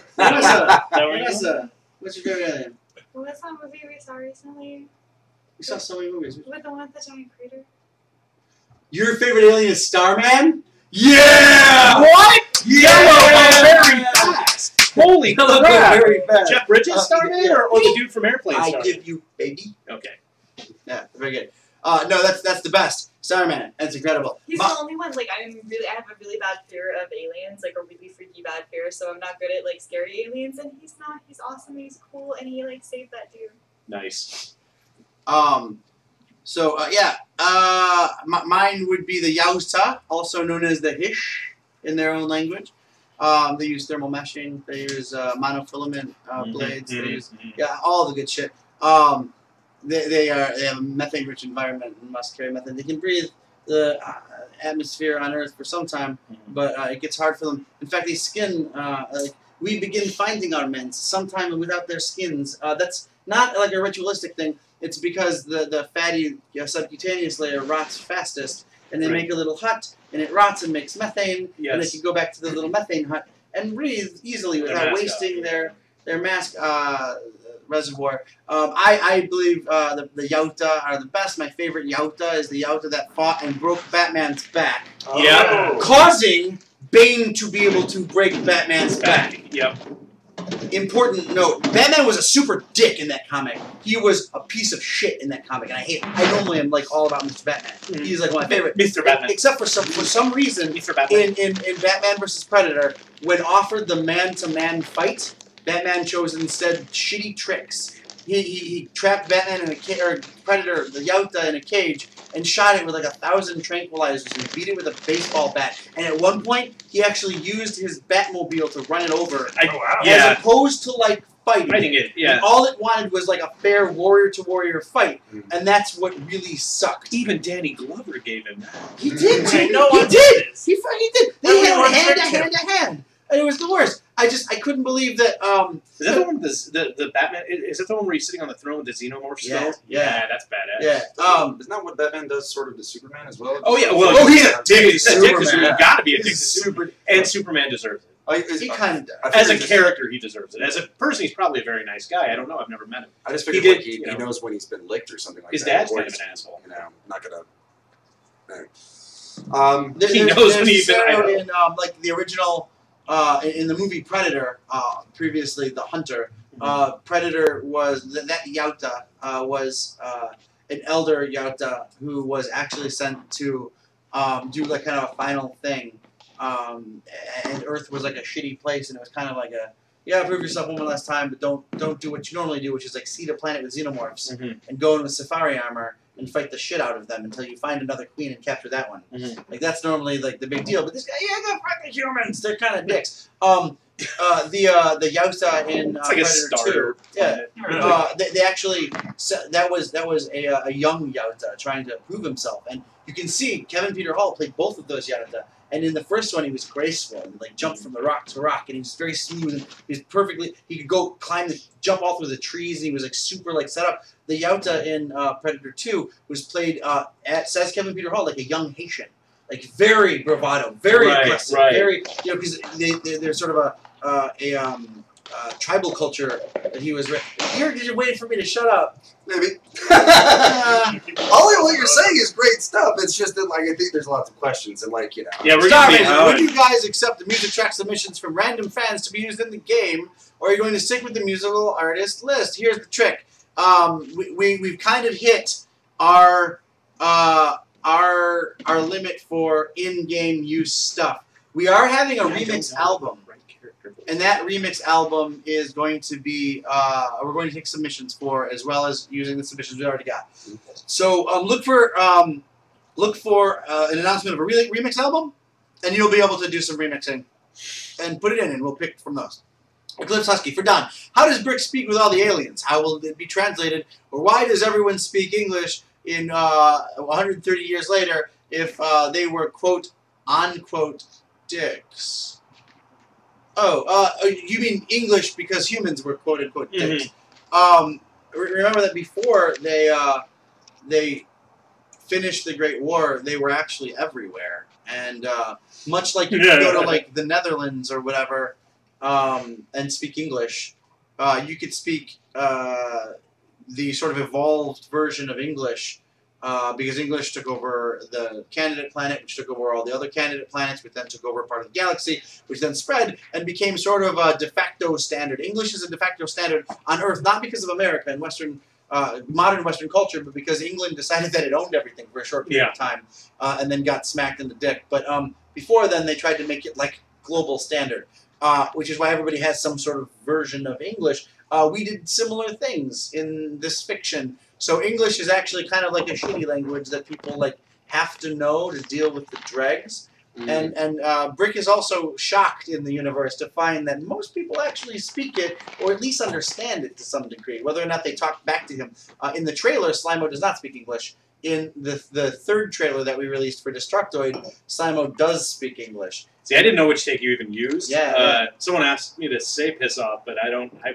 Vanessa, what's your favorite alien? What was that movie we saw recently? We saw so many movies. With the one with the giant crater? Your favorite alien is Starman? Yeah! What? Yeah! Very fast! Holy crap! Very fast. Jeff Bridges Starman or the dude from Airplane I Starman? give you, baby. Okay. Yeah, very good. No, that's the best. Starman. That's incredible. He's the only one. Like I have a really bad fear of aliens, like a really freaky bad fear. So I'm not good at like scary aliens, and he's not. He's awesome. He's cool, and he like saved that dude. Nice. Mine would be the Yauta, also known as the Hish in their own language. They use thermal meshing. They use monofilament blades. They use all the good shit. They have a methane-rich environment and must carry methane. They can breathe the atmosphere on Earth for some time, but it gets hard for them. In fact, these skin, we begin finding our men sometime without their skins. That's not like a ritualistic thing. It's because the fatty subcutaneous layer rots fastest, and they make a little hut, and it rots and makes methane, and they can go back to the little methane hut and breathe easily without wasting their mask reservoir. I believe the Yauta are the best. My favorite Yauta is the Yauta that fought and broke Batman's back. Yeah. Causing Bane to be able to break Batman's back. Yep. Important note, Batman was a super dick in that comic. He was a piece of shit in that comic, and I hate him. I normally am like all about Mr. Batman. He's like one of my favorite. Mr. Batman. Except for some reason, Mr. Batman. in Batman vs. Predator, when offered the man-to-man fight, Batman chose instead shitty tricks. He trapped Batman in a cage, or Predator, the Yauta, in a cage, and shot it with like 1,000 tranquilizers and beat it with a baseball bat. And at one point, he actually used his Batmobile to run it over, as opposed to like fighting it. Yeah. And all it wanted was like a fair warrior-to-warrior fight, and that's what really sucked. Even Danny Glover gave him that. He did too. No, He did. He fucking did. They Everyone had tricked him. hand, and it was the worst. I couldn't believe that. Is that the one with the Batman? Is that the one where he's sitting on the throne with the xenomorph skull? Yeah, that's badass. Yeah. Isn't that what Batman does sort of to Superman as well? Oh yeah. Well, he's a dick. He's a dick to Superman. Got to be a dick to He's Superman. And Superman deserves it. He kind of does. As a character, he deserves it. As a person, he's probably a very nice guy. I don't know. I've never met him. I just figured he knows when he's been licked or something like his that. dad's kind of an asshole. You know, not gonna. He knows when he's been. In like the original. In the movie Predator, previously The Hunter, Predator was that Yauta was an elder Yauta who was actually sent to do like kind of a final thing, and Earth was like a shitty place, and it was kind of like a prove yourself one last time, but don't do what you normally do, which is like seed a planet with xenomorphs and go in with safari armor and fight the shit out of them until you find another queen and capture that one. Like that's normally like the big deal. But this guy, I got fucking humans. They're kind of dicks. the Yakuza in It's like a Predator starter 2. Yeah. Really? They actually that was a young Yakuza trying to prove himself, and you can see Kevin Peter Hall played both of those Yakuza. And in the first one, he was graceful and like jumped from the rock to rock, and he was very smooth. And he was perfectly. He could go jump all through the trees, and he was like super like set up. The Yakuza in Predator 2 was played says Kevin Peter Hall like a young Haitian, like very bravado, very aggressive, very because they're sort of a tribal culture that he was. You're waiting for me to shut up. Maybe. All what you're saying is great stuff. It's just that, like, I think there's lots of questions, and, like, you know. Yeah, we're Starr gonna be Mazer, would you guys accept the music track submissions from random fans to be used in the game, or are you going to stick with the musical artist list? Here's the trick. We've kind of hit our limit for in-game use stuff. We are having a remix album. And that remix album is going to be, we're going to take submissions for, as well as using the submissions we already got. So look for an announcement of a remix album, and you'll be able to do some remixing and put it in, and we'll pick from those. Eclipse Husky, for Don, how does Brick speak with all the aliens? How will it be translated? Or why does everyone speak English in 130 years later if they were, quote, unquote, dicks? Oh, you mean English because humans were quote unquote dicks. Remember that before they finished the Great War, they were actually everywhere, and much like you could go to like the Netherlands or whatever and speak English, you could speak the sort of evolved version of English. Because English took over the candidate planet, which took over all the other candidate planets, which then took over part of the galaxy, which then spread and became sort of a de facto standard. English is a de facto standard on Earth, not because of America and modern Western culture, but because England decided that it owned everything for a short period of time, and then got smacked in the dick. But before then, they tried to make it like global standard, which is why everybody has some sort of version of English. We did similar things in this fiction. So English is actually kind of like a shitty language that people like have to know to deal with the dregs. And Brick is also shocked in the universe to find that most people actually speak it, or at least understand it to some degree, whether or not they talk back to him. In the trailer, Slimo does not speak English. In the third trailer that we released for Destructoid, Slimo does speak English. See, I didn't know which take you even used. Yeah. Someone asked me to say piss off, but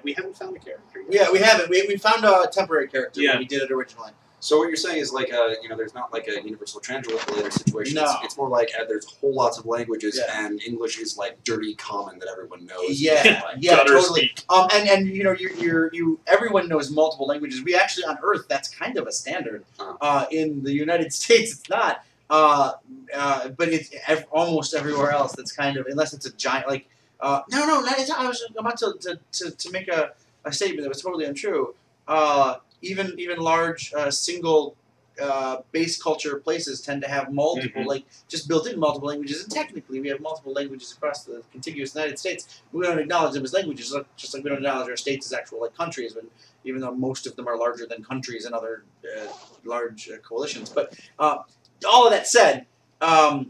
we haven't found a character yet. Yeah, we haven't. We found a temporary character when we did it originally. So what you're saying is like there's not like a universal translator situation. No. It's more like there's whole lots of languages, and English is like dirty common that everyone knows. Yeah, yeah, totally. And everyone knows multiple languages. We actually on Earth that's kind of a standard. In the United States, it's not. But it's almost everywhere else. That's kind of, unless it's a giant like. No, it's not. I was about to make a statement that was totally untrue. Even large single base culture places tend to have multiple, like just built-in multiple languages, and technically we have multiple languages across the contiguous United States. We don't acknowledge them as languages, just like we don't acknowledge our states as actual like countries, even though most of them are larger than countries and other large coalitions. But all of that said, I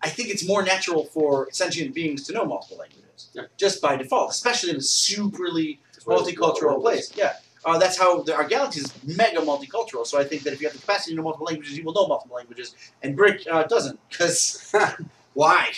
think it's more natural for sentient beings to know multiple languages, just by default, especially in a superly multicultural place. Yeah. That's how our galaxy is mega multicultural. So I think that if you have the capacity to know multiple languages, you will know multiple languages. And Brick doesn't, because why?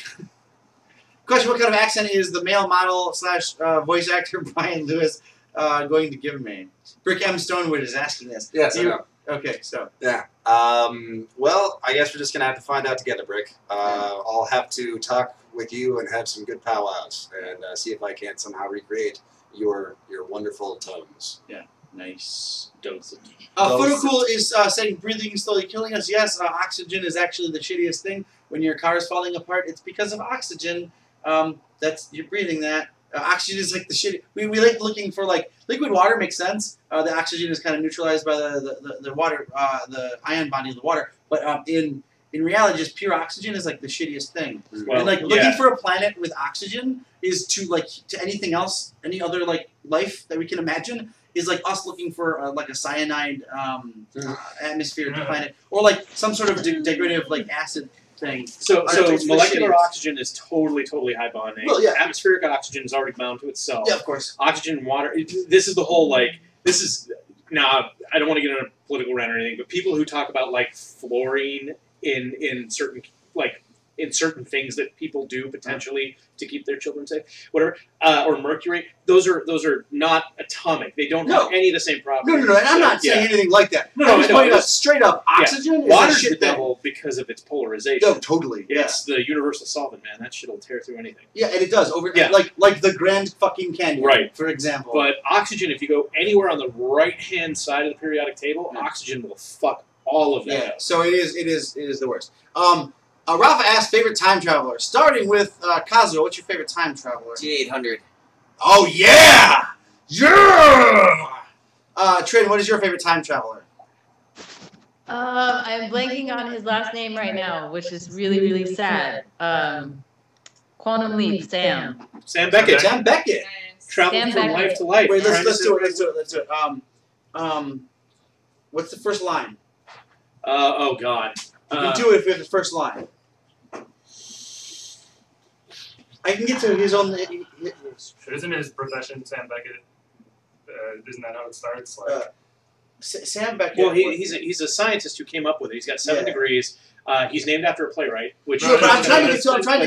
Question: what kind of accent is the male model / voice actor Brian Lewis going to give me? Brick M. Stonewood is asking this. Yes, I know. Okay, so. Yeah. Well, I guess we're just going to have to find out together, Brick. I'll have to talk with you and have some good powwows and see if I can't somehow recreate your wonderful tones. Yeah, nice. Dosage. Photocool is saying breathing is slowly killing us. Yes, oxygen is actually the shittiest thing. When your car is falling apart, it's because of oxygen. You're breathing that. Oxygen is like the shit. We like looking for like liquid water makes sense. The oxygen is kind of neutralized by the water, the ion body of the water. But in reality, just pure oxygen is like the shittiest thing. Well, and like looking for a planet with oxygen is to anything else, any other like life that we can imagine is like us looking for like a cyanide atmosphere to planet, or like some sort of degradative like acid. thing. So It's molecular shittiness. oxygen is totally high bonding. Well, yeah. Atmospheric oxygen is already bound to itself. Yeah, of course. Oxygen and water. This is the whole this is now. I don't want to get on a political rant or anything, but people who talk about fluorine in certain in certain things that people do potentially to keep their children safe, whatever, or mercury. Those are not atomic. They don't have any of the same properties. No, and I'm not saying anything like that. No, I'm just pointing out straight up, oxygen is Water's a shit the thing. devil because of its polarization. No, totally. It's the universal solvent, man. That shit'll tear through anything. Yeah, and it does. Like the Grand fucking Canyon, Right. for example. But oxygen, if you go anywhere on the right-hand side of the periodic table, oxygen will fuck all of that Yeah, up. so it is the worst. Rafa asked favorite time traveler. Starting with Kazuo, what's your favorite time traveler? G800. Oh yeah! Yeah! Trin, what is your favorite time traveler? I'm blanking on his last name right now, which is really sad. Quantum Leap, Sam. Sam Beckett. Sam Beckett. Traveling Sam from Beckett. life to life. Wait, let's do it. What's the first line? Oh God. You can do it if it's the first line. I can get to his own. Isn't his profession Sam Beckett? Isn't that how it starts? Sam Beckett. Well, he's a scientist who came up with it. He's got 7 degrees. He's named after a playwright. Which No, but I'm trying to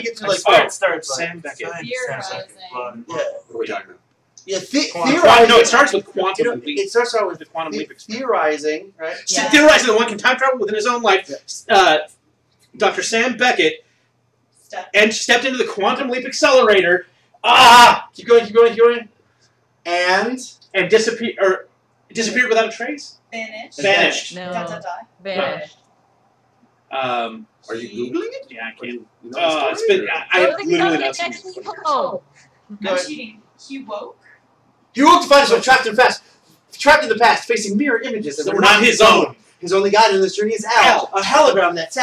get to it starts Sam Beckett. Theorizing. Yeah. What are we talking about? Yeah, theorizing. No, it starts with quantum leap. It starts out with the quantum leap. Theorizing, right? Yeah. Theorizing that one can time travel within his own life. Dr. Sam Beckett stepped into the quantum leap accelerator. Keep going. And disappeared without a trace. Vanished. No. Dot, dot, dot. Vanished. Are you googling it? Yeah, I can't. You know the It's story, been. or- I Those are literally the not seen next this people. before. I'm cheating. He woke. he woke to find himself trapped in the past, facing mirror images that That were not his own. own. His only guide in this journey is Al, a hologram that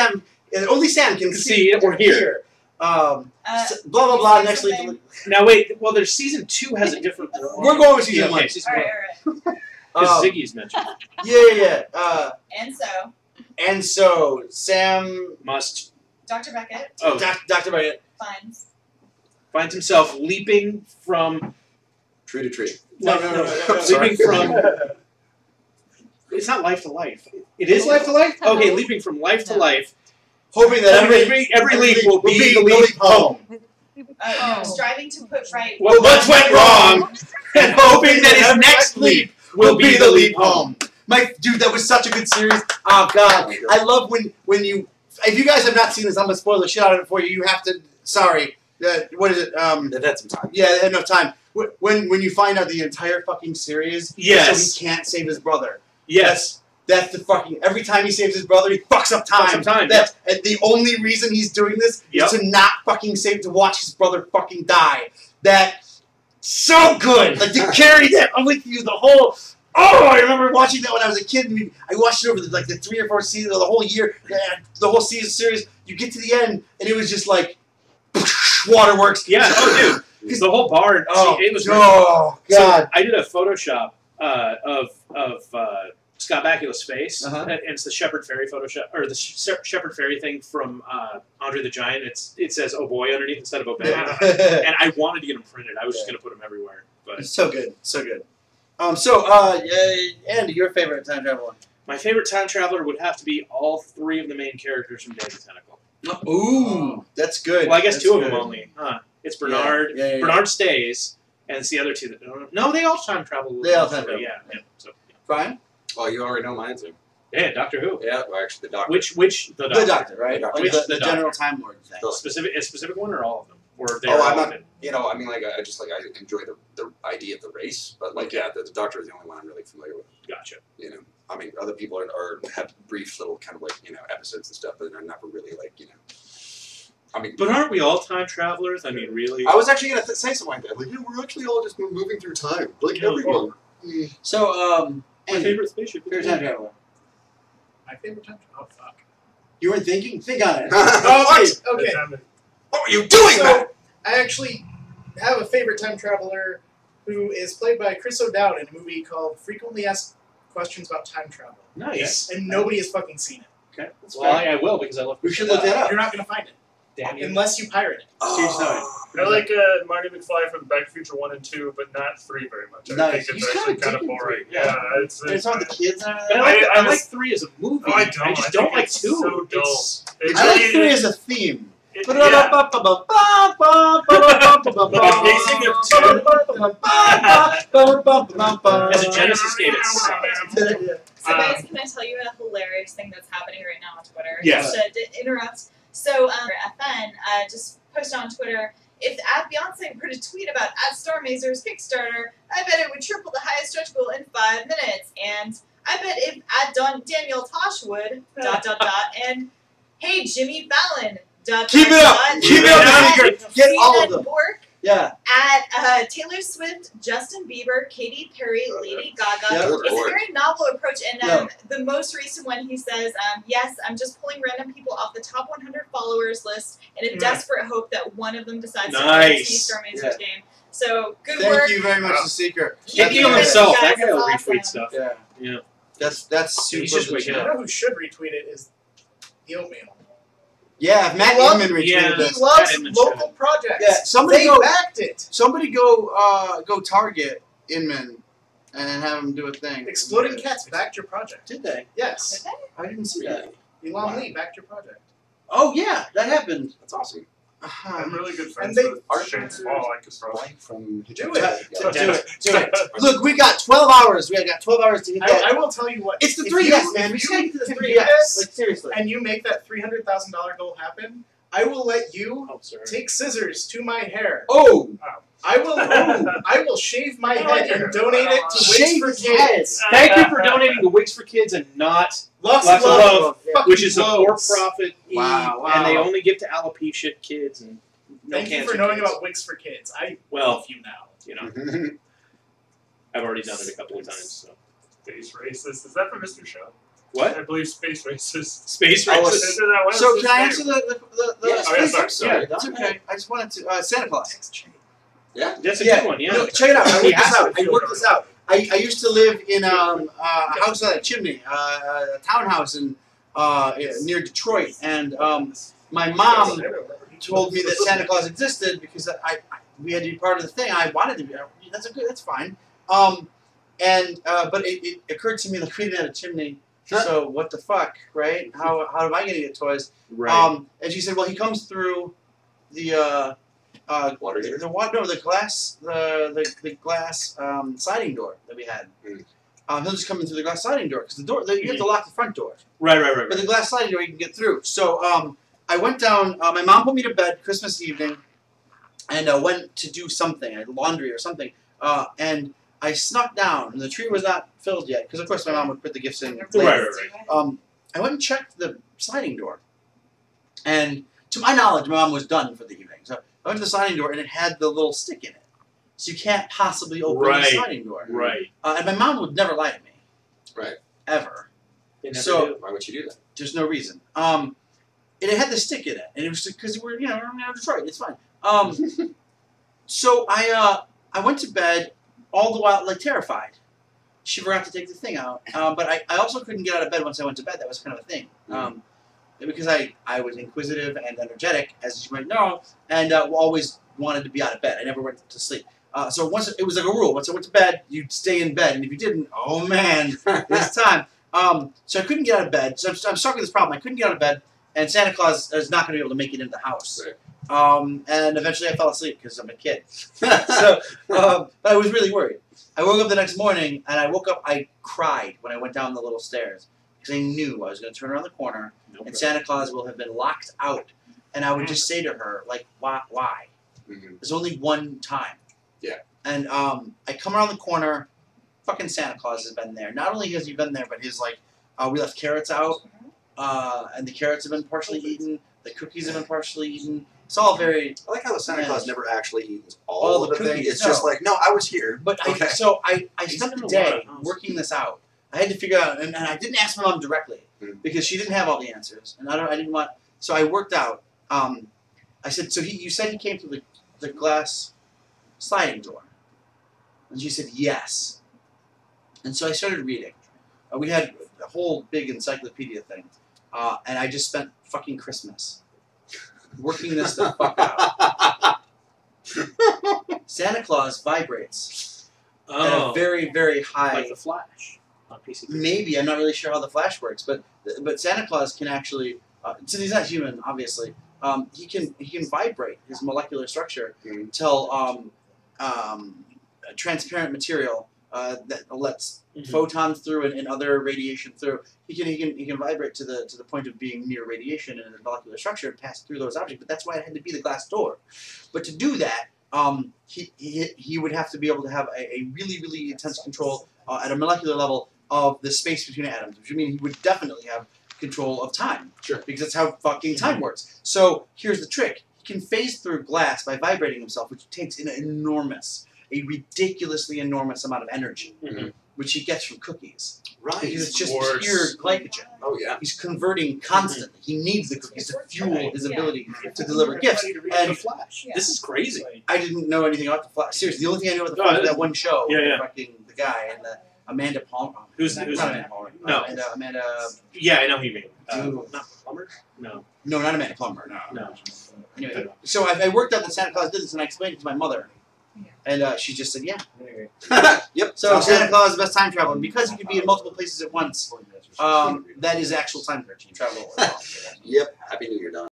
only Sam can see or hear. Blah blah blah. Next week. Now wait. Well, there's season 2 has a different. We're going with season 1. Okay, season 1. Alright. Because Ziggy's mentioned. Yeah. And so, Sam Must. Dr. Beckett Dr. Beckett finds himself leaping from. Tree to tree. No. Leaping from. It's not life to life. It is life to life. Okay, leaping from life to life. hoping that every leap will be the leap home. striving to put right What went wrong, and hoping that his next leap will be the leap home. Dude, that was such a good series. Oh god, I love when you. If you guys have not seen this, I'm gonna spoil the shit out of it for you. You have to. Sorry. What is it? They've had some time. Yeah, enough time. When you find out the entire fucking series, Yes. so he can't save his brother. Yes. That's the fucking. Every time he saves his brother, he fucks up time. That's and the only reason he's doing this is to not fucking save, to watch his brother fucking die. That's so good. Like you carry that with you the whole. Oh, I remember watching that when I was a kid. And I watched it over the 3 or 4 seasons, the whole year, the whole season series. You get to the end, and it was just like waterworks. Yeah. Oh, dude. Because the whole bar. It was. Oh god. So I did a Photoshop of Scott Bakula's face, and it's the Shepard Fairey Photoshop, or the Shepard Fairey thing from Andre the Giant. It says "Oh boy" underneath instead of "Oh baby," and I wanted to get them printed. I was just gonna put them everywhere, but so good, so good. Andy, your favorite time traveler? My favorite time traveler would have to be all 3 of the main characters from Day of the Tentacle. Ooh, that's good. Well, I guess that's 2 of good. them only. It's Bernard. Yeah. Bernard stays, and it's the other 2 that don't. No, they all time travel. They all time travel. Yeah. So. Brian? Oh, you already know mine too. Yeah, Doctor Who. Yeah, well, actually, the Doctor. Which the Doctor, right? The Doctor. Like Which the General Time Lord thing. A specific one or all of them? Or I'm not. I mean, I enjoy the idea of the race, but the Doctor is the only one I'm really familiar with. Gotcha. I mean, other people have brief little kind of episodes and stuff, but they're never really I mean, but aren't we all time travelers? I mean, really? I was actually going to say something like that. We're actually all just moving through time, everyone. So, my favorite spaceship. Favorite time traveler. My favorite time traveler. Oh fuck. You weren't thinking? Think on it. Okay. What are you doing, man? I actually have a favorite time traveler who is played by Chris O'Dowd in a movie called Frequently Asked Questions About Time Travel. Nice. And nobody has fucking seen it. Okay. That's Well, fair. I will because I love. We should look that up. You're not going to find it. Damn you. Unless you pirate it. I like Marty McFly from Back to the Future 1 and 2, but not 3 very much. I Nice. think He's it's actually kinda kind of digging boring. 3, yeah. It's all the kids and But everything. I like 3 as a movie. Oh, I don't. I just I don't think like it's 2. so dull. It's- It's I like really- 3 as a theme. Yeah. The pacing of 2 as a Genesis game, it sucks. So guys, can I tell you a hilarious thing that's happening right now on Twitter? Yes. Just to interrupt. So FN just posted on Twitter, if @Beyonce were to tweet about @Starr Mazer's Kickstarter, I bet it would triple the highest stretch goal in 5 minutes. And I bet if @Daniel Tosh would, ... and hey Jimmy Fallon, ... Keep it up! Keep it up, Secret! Get all of them! Bork, Yeah. Taylor Swift, Justin Bieber, Katy Perry, Lady Gaga. Yeah. It's a very novel approach, and Yeah. the most recent one he says, yes, I'm just pulling random people off the top 100 followers list in a desperate hope that one of them decides to play Starr Mazer's game. So good work. Thank you very much, The Secret. Keep you on himself. That guy will That's retweet awesome. stuff. Yeah. Yeah. That's super He's just waking You legit. know who should retweet it is the Oatmeal. Yeah, if Matt He Inman retweeted yeah. this. He loves Inman local projects. Yeah, somebody They go backed it. Somebody go target Inman and have him do a thing. Exploding Cats backed your project. Did they? Yes. I didn't see that. Elon Lee backed your project. Oh yeah, that happened. That's awesome. I'm really good friends And they- with Shane Small. I could probably. Like from Do Do it. it. Look, we got 12 hours. We got 12 hours to hit that. I will tell you what. It's the if 3DS, you- man. if We you gotta get to the can 3DS. do this, Like seriously. and you make that $300,000 goal happen, I will let you Oh, sorry. take scissors to my hair. Oh, I will shave my head and donate it to Wigs shave for his Kids. head. Thank you for donating to Wigs for Kids and not Lots Lots of of love, Love, Yeah. which is a Loads. for-profit, Wow, and they wow. only give to alopecia kids and no Thank you cancer for knowing kids. about Wigs for Kids. I Well, love you now. you know, I've already done it a couple of times. So. Space Racist. Is that from Mr. Show? What? I believe Space Racist. Space Oh, Racist. Isn't that what So it's can I his answer name? the Yes, Oh, yeah, please, sorry. I'm sorry. Yeah, That's okay. I just wanted to Santa Claus. That's a Yeah. good one, yeah. No, check it out. I He worked this has to out. I feel worked this out. I used to live in a house on a chimney, a townhouse in near Detroit, and my mom told me that Santa Claus existed because we had to be part of the thing. I wanted to be. That's fine. But it occurred to me like we didn't have a chimney. So what the fuck, right? How am I gonna get toys? Right. And she said, well, he comes through the Water heater? the glass sliding door that we had. He'll just come in through the glass sliding door because you have to lock the front door. Right. But the glass sliding door you can get through. So I went down. My mom put me to bed Christmas evening, and went to do something, laundry or something. And I snuck down, and the tree was not filled yet because, of course, my mom would put the gifts in later. Right. I went and checked the sliding door, and to my knowledge, my mom was done for the evening. So I went to the sliding door, and it had the little stick in it, so you can't possibly open the sliding door. Right. And my mom would never lie to me. Right. Ever. They never So- do. Why would you do that? There's no reason. And it had the stick in it, and it was because we're in Detroit. It's fine. So I went to bed all the while terrified. She forgot to take the thing out, but I also couldn't get out of bed once I went to bed. That was kind of a thing. Because I was inquisitive and energetic, as you might know, and always wanted to be out of bed. I never went to sleep. So once it was like a rule. Once I went to bed, you'd stay in bed, and if you didn't, oh man, it's time. So I couldn't get out of bed. So I'm stuck with this problem. I couldn't get out of bed, and Santa Claus is not going to be able to make it into the house. Right. And eventually I fell asleep because I'm a kid. But I was really worried. I woke up the next morning, and I cried when I went down the little stairs because I knew I was going to turn around the corner, and Santa Claus will have been locked out. And I would just say to her, like, why? Mm-hmm. There's only one time. Yeah. And I come around the corner, fucking Santa Claus has been there. Not only has he been there, but he's like, we left carrots out, and the carrots have been partially eaten. The cookies have been partially eaten. It's all very... I like how the Santa Claus never actually eats All all the of the thing. cookies, It's just no. like, no, I was here. But Okay. I spent the day working this out. I had to figure out, and I didn't ask my mom directly because she didn't have all the answers, and I didn't want. So I worked out. I said, so you said he came through the glass sliding door, and she said yes. And so I started reading. We had a whole big encyclopedia thing, and I just spent fucking Christmas working this the fuck out. Santa Claus vibrates at a very, very high. Like the Flash on PC. Maybe I'm not really sure how the Flash works, but Santa Claus can actually, since he's not human, obviously, he can vibrate his molecular structure till transparent material that lets photons through and other radiation through. He can vibrate to the point of being near radiation in a molecular structure and pass through those objects. But that's why it had to be the glass door. But to do that, he would have to be able to have a really, really intense control at a molecular level of the space between atoms, which would mean he would definitely have control of time. Sure. Because that's how fucking time works. So here's the trick. He can phase through glass by vibrating himself, which takes a ridiculously enormous amount of energy, which he gets from cookies. Right. Because it's just Or pure glycogen. Oh yeah. He's converting constantly. He needs the cookies to fuel his ability to deliver gifts. And the Flash. Yeah. This is crazy. I didn't know anything about the Flash. Seriously, the only thing I knew about the Flash was that one show with the guy and Amanda Palmer. Who's not that? Amanda Palmer. No. And Amanda. Yeah, I know who you mean. Dude. Not Plumber? No. No, not Amanda Plumber. No. No. Anyway, so I worked out that Santa Claus did this, and I explained it to my mother, and she just said, "Yeah." Yep. So Santa Claus is the best time travel, and because he can be in multiple places at once, that is actual time travel. Yep. Happy New Year, Don.